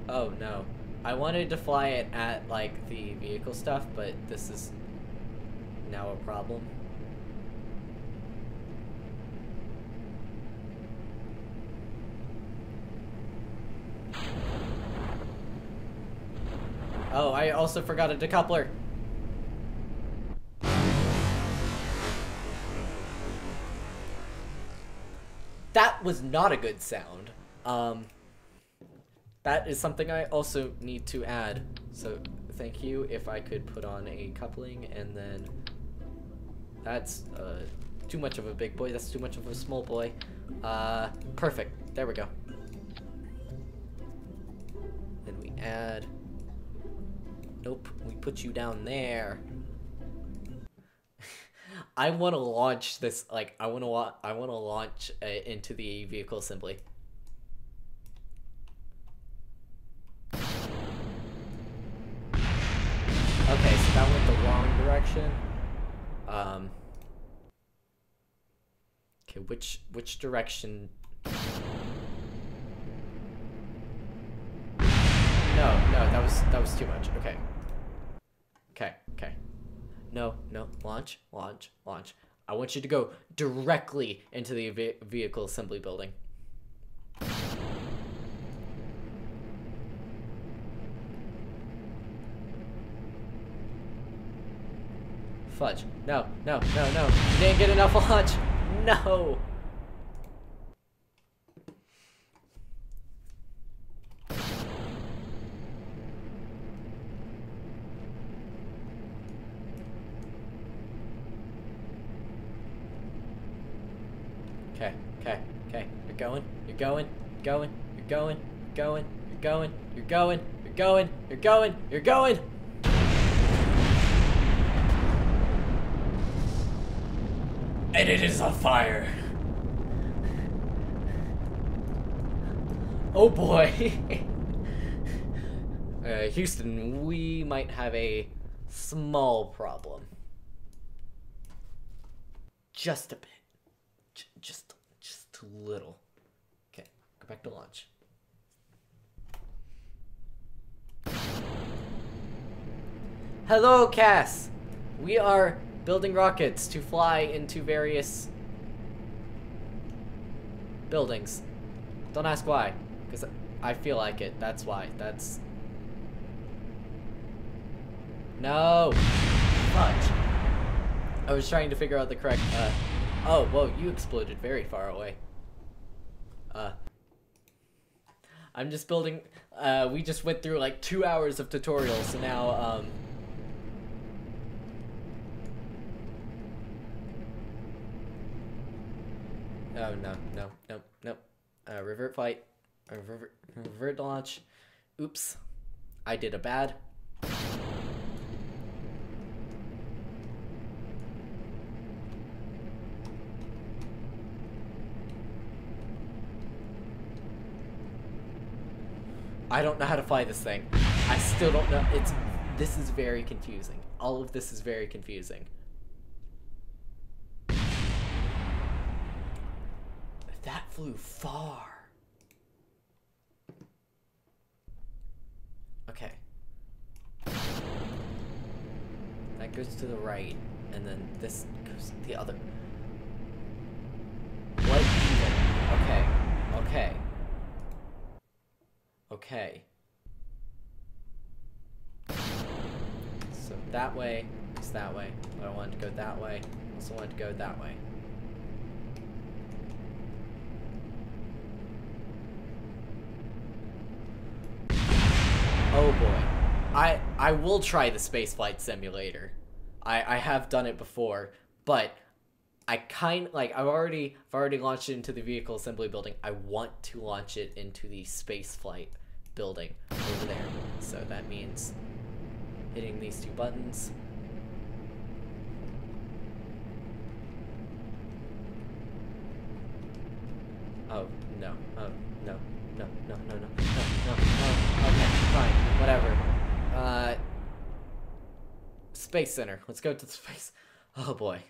oh no. I wanted to fly it at like the vehicle stuff, but this is now a problem. Oh, I also forgot a decoupler. That was not a good sound. That is something I also need to add. So thank you. If I could put on a coupling, and then that's too much of a big boy. That's too much of a small boy. Perfect. There we go. Then we add. Nope. We put you down there. I want to launch this. Like I want to launch into the vehicle assembly. Okay, so that went the wrong direction. Okay, which direction? No, that was too much. Okay. Okay. No, launch. I want you to go directly into the vehicle assembly building. Fudge. No. You didn't get enough launch. No. Okay, okay, okay. You're going, you're going, you're going, you're going, you're going, you're going, you're going, you're going, you're going, you're going! And it is on fire! Oh boy! Houston, we might have a small problem. Just a bit. Just a little. Okay, go back to launch. Hello, Cass! We are building rockets to fly into various buildings. Don't ask why, because I feel like it. That's why. That's... No! Fudge. I was trying to figure out the correct, oh, whoa, you exploded very far away. I'm just building, we just went through like 2 hours of tutorials, so now, oh, no. Revert flight. Revert launch. Oops. I did a bad. I don't know how to fly this thing. I still don't know. This is very confusing. All of this is very confusing. That flew far. Okay. That goes to the right, and then this goes the other. What even? Okay. Okay. Okay. So that way is that way. But I wanted to go that way. Also wanted to go that way. Oh boy. I will try the spaceflight simulator. I have done it before, but I've already launched it into the vehicle assembly building. I want to launch it into the spaceflight building over there. So that means hitting these 2 buttons. Oh, no. Oh, no. No. Okay, fine. Whatever. Space Center. Let's go to the space. Oh boy.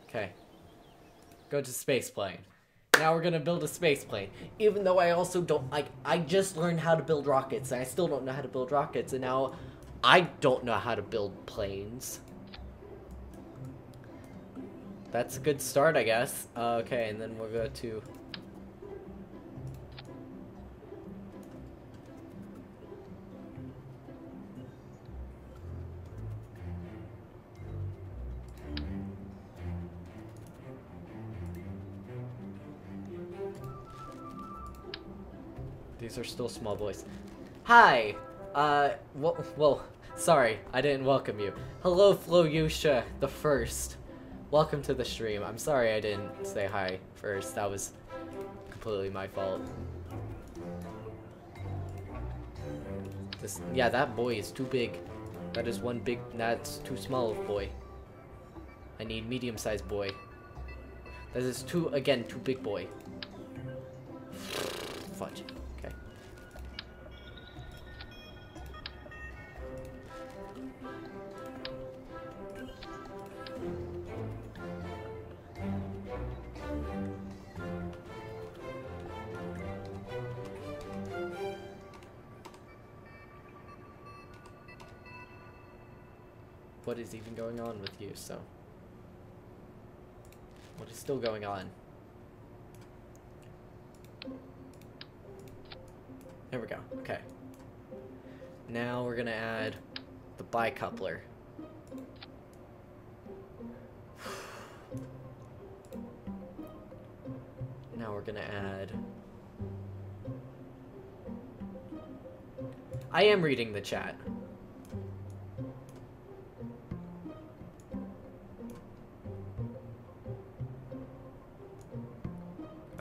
Okay. Go to space plane. Now we're gonna build a space plane. Even though I also don't I just learned how to build rockets and I still don't know how to build rockets, and now I don't know how to build planes. That's a good start, I guess. Okay, and then we'll go to... These are still small boys. Hi! Well, sorry, I didn't welcome you. Hello, Floyusha the First. Welcome to the stream. I'm sorry I didn't say hi first. That was completely my fault. Yeah, that boy is too big. That is one big... That's too small of boy. I need medium-sized boy. That is too big boy. Fudge. Okay. What is even going on with you, so... What is still going on? There we go, okay. Now we're gonna add the bicoupler. Now we're gonna add... I am reading the chat.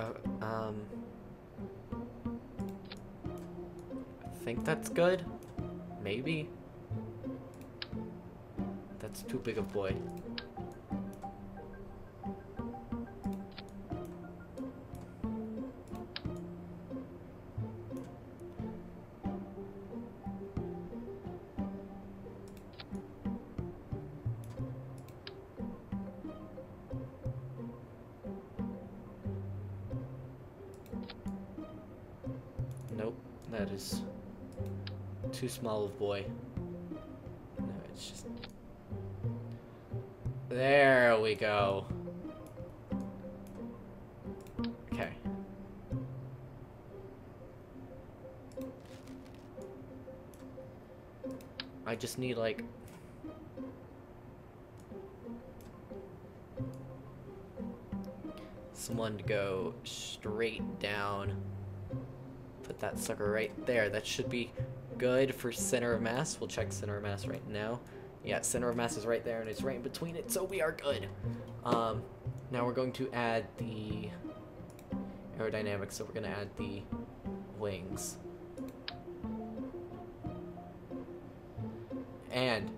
I think that's good. Maybe. That's too big a boy. Nope, that is too small of boy. No, it's just... There we go. Okay. I just need, like... someone to go straight down. Put that sucker right there. That should be good for center of mass. We'll check center of mass right now. Yeah, center of mass is right there, and it's right in between it, so we are good. Now we're going to add the aerodynamics, so we're going to add the wings. And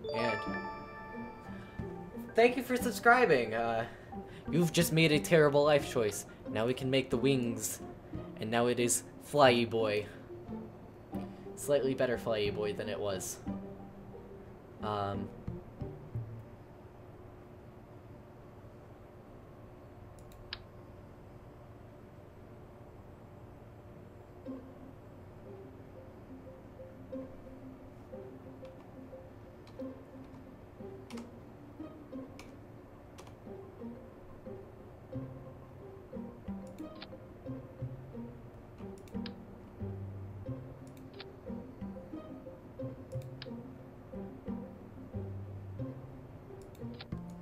thank you for subscribing. You've just made a terrible life choice. Now we can make the wings, and now it is Flyy Boy. Slightly better Flyy Boy than it was.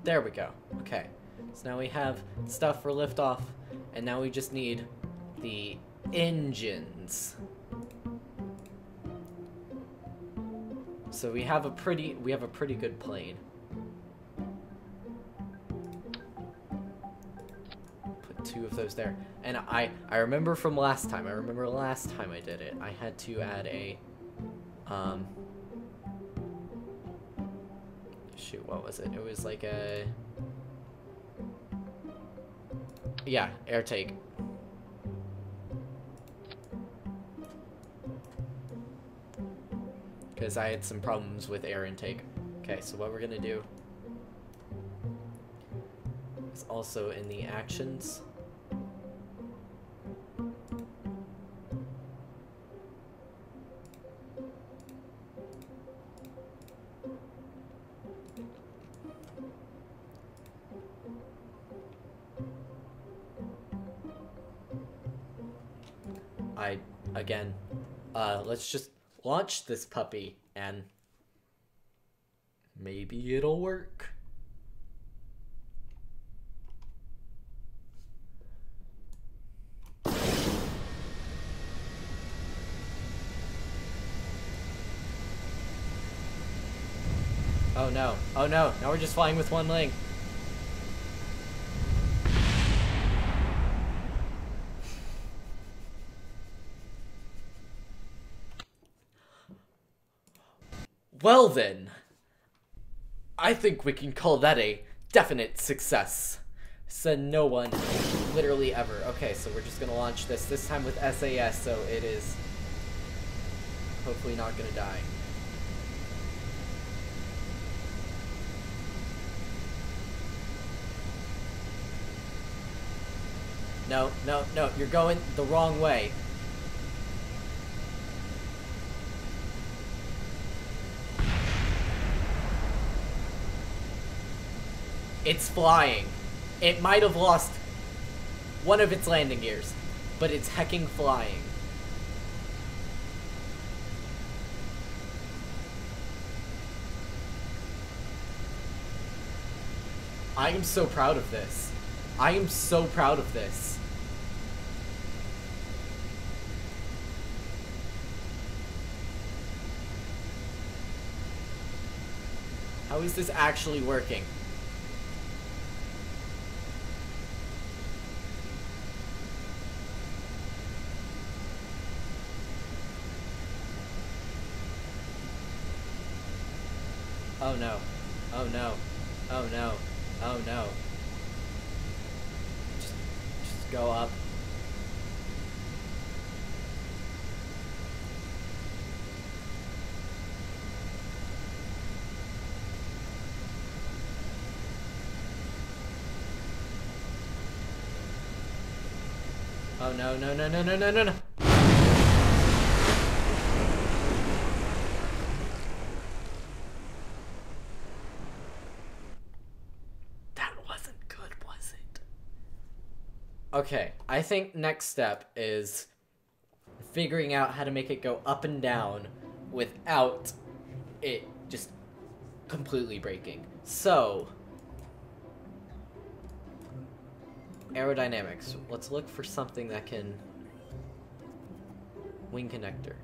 There we go. Okay. So now we have stuff for liftoff, and now we just need the engines. So we have a pretty good plane. Put 2 of those there. And I remember from last time. I remember last time I did it. I had to add a shoot, what was it? It was like a... yeah, air take. Because I had some problems with air intake. Okay, so what we're gonna do is also in the actions. Again, let's just launch this puppy and maybe it'll work. Oh no, oh no, now we're just flying with one leg. Well then, I think we can call that a definite success. Said no one, literally ever. Okay, so we're just gonna launch this time with SAS, so it is hopefully not gonna die. No, no, no, you're going the wrong way. It's flying. It might have lost one of its landing gears, but it's hecking flying. I am so proud of this. I am so proud of this. How is this actually working? Oh no. Oh no. Oh no. Oh no. Just go up. Oh no, no, no, no, no, no, no, no. That wasn't good, was it? Okay, I think next step is figuring out how to make it go up and down without it just completely breaking. So, aerodynamics. Let's look for something that can... Wing connector.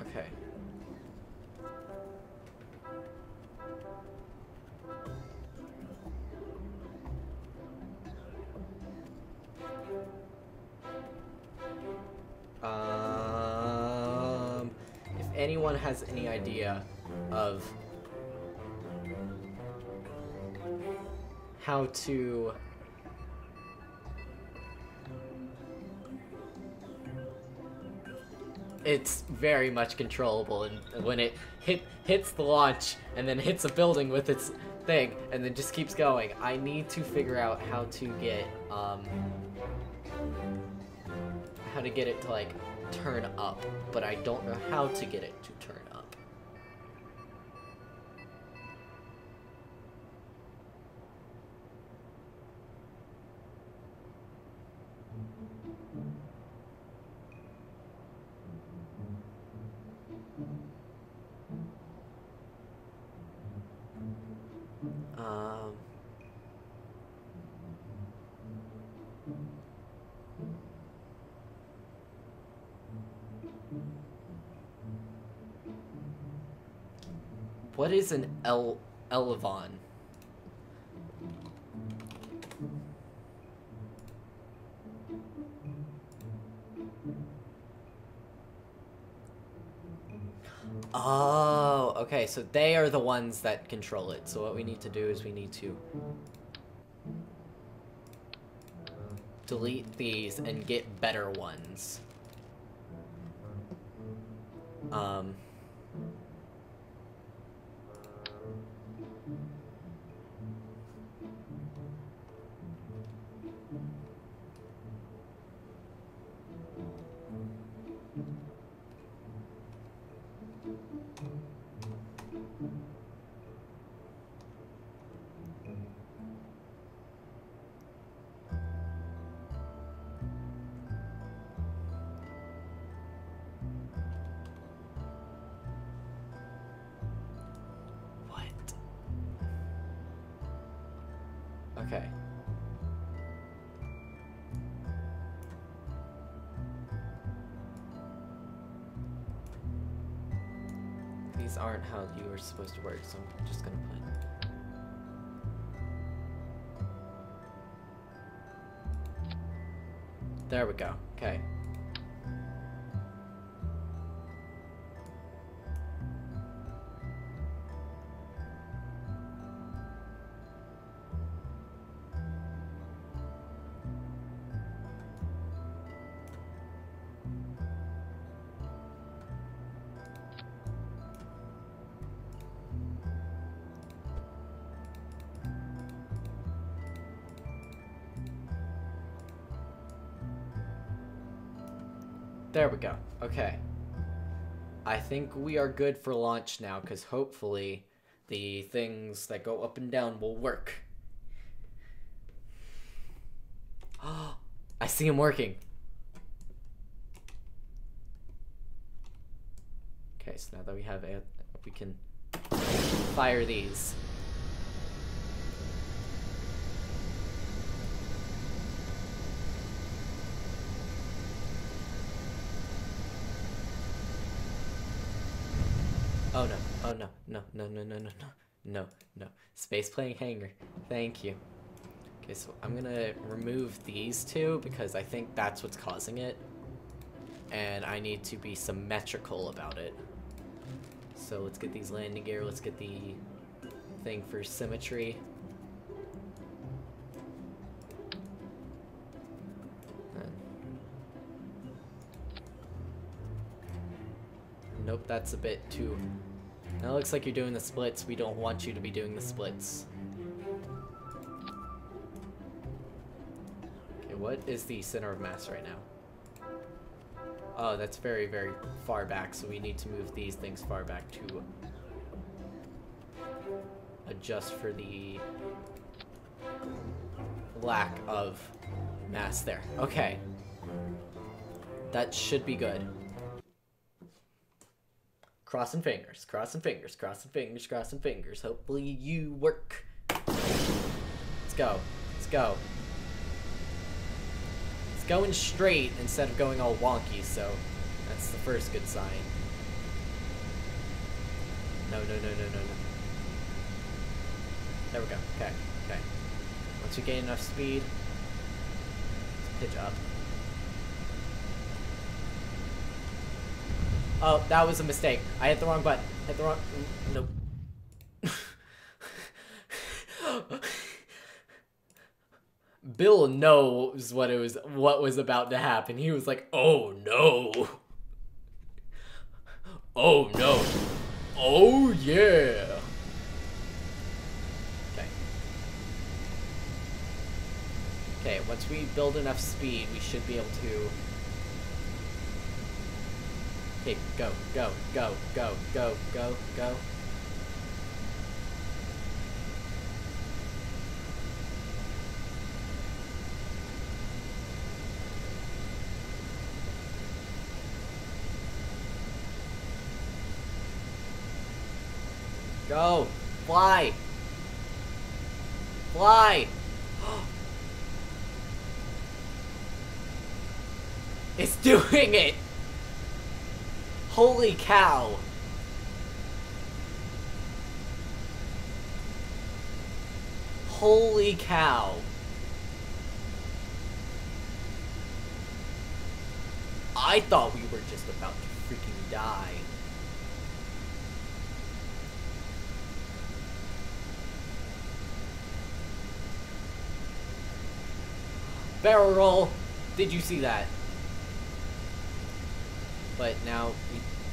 Okay. If anyone has any idea of how to it's very much controllable, and when it hits the launch and then hits a building with its thing and then just keeps going. I need to figure out how to get it to like turn up, but I don't know how to get it to turn up. What is an elevon? Oh, okay, so they are the ones that control it. So what we need to do is we need to delete these and get better ones. Okay. These aren't how you were supposed to work, so I'm just gonna put... There we go. Okay. There we go. Okay. I think we are good for launch now, because hopefully the things that go up and down will work. Oh, I see them working. Okay, so now that we have it, we can fire these. Oh no, oh no, no, no, no, no, no, no, no, no. Space plane hanger. Thank you. Okay, so I'm gonna remove these two because I think that's what's causing it. And I need to be symmetrical about it. So let's get these landing gear, let's get the thing for symmetry. Nope, that's a bit too... Now it looks like you're doing the splits. We don't want you to be doing the splits. Okay, what is the center of mass right now? Oh, that's very, very far back, so we need to move these things far back to adjust for the lack of mass there. Okay. That should be good. Crossing fingers, crossing fingers, crossing fingers, crossing fingers. Hopefully you work. Let's go. Let's go. It's going straight instead of going all wonky, so that's the first good sign. No, no, no, no, no, no. There we go. Okay, okay. Once we gain enough speed, let's pitch up. Oh, that was a mistake. I hit the wrong button. Hit the wrong... Nope. Bill knows what was about to happen. He was like, "Oh no. Oh no. Oh yeah." Okay. Okay, once we build enough speed, we should be able to... Okay, go, go, go, go, go, go, go. Go! Fly! Fly! It's doing it! Holy cow! Holy cow! I thought we were just about to freaking die. Barrel roll! Did you see that? But now,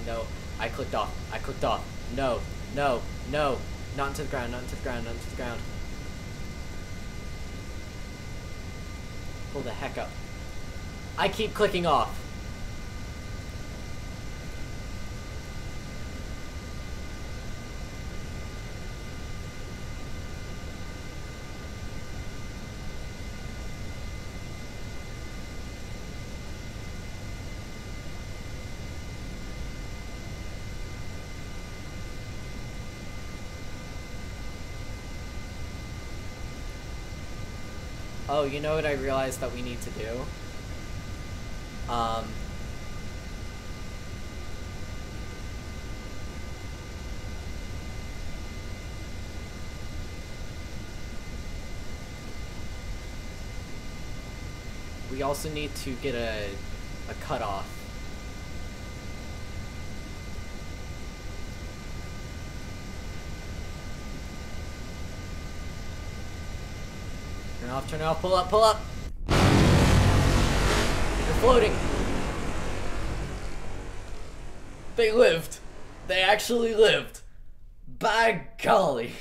no, I clicked off. I clicked off. No, no, no. Not into the ground, not into the ground, not into the ground. Pull the heck up. I keep clicking off. Oh, you know what I realized that we need to do? We also need to get a cutoff. Turn off, pull up, pull up! You're floating! They lived! They actually lived! By golly!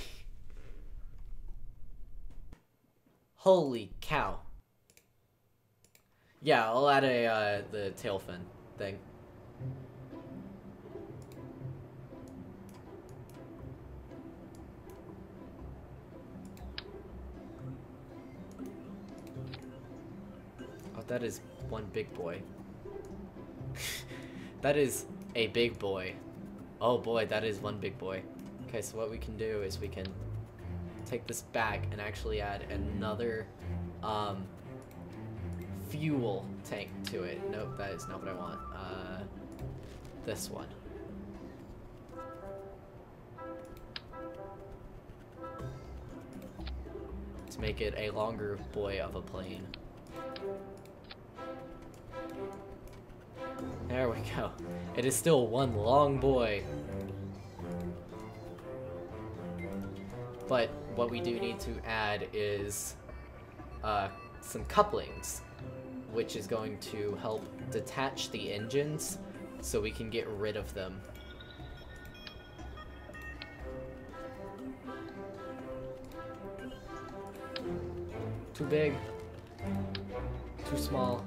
Holy cow. Yeah, I'll add the tail fin thing. That is one big boy. That is a big boy. Oh boy, that is one big boy. Okay, so what we can do is we can take this back and actually add another fuel tank to it. Nope, that is not what I want. This one. to make it a longer boy of a plane. There we go. It is still one long boy. But what we do need to add is some couplings, which is going to help detach the engines so we can get rid of them. Too big. Too small.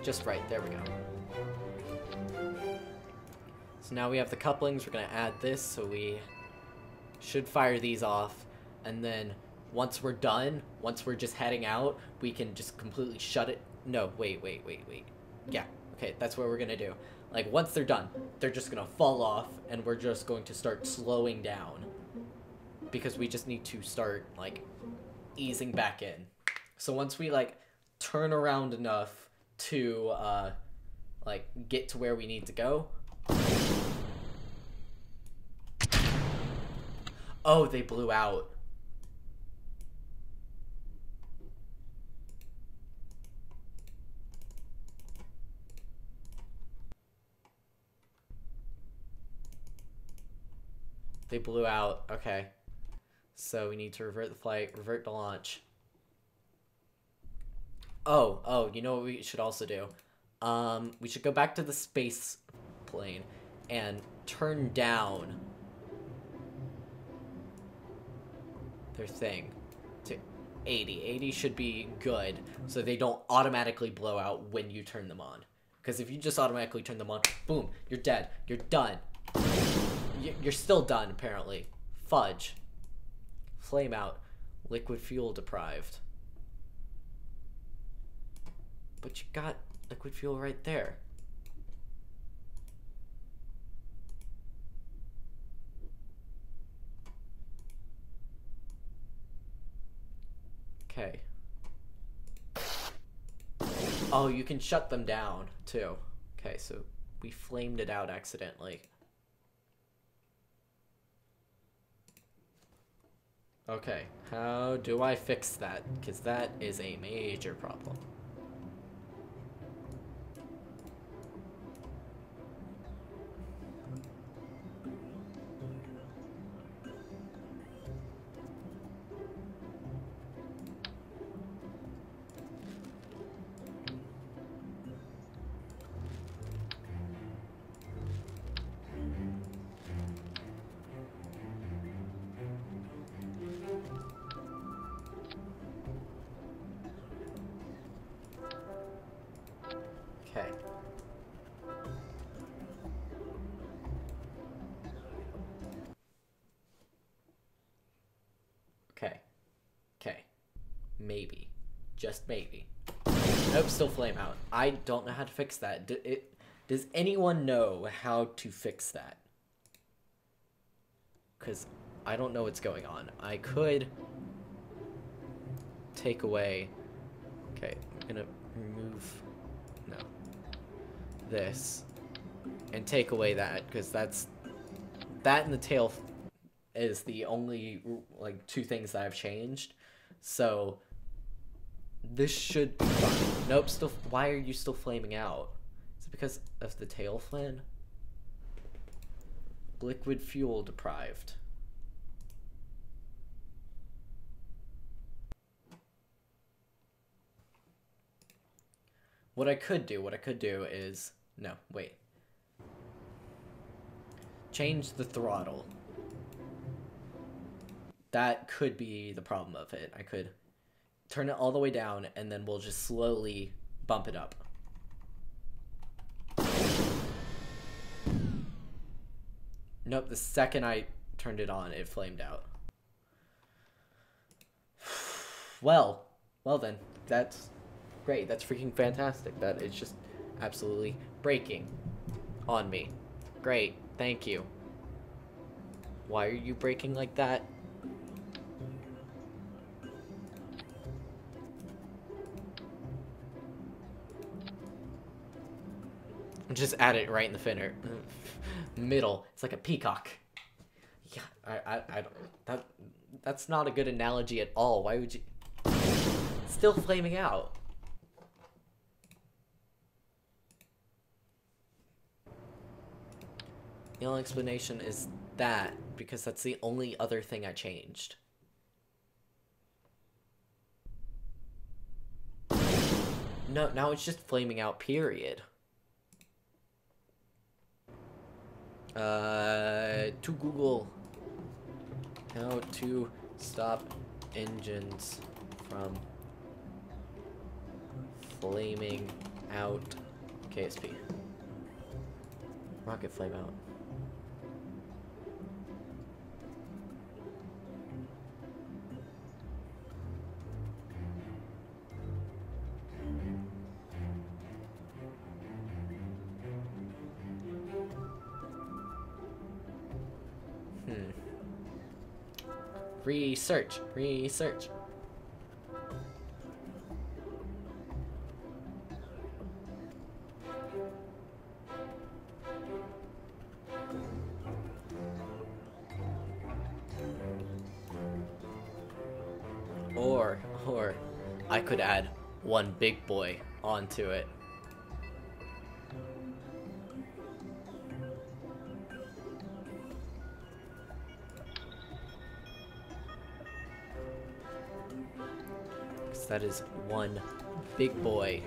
Just right. There we go. So now we have the couplings. We're going to add this, so we should fire these off. And then once we're done, once we're just heading out, we can just completely shut it. No, wait. Yeah, okay, that's what we're going to do. Like, once they're done, they're just going to fall off, and we're just going to start slowing down. Because we just need to start, like, easing back in. So once we, like, turn around enough to, like, get to where we need to go. Oh, they blew out. They blew out. Okay. So we need to revert the flight, revert the launch. Oh, you know what we should also do? We should go back to the space plane and turn down their thing to 80. 80 should be good, so they don't automatically blow out when you turn them on. Because if you just automatically turn them on, boom, you're dead. You're done. You're still done, apparently. Fudge. Flame out. Liquid fuel deprived. But you got liquid fuel right there. Okay. Oh, you can shut them down, too. Okay, so we flamed it out accidentally. Okay, how do I fix that? Because that is a major problem. Okay. Okay. Maybe. Just maybe. Nope, still flame out. I don't know how to fix that. Does anyone know how to fix that? Because I don't know what's going on. I could take away... Okay, I'm gonna remove... No. This. And take away that, because that's... That and the tail is the only, like, two things that I've changed. So... This should be fine. Nope, still... Why are you still flaming out? Is it because of the tail fin? Liquid fuel deprived. What I could do is... No, wait. Change the throttle. That could be the problem of it. I could turn it all the way down, and then we'll just slowly bump it up. Nope, the second I turned it on, it flamed out. Well then, that's great. That's freaking fantastic. That is just absolutely breaking on me. Great, thank you. Why are you breaking like that? Just add it right in the middle. It's like a peacock. Yeah, I don't, that's not a good analogy at all. Why would you? It's still flaming out. The only explanation is that, because that's the only other thing I changed. No, now it's just flaming out, period. To Google, how to stop engines from flaming out. KSP. Rocket flame out. Research. Or I could add one big boy onto it. That is one big boy.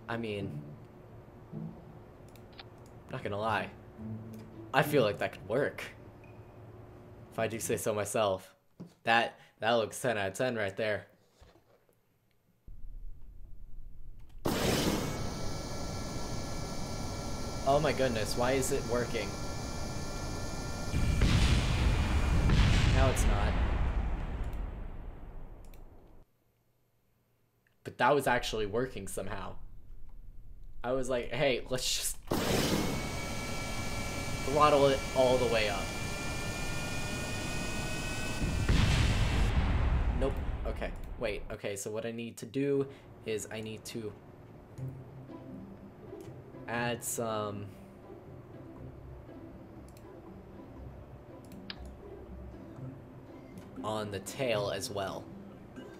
I mean, not gonna lie, I feel like that could work. If I do say so myself. That looks 10 out of 10 right there. Oh my goodness, why is it working? Now it's not. But that was actually working somehow. I was like, hey, let's just throttle it all the way up. Nope. Okay. Wait. Okay, so what I need to do is I need to add some on the tail as well.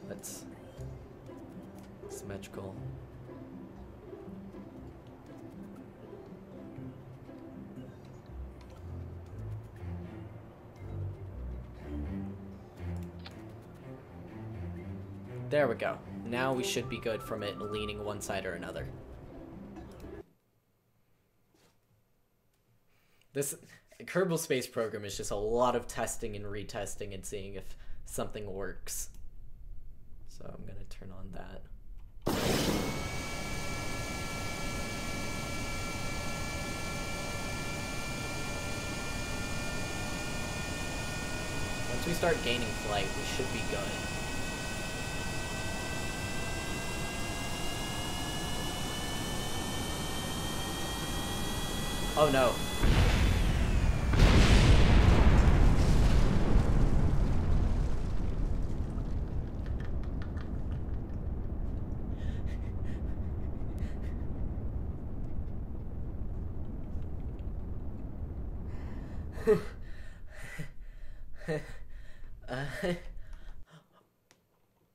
That's symmetrical. There we go. Now we should be good from it leaning one side or another. This Kerbal Space Program is just a lot of testing and retesting and seeing if something works. So I'm gonna turn on that. Once we start gaining flight, we should be good. Oh no.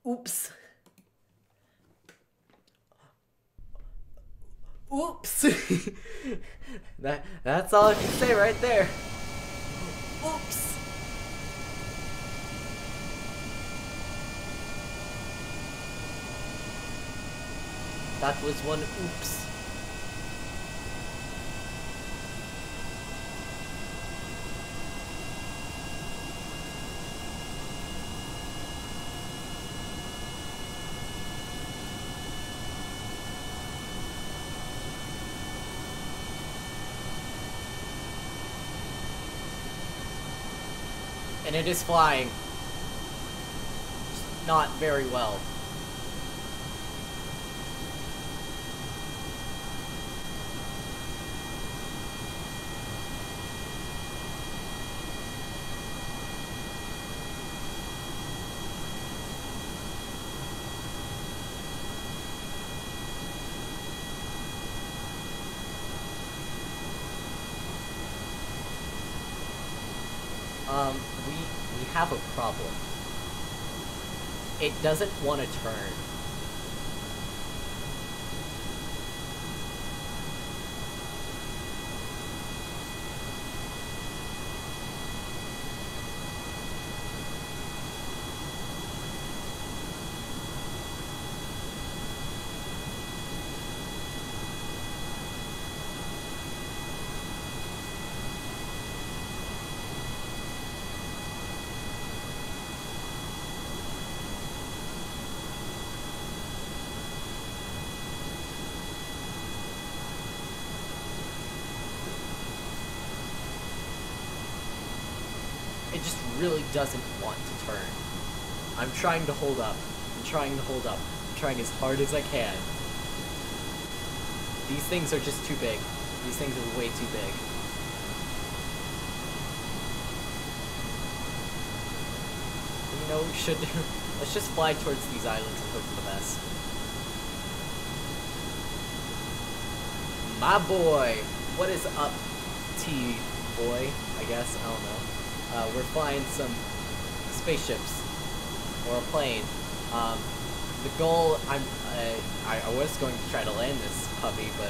Oops. Oops. That's all I can say right there. Oops. That was one oops. And it is flying. Just not very well. We have a problem. It doesn't want to turn. It just really doesn't want to turn. I'm trying to hold up. I'm trying to hold up. I'm trying as hard as I can. These things are just too big. These things are way too big. You know what we should do? Let's just fly towards these islands and hope for the best. My boy! What is up, T-boy? I guess, I don't know. We're flying some spaceships or a plane. The goal, I was going to try to land this puppy, but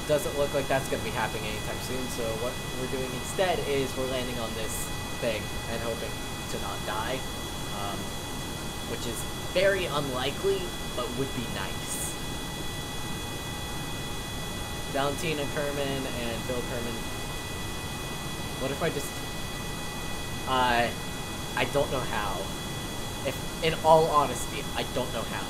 doesn't look like that's going to be happening anytime soon. So what we're doing instead is we're landing on this thing and hoping to not die, which is very unlikely, but would be nice. Valentina Kerman and Bill Kerman. What if I just... I don't know how. If, in all honesty, I don't know how.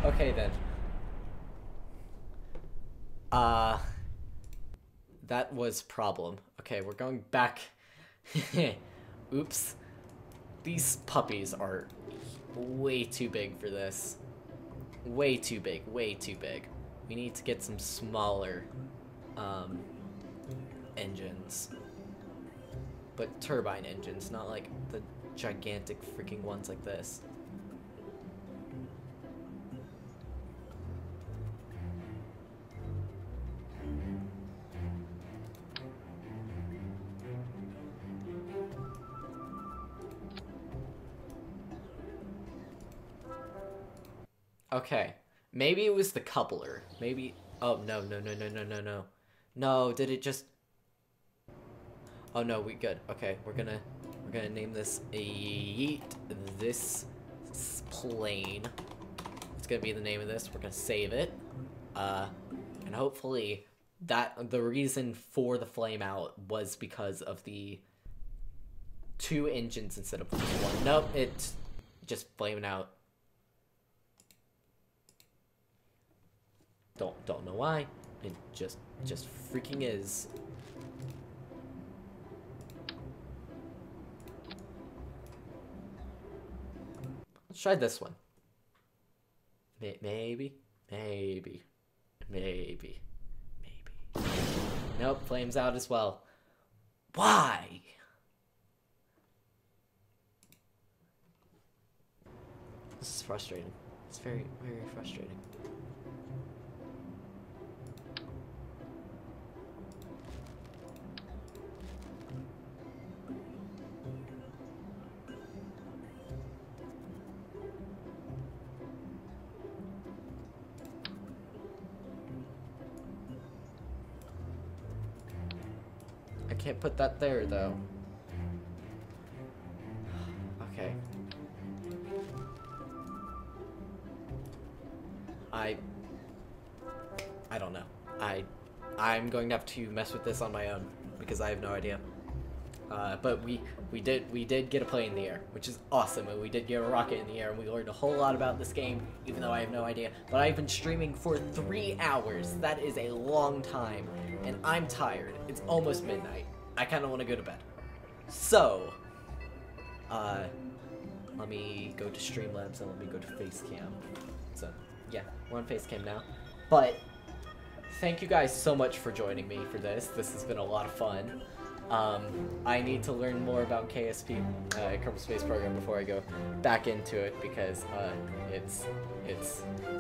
Okay then. That was problem. Okay, we're going back. Oops. These puppies are way too big for this. Way too big, way too big. We need to get some smaller, engines. But turbine engines, not like the gigantic freaking ones like this. Okay, maybe it was the coupler. Maybe. Oh no no no no no no no. No, did it just? Oh no, we good. Okay, we're gonna name this this plane. It's gonna be the name of this. We're gonna save it. And hopefully that the reason for the flame out was because of the 2 engines instead of 1. Nope, it's just flaming out. Don't know why. It just freaking is. Let's try this one. Maybe. Nope, flames out as well. Why? This is frustrating. It's very, very frustrating. I can't put that there, though. Okay. I don't know. I'm going to have to mess with this on my own because I have no idea. But we did get a plane in the air, which is awesome, and we did get a rocket in the air, and we learned a whole lot about this game, even though I have no idea. But I've been streaming for 3 hours. That is a long time, and I'm tired. It's almost midnight. I kind of want to go to bed. So, let let me go to Streamlabs and let me go to Facecam. So, yeah, we're on Facecam now. But, thank you guys so much for joining me for this. This has been a lot of fun. I need to learn more about KSP, Kerbal Space Program, before I go back into it, because it's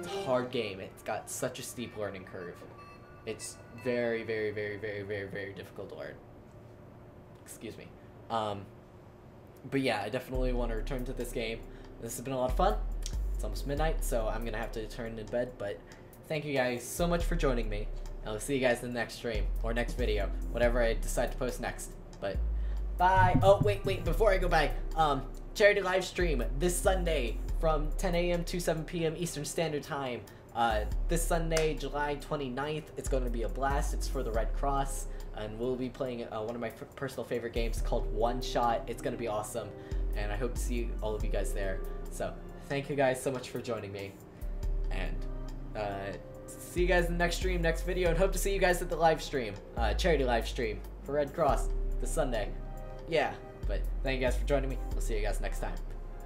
a hard game. It's got such a steep learning curve. It's very, very, very, very, very, very difficult to learn. Excuse me. But yeah, I definitely want to return to this game. This has been a lot of fun. It's almost midnight, so I'm gonna have to turn in bed, but thank you guys so much for joining me. I'll see you guys in the next stream, or next video, whatever I decide to post next. But, bye! Oh, wait, before I go bye, charity live stream this Sunday from 10 a.m. to 7 p.m. Eastern Standard Time. This Sunday, July 29th, it's going to be a blast. It's for the Red Cross, and we'll be playing one of my personal favorite games called One Shot. It's going to be awesome, and I hope to see all of you guys there. So, thank you guys so much for joining me, and, see you guys in the next stream, next video, and hope to see you guys at the live stream, charity live stream for Red Cross this Sunday. Yeah, but thank you guys for joining me. We'll see you guys next time.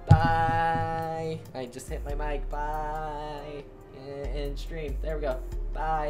Bye! I just hit my mic. Bye! And stream. There we go. Bye!